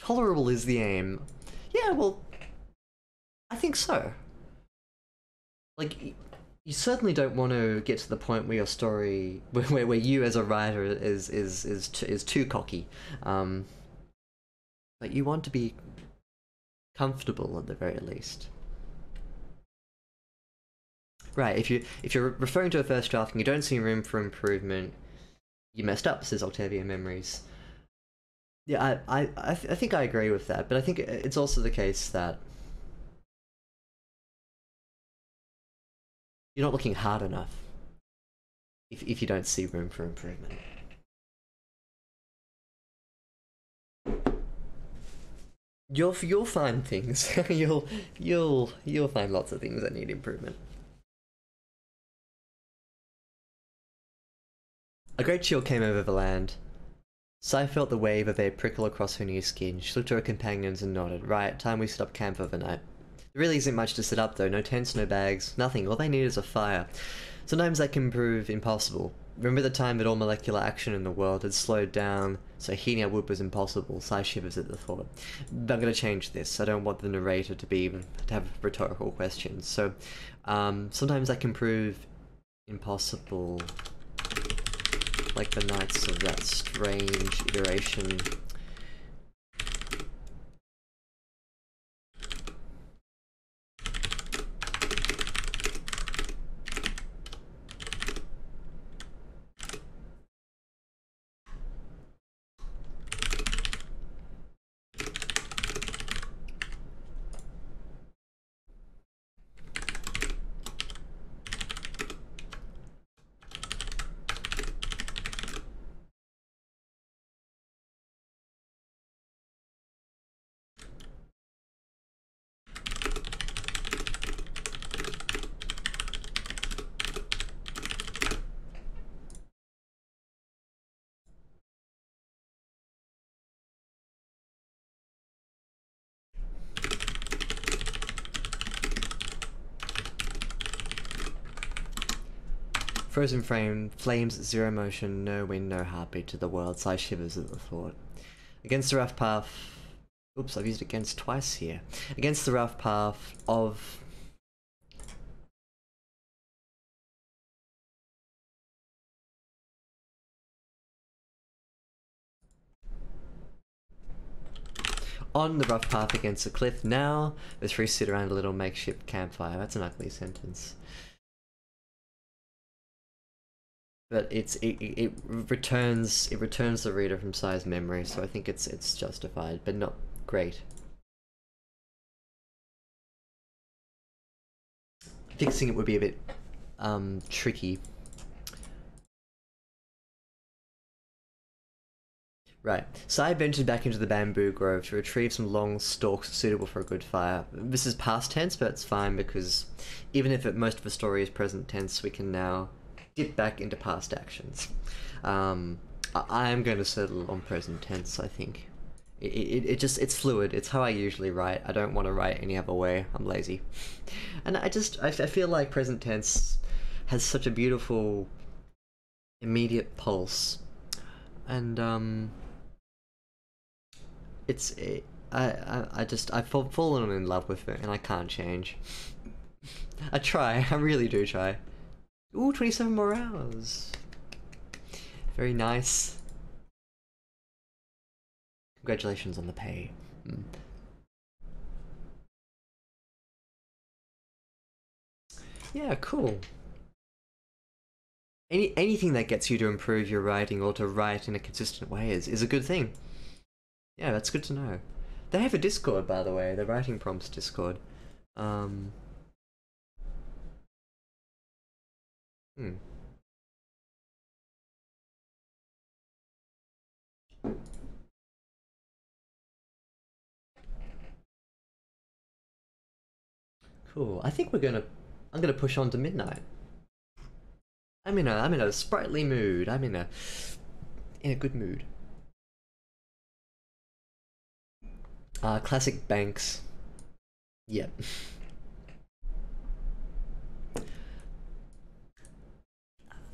tolerable is the aim. Yeah, well, I think so. Like, you certainly don't want to get to the point where your story, where you as a writer is too cocky. But you want to be comfortable at the very least. Right, if you're referring to a first draft and you don't see room for improvement, you messed up, says Octavia Memories. Yeah, I think I agree with that, but I think it's also the case that you're not looking hard enough if you don't see room for improvement. You'll find things. you'll find lots of things that need improvement. A great chill came over the land. Sai felt the wave of air prickle across her new skin. She looked to her companions and nodded. Right, time we set up camp overnight. There really isn't much to set up though. No tents, no bags, nothing. All they need is a fire. Sometimes that can prove impossible. Remember the time that all molecular action in the world had slowed down, so heating our wood was impossible? Sai shivers at the thought. But I'm going to change this. I don't want the narrator to have rhetorical questions. So, sometimes that can prove impossible. Like the nights of that strange iteration. Frozen frame, flames, zero motion, no wind, no heartbeat to the world. Sai shivers at the thought. Against the rough path... Oops, I've used against twice here. Against the rough path of... On the rough path against the cliff now, the three sit around a little makeshift campfire. That's an ugly sentence. But it returns the reader from Sai's memory, so I think it's justified, but not great. Fixing it would be a bit tricky. Right, Sai ventured back into the bamboo grove to retrieve some long stalks suitable for a good fire. This is past tense, but it's fine because even if most of the story is present tense, we can now dip back into past actions. I am going to settle on present tense, I think. It's fluid. It's how I usually write. I don't want to write any other way. I'm lazy. And I feel like present tense has such a beautiful immediate pulse. And I've fallen in love with it and I can't change. I try. I really do try. Ooh, 27 more hours. Very nice. Congratulations on the pay. Yeah, cool. Anything that gets you to improve your writing or to write in a consistent way is a good thing. Yeah, that's good to know. They have a Discord, by the way, the Writing Prompts Discord. Cool. I think I'm gonna push on to midnight. I'm in a sprightly mood. I'm in a good mood. Classic Banks. Yep.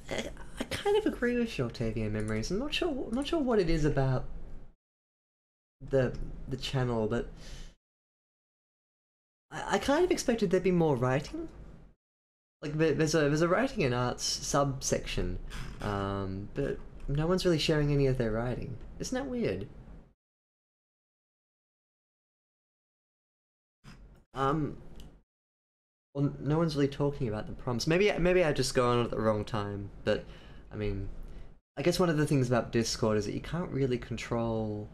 I kind of agree with you, Octavia Memories. I'm not sure what it is about the channel, but I kind of expected there'd be more writing. Like there's a writing and arts subsection, but no one's really sharing any of their writing. Isn't that weird? Well, no one's really talking about the prompts. Maybe I just go on at the wrong time. But I mean, I guess one of the things about Discord is that you can't really control.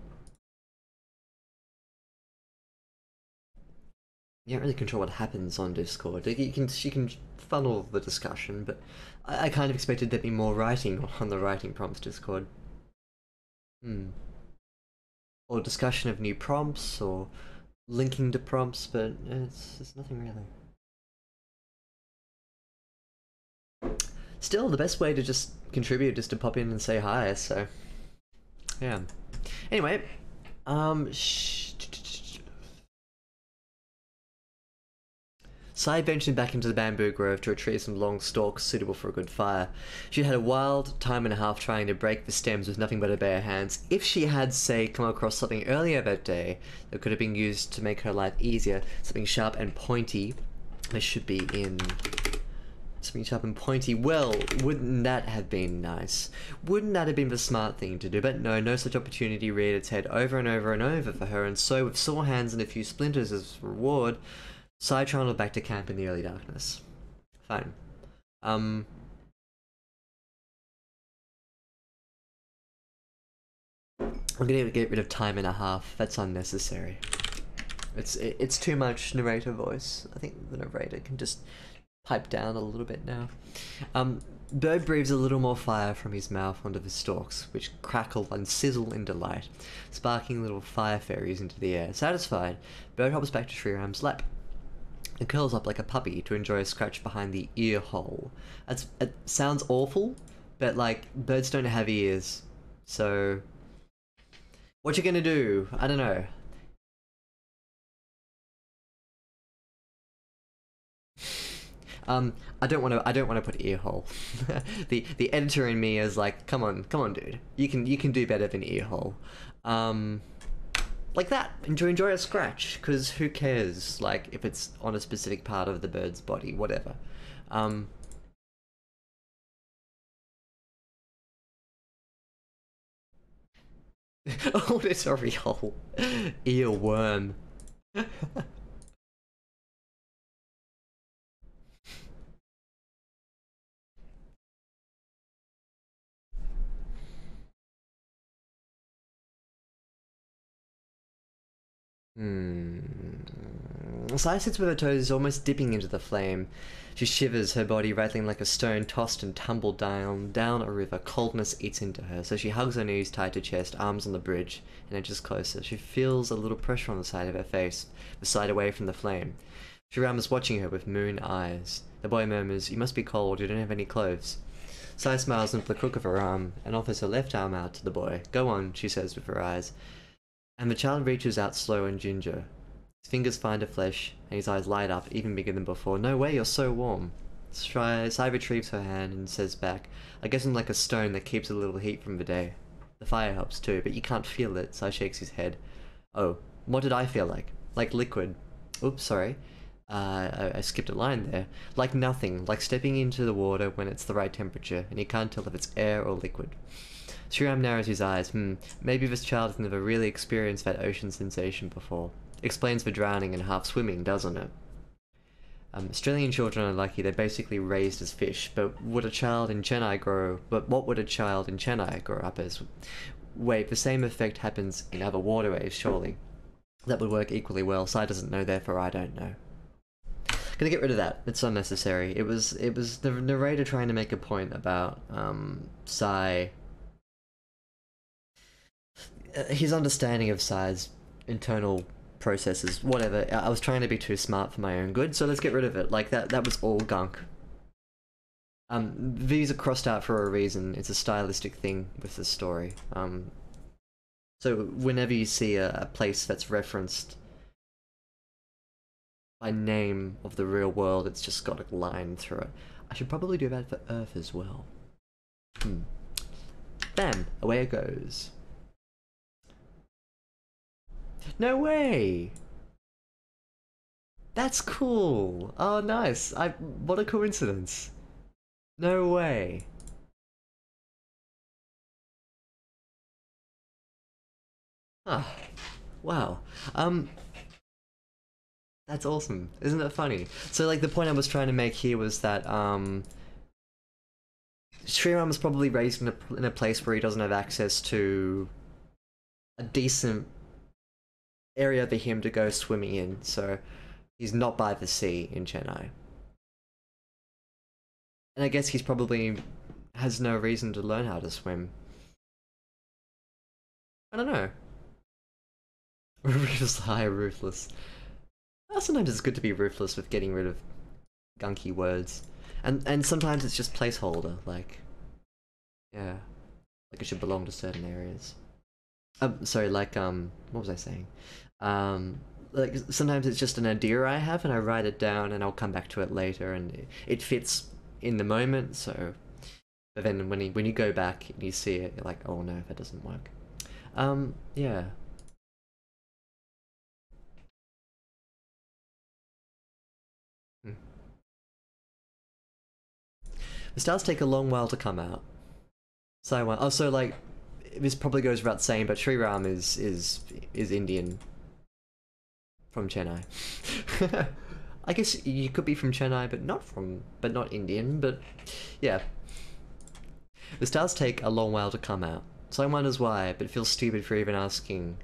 You can't really control what happens on Discord. You can funnel the discussion, but I kind of expected there'd be more writing on the writing prompts Discord. Hmm. Or discussion of new prompts, or linking to prompts, but it's nothing really. Still, the best way to just contribute is to pop in and say hi, so yeah. Anyway, Sai ventured back into the bamboo grove to retrieve some long stalks suitable for a good fire. She had a wild time and a half trying to break the stems with nothing but her bare hands. If she had, say, come across something earlier that day that could have been used to make her life easier, something sharp and pointy, this should be in... Something sharp and pointy, well, wouldn't that have been nice? Wouldn't that have been the smart thing to do? But no such opportunity reared its head over and over and over for her, and so, with sore hands and a few splinters as reward, Sai trundled back to camp in the early darkness. Fine. I'm gonna get rid of time and a half. That's unnecessary. It's too much narrator voice. I think the narrator can just pipe down a little bit now. Bird breathes a little more fire from his mouth onto the stalks, which crackle and sizzle in delight, sparking little fire fairies into the air. Satisfied, Bird hops back to Shriram's lap and curls up like a puppy to enjoy a scratch behind the ear hole. It sounds awful, but like, birds don't have ears, so what you gonna do? I don't know. I don't want to put ear hole. the editor in me is like, come on, dude. You can do better than ear hole. Like that. Enjoy a scratch, because who cares? Like, if it's on a specific part of the bird's body, whatever. Oh, it's a real earworm. Sai sits with her toes almost dipping into the flame. She shivers, her body rattling like a stone tossed and tumbled down a river. Coldness eats into her, so she hugs her knees tight to chest, arms on the bridge, and edges closer. She feels a little pressure on the side of her face, the side away from the flame. Shiram is watching her with moon eyes. The boy murmurs, "You must be cold, you don't have any clothes." Sai smiles into the crook of her arm and offers her left arm out to the boy. "Go on," she says with her eyes. And the child reaches out slow and ginger. His fingers find her flesh, and his eyes light up, even bigger than before. "No way, you're so warm." Sai retrieves her hand and says back, "I guess I'm like a stone that keeps a little heat from the day." The fire helps too, but you can't feel it. Sai shakes his head. "Oh, what did I feel like? Like liquid." Oops, sorry. I skipped a line there. "Like nothing, like stepping into the water when it's the right temperature, and you can't tell if it's air or liquid." Shriram narrows his eyes. Maybe this child has never really experienced that ocean sensation before. Explains the drowning and half swimming, doesn't it? Australian children are lucky, they're basically raised as fish, but what would a child in Chennai grow up as? Wait, the same effect happens in other waterways, surely. That would work equally well. Sai doesn't know, therefore I don't know. Gonna get rid of that. It's unnecessary. It was the narrator trying to make a point about Sai, his understanding of Sai's internal processes, whatever. I was trying to be too smart for my own good, so let's get rid of it. Like, that was all gunk. These are crossed out for a reason. It's a stylistic thing with the story. So whenever you see a place that's referenced by name of the real world, it's just got a line through it. I should probably do that for Earth as well. Bam! Away it goes. No way! That's cool! Oh, nice! What a coincidence. No way. Ah, wow. Um, that's awesome. Isn't that funny? So, like, the point I was trying to make here was that, Sriram was probably raised in a place where he doesn't have access to a decent area for him to go swimming in, so he's not by the sea in Chennai. And I guess he's probably has no reason to learn how to swim. I don't know. Ruthless, high, ruthless. Sometimes it's good to be ruthless with getting rid of gunky words. And sometimes it's just placeholder, like, yeah. Like it should belong to certain areas. Sorry, like, what was I saying? Like, sometimes it's just an idea I have and I write it down and I'll come back to it later and it fits in the moment, so... But then when you go back and you see it, you're like, oh no, that doesn't work. Yeah. Hmm. The stars take a long while to come out. So also, like, this probably goes without saying, but Sri Ram is Indian from Chennai. I guess you could be from Chennai, but not Indian. But yeah, the stars take a long while to come out. So I wonders why, but it feels stupid for even asking,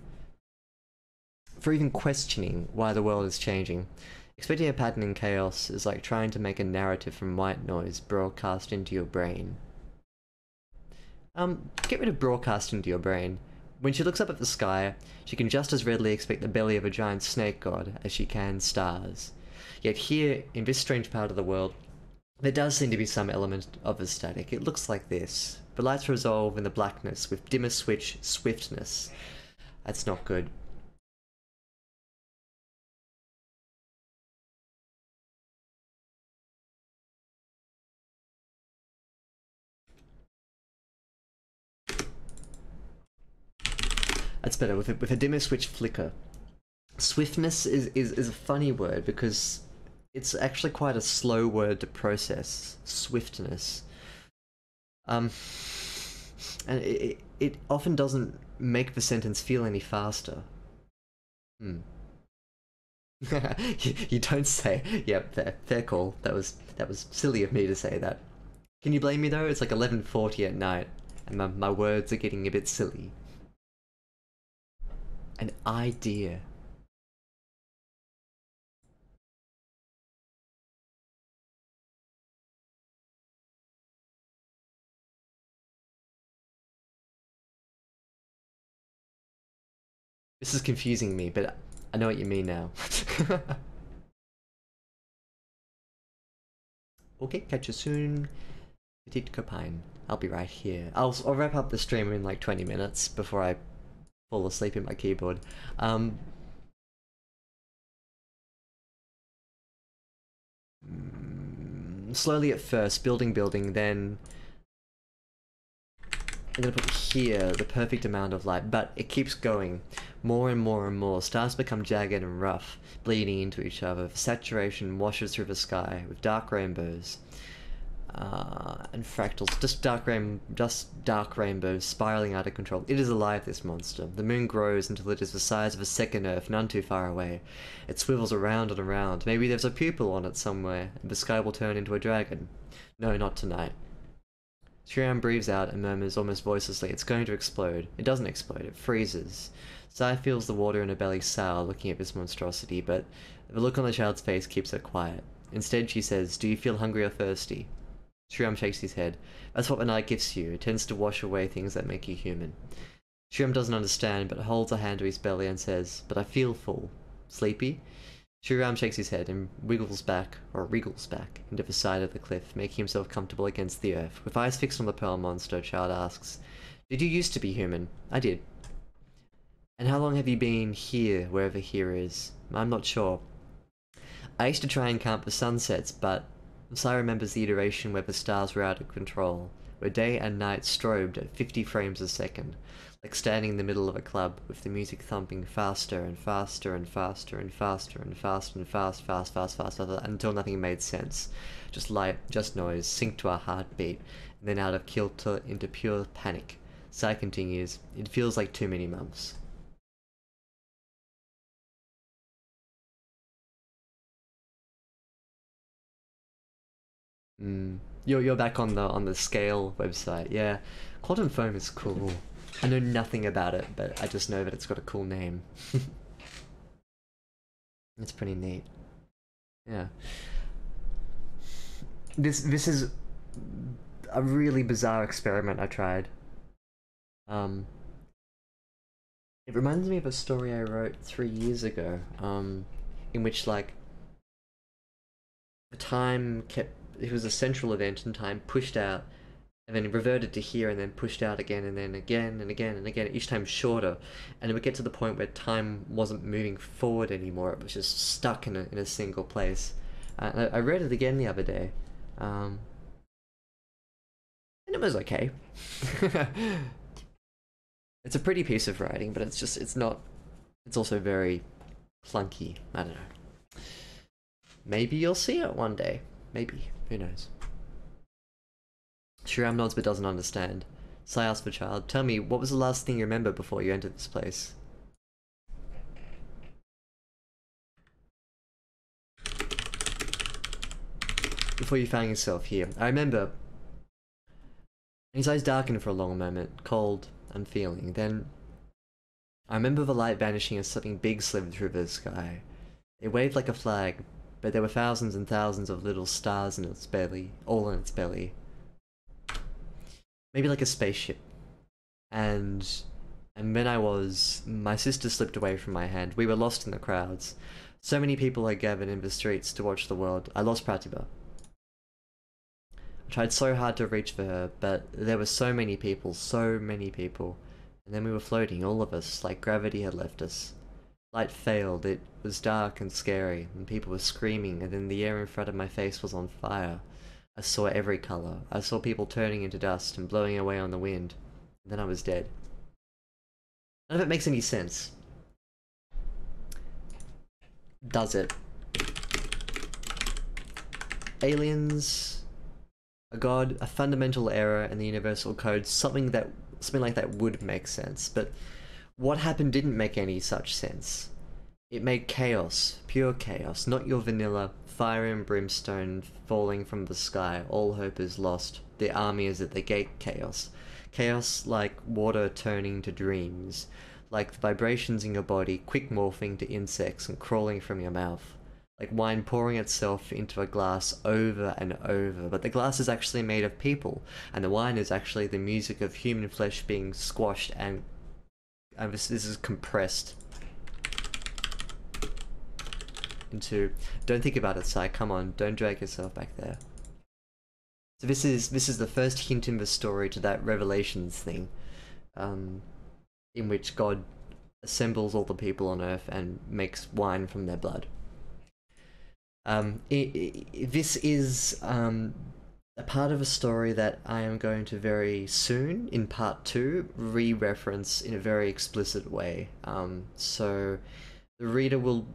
for even questioning why the world is changing. Expecting a pattern in chaos is like trying to make a narrative from white noise broadcast into your brain. Get rid of broadcast into your brain. When she looks up at the sky, she can just as readily expect the belly of a giant snake god as she can stars. Yet here, in this strange part of the world, there does seem to be some element of a static. It looks like this. The lights resolve in the blackness with dimmer switch swiftness. That's not good. That's better, with a dimmer switch flicker. Swiftness is a funny word because it's actually quite a slow word to process. Swiftness. And it often doesn't make the sentence feel any faster. Hmm. You don't say. Yep, fair call. That was silly of me to say that. Can you blame me though? It's like 11:40 at night, and my words are getting a bit silly. An idea. This is confusing me, but I know what you mean now. Okay, catch you soon. Petite copine. I'll be right here. I'll wrap up the stream in like 20 minutes before I fall asleep in my keyboard. Slowly at first, building, then I'm gonna put here the perfect amount of light, but it keeps going. More and more and more. Stars become jagged and rough, bleeding into each other. Saturation washes through the sky with dark rainbows. And fractals. Just dark rainbows spiraling out of control. It is alive, this monster. The moon grows until it is the size of a second Earth, none too far away. It swivels around and around. Maybe there's a pupil on it somewhere, and the sky will turn into a dragon. No, not tonight. Shriram breathes out and murmurs almost voicelessly, it's going to explode. It doesn't explode, it freezes. Sai feels the water in her belly sour looking at this monstrosity, but the look on the child's face keeps her quiet. Instead, she says, do you feel hungry or thirsty? Shriram shakes his head. That's what the night gives you. It tends to wash away things that make you human. Shriram doesn't understand, but holds a hand to his belly and says, but I feel full. Sleepy? Shriram shakes his head and wriggles back into the side of the cliff, making himself comfortable against the earth. With eyes fixed on the pearl monster, Child asks, did you used to be human? I did. And how long have you been here, wherever here is? I'm not sure. I used to try and count the sunsets, but Sai remembers the iteration where the stars were out of control. where day and night strobed at 50 frames a second, like standing in the middle of a club with the music thumping faster and faster and faster and faster and faster and fast, until nothing made sense. Just light, just noise, sync to our heartbeat, and then out of kilter into pure panic. Sai continues, it feels like too many months. You're back on the scale website, yeah. Quantum foam is cool. I know nothing about it, but I just know that it's got a cool name. It's pretty neat. Yeah. This is a really bizarre experiment I tried. It reminds me of a story I wrote 3 years ago, in which like the time kept, it was a central event and time pushed out and then it reverted to here and then pushed out again and then again and again and again, each time shorter, and it would get to the point where time wasn't moving forward anymore, it was just stuck in a single place. I read it again the other day, and it was okay. It's a pretty piece of writing, but it's not, it's also very clunky, I don't know. Maybe you'll see it one day, maybe, who knows. Shriram nods but doesn't understand. Sai asks for child, tell me, what was the last thing you remember before you entered this place? Before you found yourself here. I remember... His eyes darkened for a long moment, cold, unfeeling. Then... I remember the light vanishing as something big slithered through the sky. It waved like a flag, but there were thousands and thousands of little stars in its belly, all in its belly. Maybe like a spaceship. And when my sister slipped away from my hand. We were lost in the crowds. So many people had gathered in the streets to watch the world. I lost Pratibha. I tried so hard to reach for her, but there were so many people, and then we were floating, all of us, like gravity had left us. Light failed, it was dark and scary, and people were screaming, and then the air in front of my face was on fire. I saw every colour. I saw people turning into dust and blowing away on the wind. And then I was dead. None of it makes any sense. Does it? Aliens, a god, a fundamental error in the universal code, something like that would make sense, but what happened didn't make any such sense. It made chaos, pure chaos, not your vanilla, fire and brimstone falling from the sky, all hope is lost, the army is at the gate chaos. Chaos like water turning to dreams, like the vibrations in your body quick morphing to insects and crawling from your mouth. Like wine pouring itself into a glass over and over, but the glass is actually made of people, and the wine is actually the music of human flesh being squashed and this is compressed into... Don't think about it, Sai, come on, don't drag yourself back there. So this is the first hint in the story to that Revelations thing, in which God assembles all the people on Earth and makes wine from their blood. This is a part of a story that I am going to very soon, in part 2, re-reference in a very explicit way. So the reader will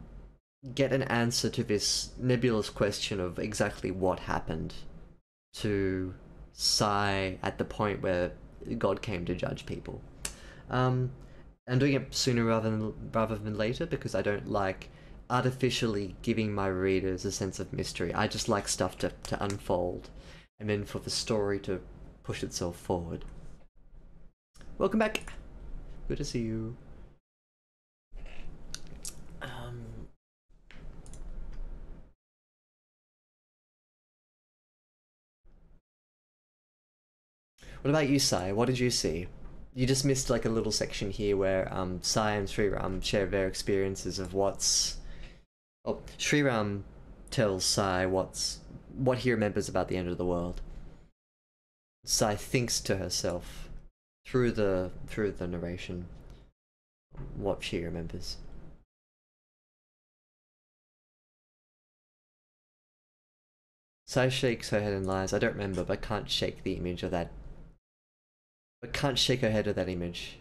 get an answer to this nebulous question of exactly what happened to Sai at the point where God came to judge people. I'm doing it sooner rather than later because I don't like artificially giving my readers a sense of mystery. I just like stuff to unfold and then for the story to push itself forward. Welcome back. Good to see you. What about you, Sai? What did you see? You just missed like a little section here where Sai and Sriram share their experiences of what's... Oh, Sriram tells Sai what he remembers about the end of the world. Sai thinks to herself through the narration what she remembers. Sai shakes her head and lies. I don't remember, but I can't shake the image of that can't shake her head at that image.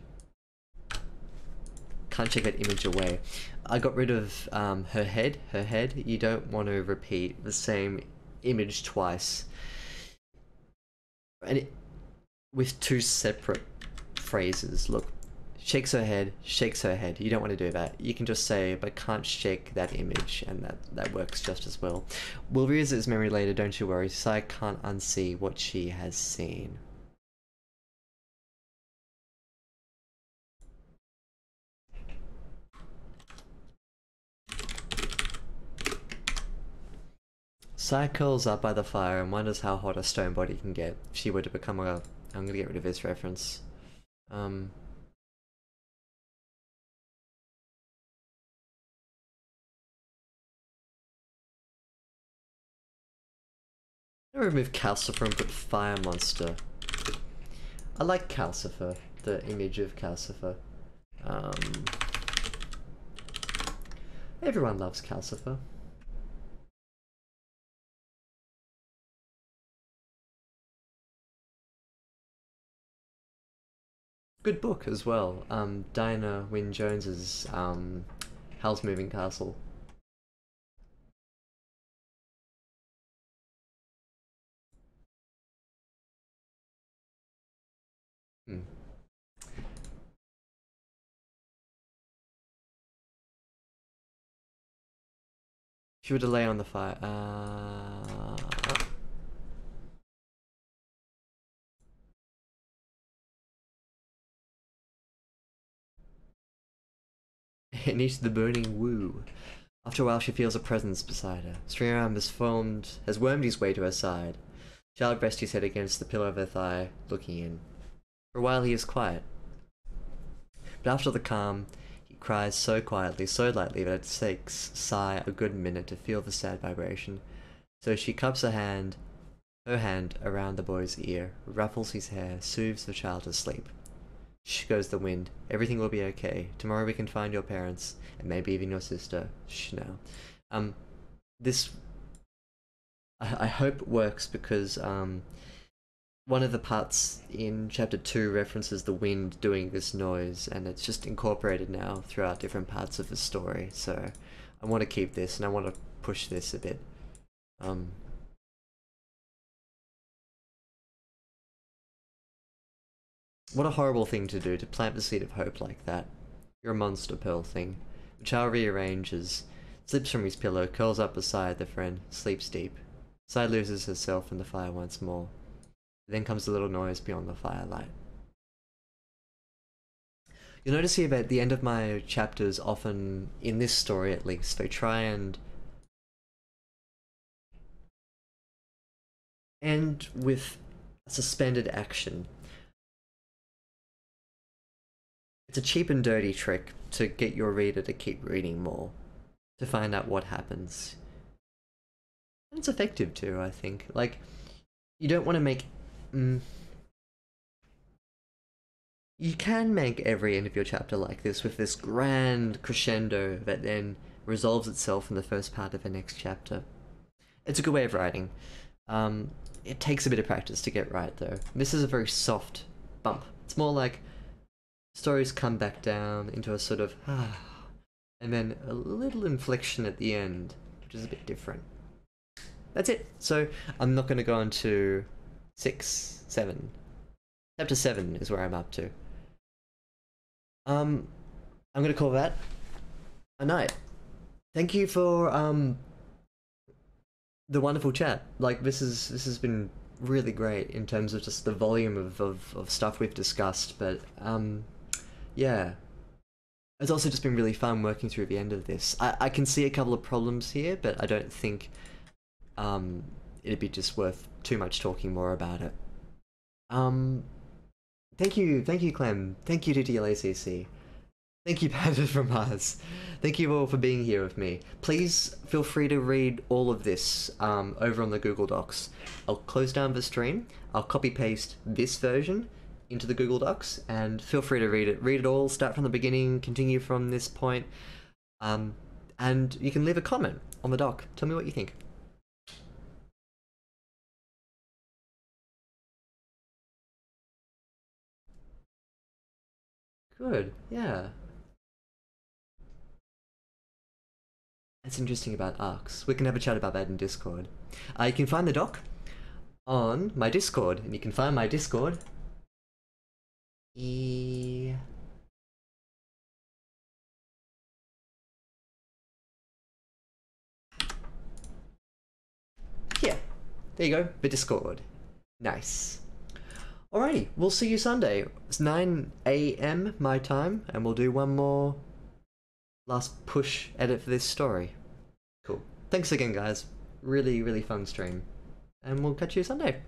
Can't shake that image away. I got rid of her head. You don't want to repeat the same image twice. And with two separate phrases. Look, shakes her head, shakes her head. You don't want to do that. You can just say, but can't shake that image, and that works just as well. We'll revisit this memory later, don't you worry. Sai can't unsee what she has seen. Sai curls up by the fire and wonders how hot a stone body can get if she were to become a... I'm gonna get rid of this reference. I'm gonna remove Calcifer and put Fire Monster. I like Calcifer, the image of Calcifer. Everyone loves Calcifer. Good book as well. Diana Wynne Jones's Howl's Moving Castle. She would lay on the fire. It needs the burning woo. After a while, she feels a presence beside her. Sriram has wormed his way to her side. Child rests his head against the pillow of her thigh, looking in. For a while, he is quiet. But after the calm, he cries so quietly, so lightly that it takes Sai a good minute to feel the sad vibration. So she cups her hand around the boy's ear, ruffles his hair, soothes the child to sleep. Shh goes the wind. Everything will be okay. Tomorrow we can find your parents, and maybe even your sister. Shh now. This... I hope works because, one of the parts in chapter 2 references the wind doing this noise, and it's just incorporated now throughout different parts of the story, so I want to keep this, and I want to push this a bit. What a horrible thing to do, to plant the seed of hope like that. You're a monster, Pearl thing. The child rearranges, slips from his pillow, curls up beside the friend, sleeps deep. Sai loses herself in the fire once more. Then comes the little noise beyond the firelight. You'll notice here that at the end of my chapters, often, in this story at least, they try and end with a suspended action. It's a cheap and dirty trick to get your reader to keep reading more, to find out what happens. And it's effective too, I think. Like, you don't want to make... You can make every end of your chapter like this, with this grand crescendo that then resolves itself in the first part of the next chapter. It's a good way of writing. It takes a bit of practice to get right, though. This is a very soft bump. It's more like stories come back down into a sort of and then a little inflection at the end, which is a bit different. That's it. So I'm not going to go on to 6, 7. Chapter 7 is where I'm up to. I'm going to call that a night. Thank you for the wonderful chat. Like, this has been really great in terms of just the volume of stuff we've discussed, but yeah. It's also just been really fun working through the end of this. I can see a couple of problems here, but I don't think it'd be just worth too much talking more about it. Thank you Clem, thank you to DLACC, thank you Panda from Mars, thank you all for being here with me. Please feel free to read all of this over on the Google Docs. I'll close down the stream, I'll copy paste this version into the Google Docs, and feel free to read it all, start from the beginning, continue from this point, and you can leave a comment on the doc. Tell me what you think. Good. Yeah. That's interesting about arcs. We can have a chat about that in Discord. You can find the doc on my Discord, and you can find my Discord. Yeah. There you go. The Discord. Nice. Alrighty, we'll see you Sunday. It's 9 a.m. my time, and we'll do one more last push edit for this story. Cool. Thanks again, guys. Really, really fun stream. And we'll catch you Sunday.